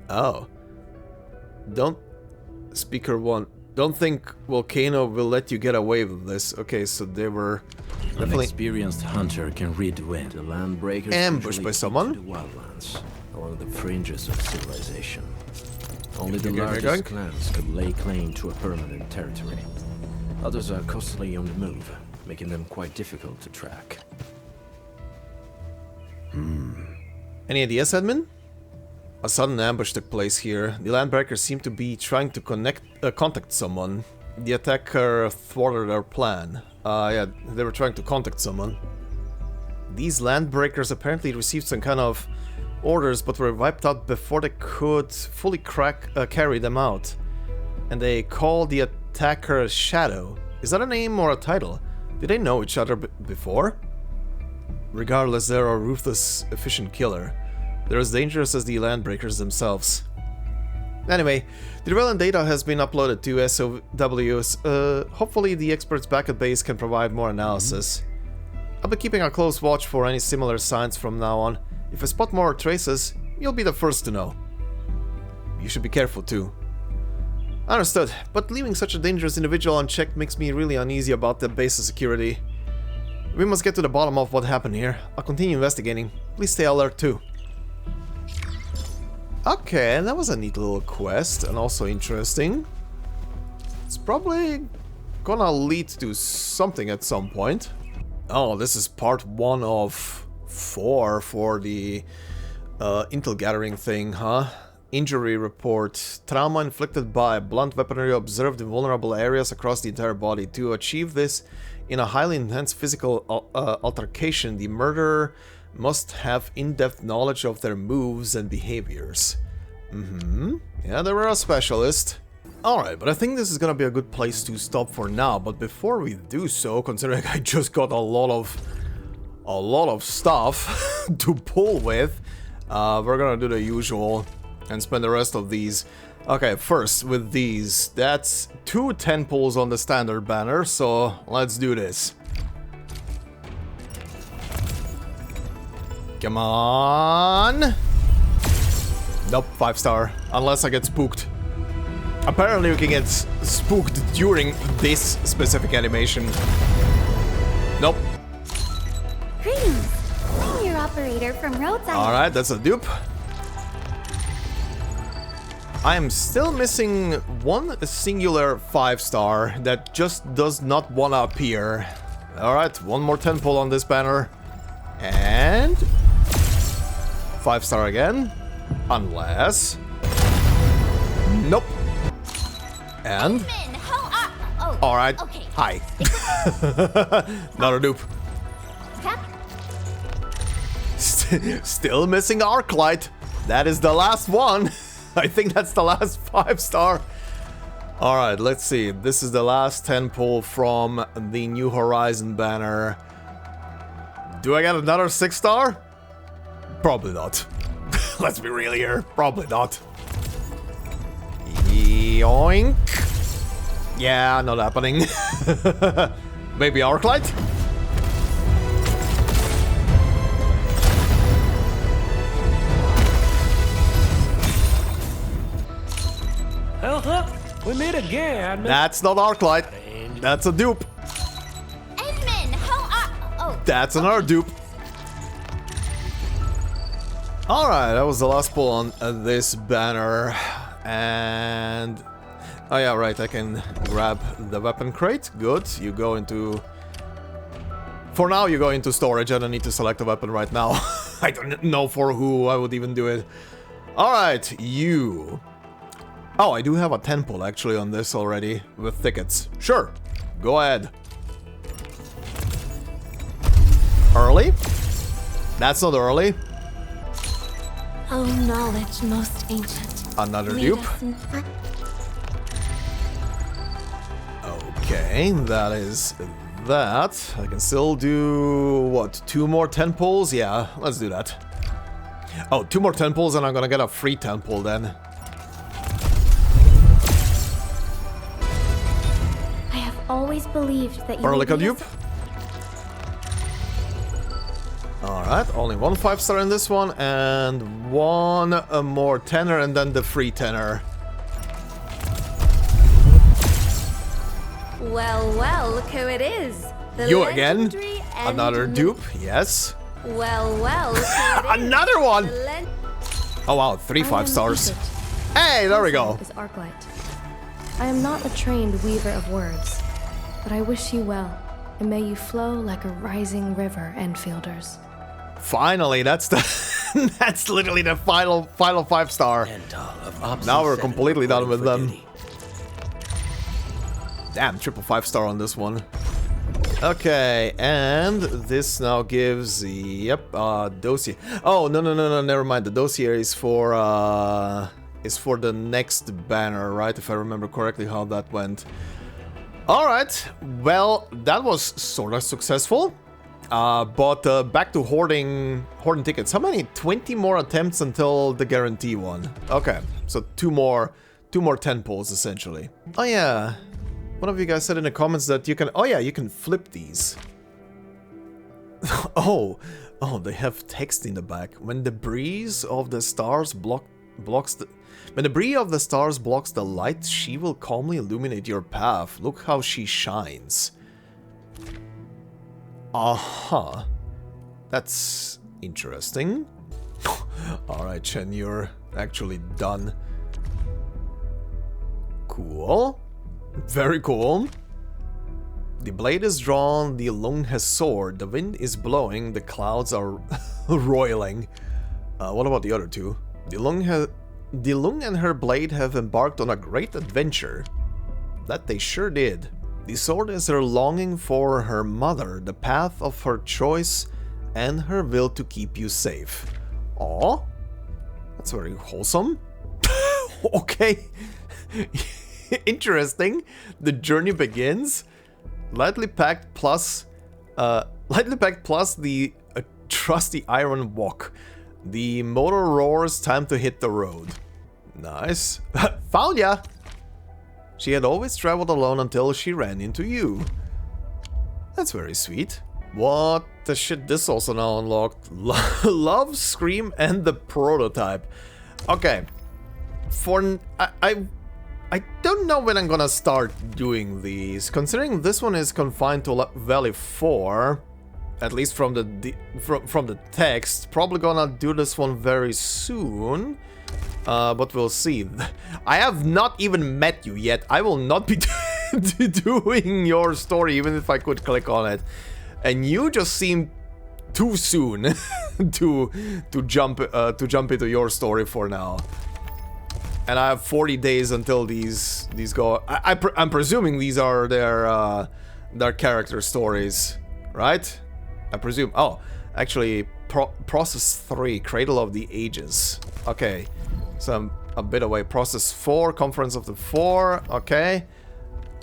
Oh. Don't... Speaker 1. Don't think Volcano will let you get away with this. Okay, so they were... An experienced hunter can read the wind. The land breakers ambushed by someone? The wildlands, or the fringes of civilization. Only the largest clans could lay claim to a permanent territory. Others are constantly on the move, making them quite difficult to track. Any ideas, Edmund? A sudden ambush took place here. The landbreakers seemed to be trying to contact someone. The attacker thwarted our plan. Yeah, they were trying to contact someone. These landbreakers apparently received some kind of orders, but were wiped out before they could fully carry them out. And they called the attacker Shadow. Is that a name or a title? Did they know each other before? Regardless, they're a ruthless, efficient killer. They're as dangerous as the landbreakers themselves. Anyway, the relevant data has been uploaded to SOWs. Hopefully the experts back at base can provide more analysis. I'll be keeping a close watch for any similar signs from now on. If I spot more traces, you'll be the first to know. You should be careful too. Understood, but leaving such a dangerous individual unchecked makes me really uneasy about the base's security. We must get to the bottom of what happened here. I'll continue investigating. Please stay alert too. Okay, that was a neat little quest, and also interesting. It's probably gonna lead to something at some point. Oh, this is part 1 of 4 for the intel gathering thing, huh? Injury report. Trauma inflicted by blunt weaponry observed in vulnerable areas across the entire body. To achieve this in a highly intense physical altercation, the murderer must have in-depth knowledge of their moves and behaviors. Yeah, they were a specialist. Alright, but I think this is gonna be a good place to stop for now. But before we do so, considering I just got a lot of stuff to pull with, we're gonna do the usual and spend the rest of these. Okay, first with these, that's 2 10 pulls on the standard banner, so let's do this. Come on! Nope, 5-star, unless I get spooked. Apparently you can get spooked during this specific animation. Nope. Greetings. I'm your operator from Rhodagn. Alright, that's a dupe. I am still missing one singular 5-star that just does not want to appear. Alright, one more 10 pull on this banner. And 5-star again. Unless... Nope. And... Alright, okay. Hi. Another dupe. Still missing Arknight. That is the last one. I think that's the last 5-star. Alright, let's see. This is the last 10 pull from the New Horizon banner. Do I get another 6-star? Probably not. Let's be real here. Probably not. Yoink. Yeah, not happening. Maybe Arknight? We meet again. That's not Arknight. That's a dupe. That's another dupe. Alright, that was the last pull on this banner. And... oh yeah, right, I can grab the weapon crate. Good, you go into... for now you go into storage. I don't need to select a weapon right now. I don't know for who I would even do it. Alright, you... oh, I do have a 10 pull actually on this already, with tickets. Sure, go ahead. Early? That's not early. Oh, knowledge most ancient. Another dupe. Okay, that is that. I can still do, what, 2 more 10 pulls? Yeah, let's do that. Oh, 2 more 10 pulls and I'm gonna get a free 10 pull then. I have always believed that you Early dupe. Alright, only one 5-star in this one, and one more 10er, and then the free 10er. Well, well, look who it is. The You again? legendary Another dupe, yes. Well, well, look who it is. Another one! The len- Oh wow, 3 5-stars. Hey, there we go. Is Arknight. I am not a trained weaver of words, but I wish you well, and may you flow like a rising river, Enfielders. Finally, that's the that's literally the final 5-star. Now we're completely done with them. Damn, triple 5-star on this one. Okay, and this now gives yep, dossier. Oh no, never mind. The dossier is for the next banner, right? If I remember correctly how that went. Alright, well, that was sort of successful. But back to hoarding tickets. How many? 20 more attempts until the guarantee one. Okay, so two more 10 pulls essentially. Oh yeah, one of you guys said in the comments that you can. Oh yeah, you can flip these. oh, they have text in the back. When the breeze of the stars blocks the. When the breeze of the stars blocks the light, she will calmly illuminate your path. Look how she shines. Uh-huh. That's interesting. Alright, Chen, you're actually done. Cool. Very cool. The blade is drawn, the lung has soared, the wind is blowing, the clouds are roiling. What about the other two? The lung and her blade have embarked on a great adventure. That they sure did. The sword is her longing for her mother, the path of her choice, and her will to keep you safe. Aw, that's very wholesome. Okay, interesting. The journey begins. Lightly packed plus the trusty iron walk. The motor roars, time to hit the road. Nice. Found ya! She had always traveled alone until she ran into you. That's very sweet. What the shit, this also now unlocked. Love, Scream, and the prototype. Okay. I don't know when I'm gonna start doing these. Considering this one is confined to Valley 4, at least from the text, probably gonna do this one very soon. But we'll see. I have not even met you yet. I will not be doing your story, even if I could click on it. And you just seem too soon to jump into your story for now. And I have 40 days until these go. I'm presuming these are their character stories, right? I presume. Oh, actually, process 3, Cradle of the Ages. Okay, so I'm a bit away. Process 4, Conference of the Four. Okay,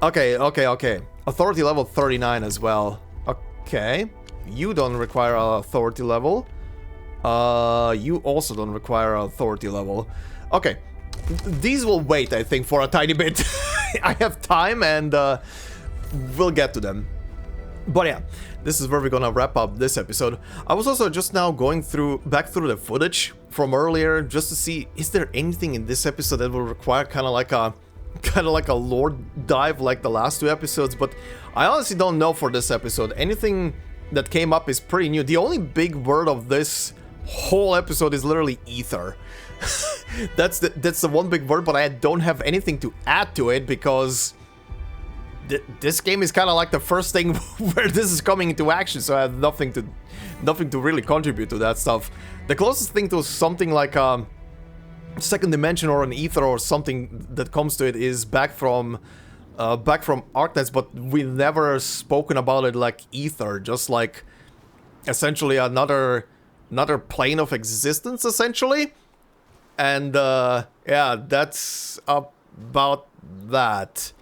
okay. Authority level 39 as well. Okay, you don't require an authority level. You also don't require an authority level. Okay. These will wait, I think, for a tiny bit. I have time and we'll get to them. But yeah, this is where we're gonna wrap up this episode. I was also just now going back through the footage from earlier just to see, is there anything in this episode that will require kind of like a lore dive like the last two episodes, but I honestly don't know for this episode. Anything that came up is pretty new. The only big word of this whole episode is literally ether. That's the one big word, but I don't have anything to add to it because this game is kind of like the first thing where this is coming into action, so I have nothing to really contribute to that stuff. The closest thing to something like a second dimension or an ether or something that comes to it is back from Arknights, but we've never spoken about it like ether, just like essentially another plane of existence, essentially. And yeah, that's about that.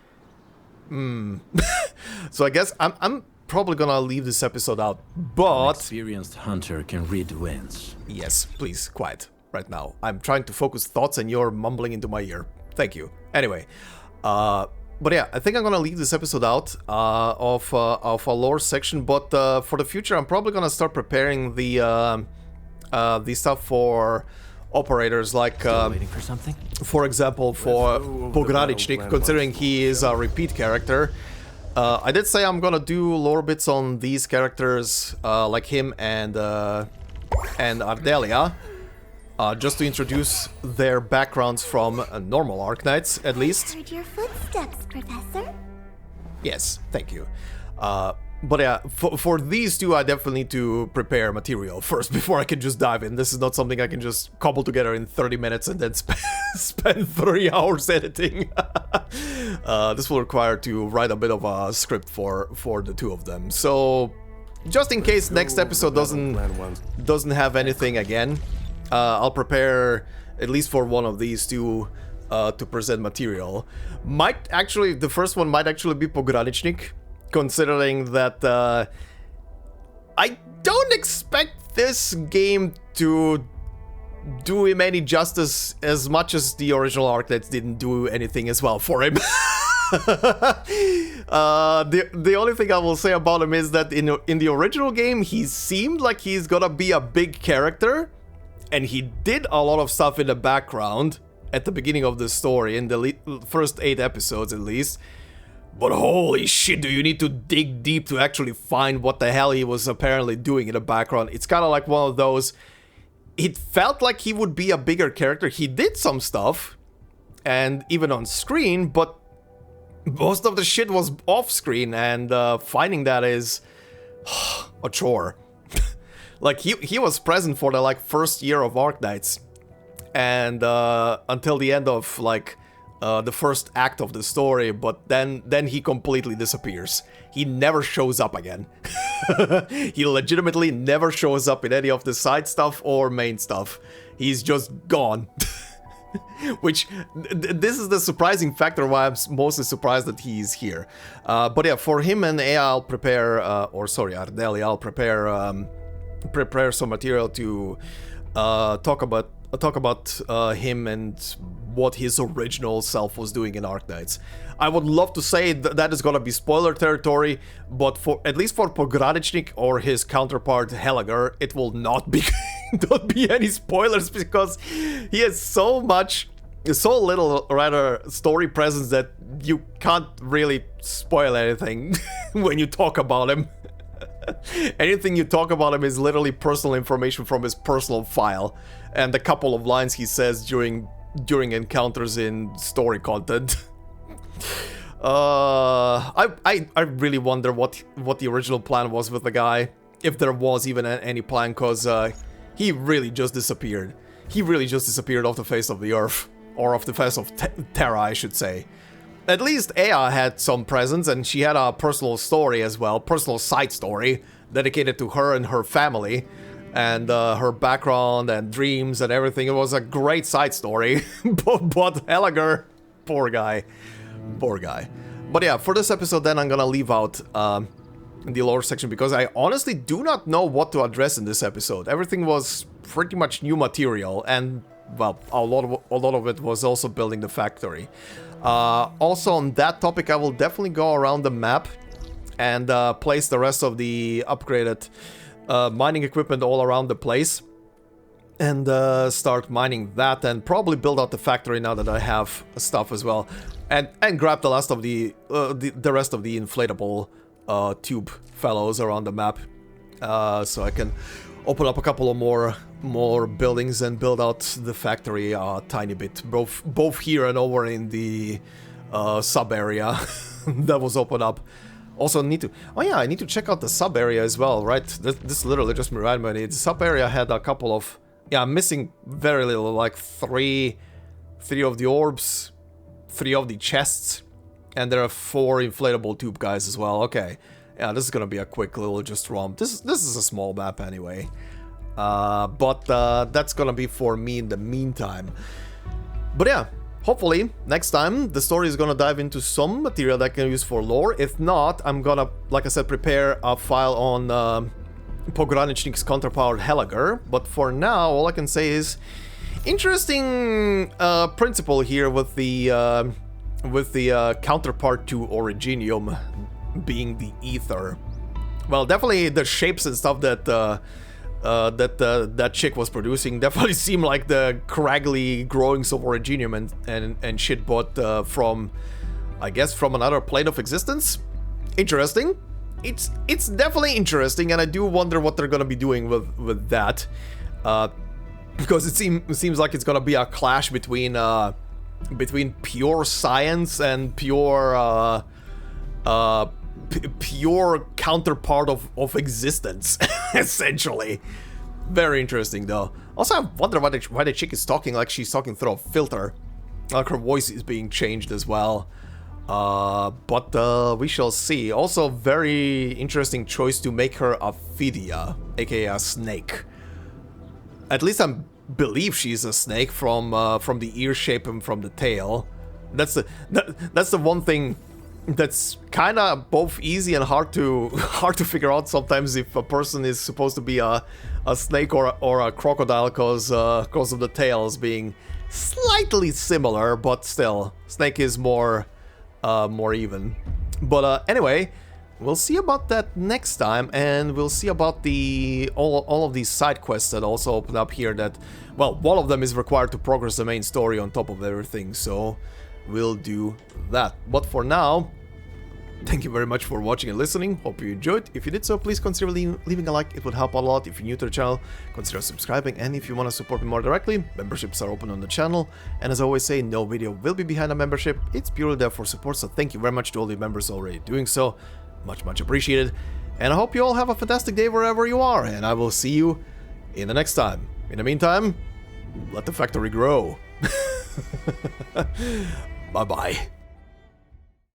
So I guess I'm probably gonna leave this episode out, but... An experienced hunter can read winds. Yes, please, quiet right now. I'm trying to focus thoughts and you're mumbling into my ear. Thank you. Anyway, but yeah, I think I'm gonna leave this episode out of a lore section, but for the future I'm probably gonna start preparing the stuff for operators, like waiting for something? For example, for Pogranichnik, considering he is a repeat character. I did say I'm gonna do lore bits on these characters, like him and Ardelia, just to introduce their backgrounds from normal Arknights, at least. Heard your footsteps, Professor. Yes, thank you. But yeah, for these two, I definitely need to prepare material first before I can just dive in. This is not something I can just cobble together in 30 minutes and then spend 3 hours editing. This will require to write a bit of a script for the two of them. So, just in case next episode doesn't have anything again, I'll prepare at least for one of these two to present material. The first one might actually be Pogranichnik, considering that I don't expect this game to do him any justice as much as the original Arknights didn't do anything as well for him. The only thing I will say about him is that in the original game, he seemed like he's gonna be a big character, and he did a lot of stuff in the background at the beginning of the story, in the first 8 episodes at least. But holy shit, do you need to dig deep to actually find what the hell he was apparently doing in the background. It's kind of like one of those... It felt like he would be a bigger character. He did some stuff, and even on screen, but most of the shit was off screen, and finding that is a chore. Like he was present for the like first year of Arknights, and until the end of like the first act of the story, but then he completely disappears. He never shows up again. He legitimately never shows up in any of the side stuff or main stuff. He's just gone. Which, this is the surprising factor why I'm mostly surprised that he's here. But yeah, for him and Ea, I'll prepare, Ardeli, I'll prepare some material to talk about him and what his original self was doing in Arknights. I would love to say that is gonna be spoiler territory, but for at least for Pogranichnik or his counterpart Helager, it will not be don't be any spoilers, because he has so little rather story presence that you can't really spoil anything when you talk about him. Anything you talk about him is literally personal information from his personal file and a couple of lines he says during encounters in story content. I really wonder what the original plan was with the guy, if there was even any plan, because he really just disappeared. He really just disappeared off the face of the earth, or off the face of Terra, I should say. At least Ea had some presence, and she had a personal story as well, personal side story, dedicated to her and her family, and her background and dreams and everything. It was a great side story, but Helager, poor guy. But yeah, for this episode then I'm gonna leave out the lore section, because I honestly do not know what to address in this episode. Everything was pretty much new material, and well, a lot of it was also building the factory. Also on that topic, I will definitely go around the map and place the rest of the upgraded mining equipment all around the place, and start mining that, and probably build out the factory now that I have stuff as well, and grab the last of the rest of the inflatable tube fellows around the map, so I can open up a couple of more buildings and build out the factory a tiny bit, both here and over in the sub area that was opened up. Also need to, I need to check out the sub area as well, right? This literally just reminded me. The sub area had a couple of, I'm missing very little, like three of the orbs, 3 of the chests, and there are 4 inflatable tube guys as well. Okay, yeah, this is gonna be a quick little just romp. This is a small map anyway, but that's gonna be for me in the meantime. But yeah, hopefully next time the story is gonna dive into some material that I can use for lore. If not, I'm gonna, like I said, prepare a file on Pogranichnik's counterpart Helager. But for now, all I can say is interesting principle here with the counterpart to Originium being the ether. Well, definitely the shapes and stuff that that chick was producing definitely seem like the craggly growings of Originium and shit, but from, I guess, from another plane of existence. Interesting. It's definitely interesting, and I do wonder what they're gonna be doing with that, because it seems like it's gonna be a clash between pure science and pure pure counterpart of existence, essentially. Very interesting, though. Also, I wonder why the chick is talking like she's talking through a filter, like her voice is being changed as well. But we shall see. Also, very interesting choice to make her a Phidia, aka a snake. At least I believe she's a snake from the ear shape and from the tail. That's the one thing that's kind of both easy and hard to figure out sometimes, if a person is supposed to be a snake or a crocodile, cause of the tails being slightly similar, but still snake is more even. But anyway, we'll see about that next time, and we'll see about the all of these side quests that also open up here. That, well, one of them is required to progress the main story on top of everything, so we'll do that. But for now, Thank you very much for watching and listening. Hope you enjoyed. If you did so, please consider leaving a like. It would help a lot. If you're new to the channel, consider subscribing. And if you want to support me more directly, memberships are open on the channel. And as I always say, no video will be behind a membership. It's purely there for support. So thank you very much to all the members already doing so. Much appreciated. And I hope you all have a fantastic day wherever you are. And I will see you in the next time. In the meantime, let the factory grow. Bye-bye.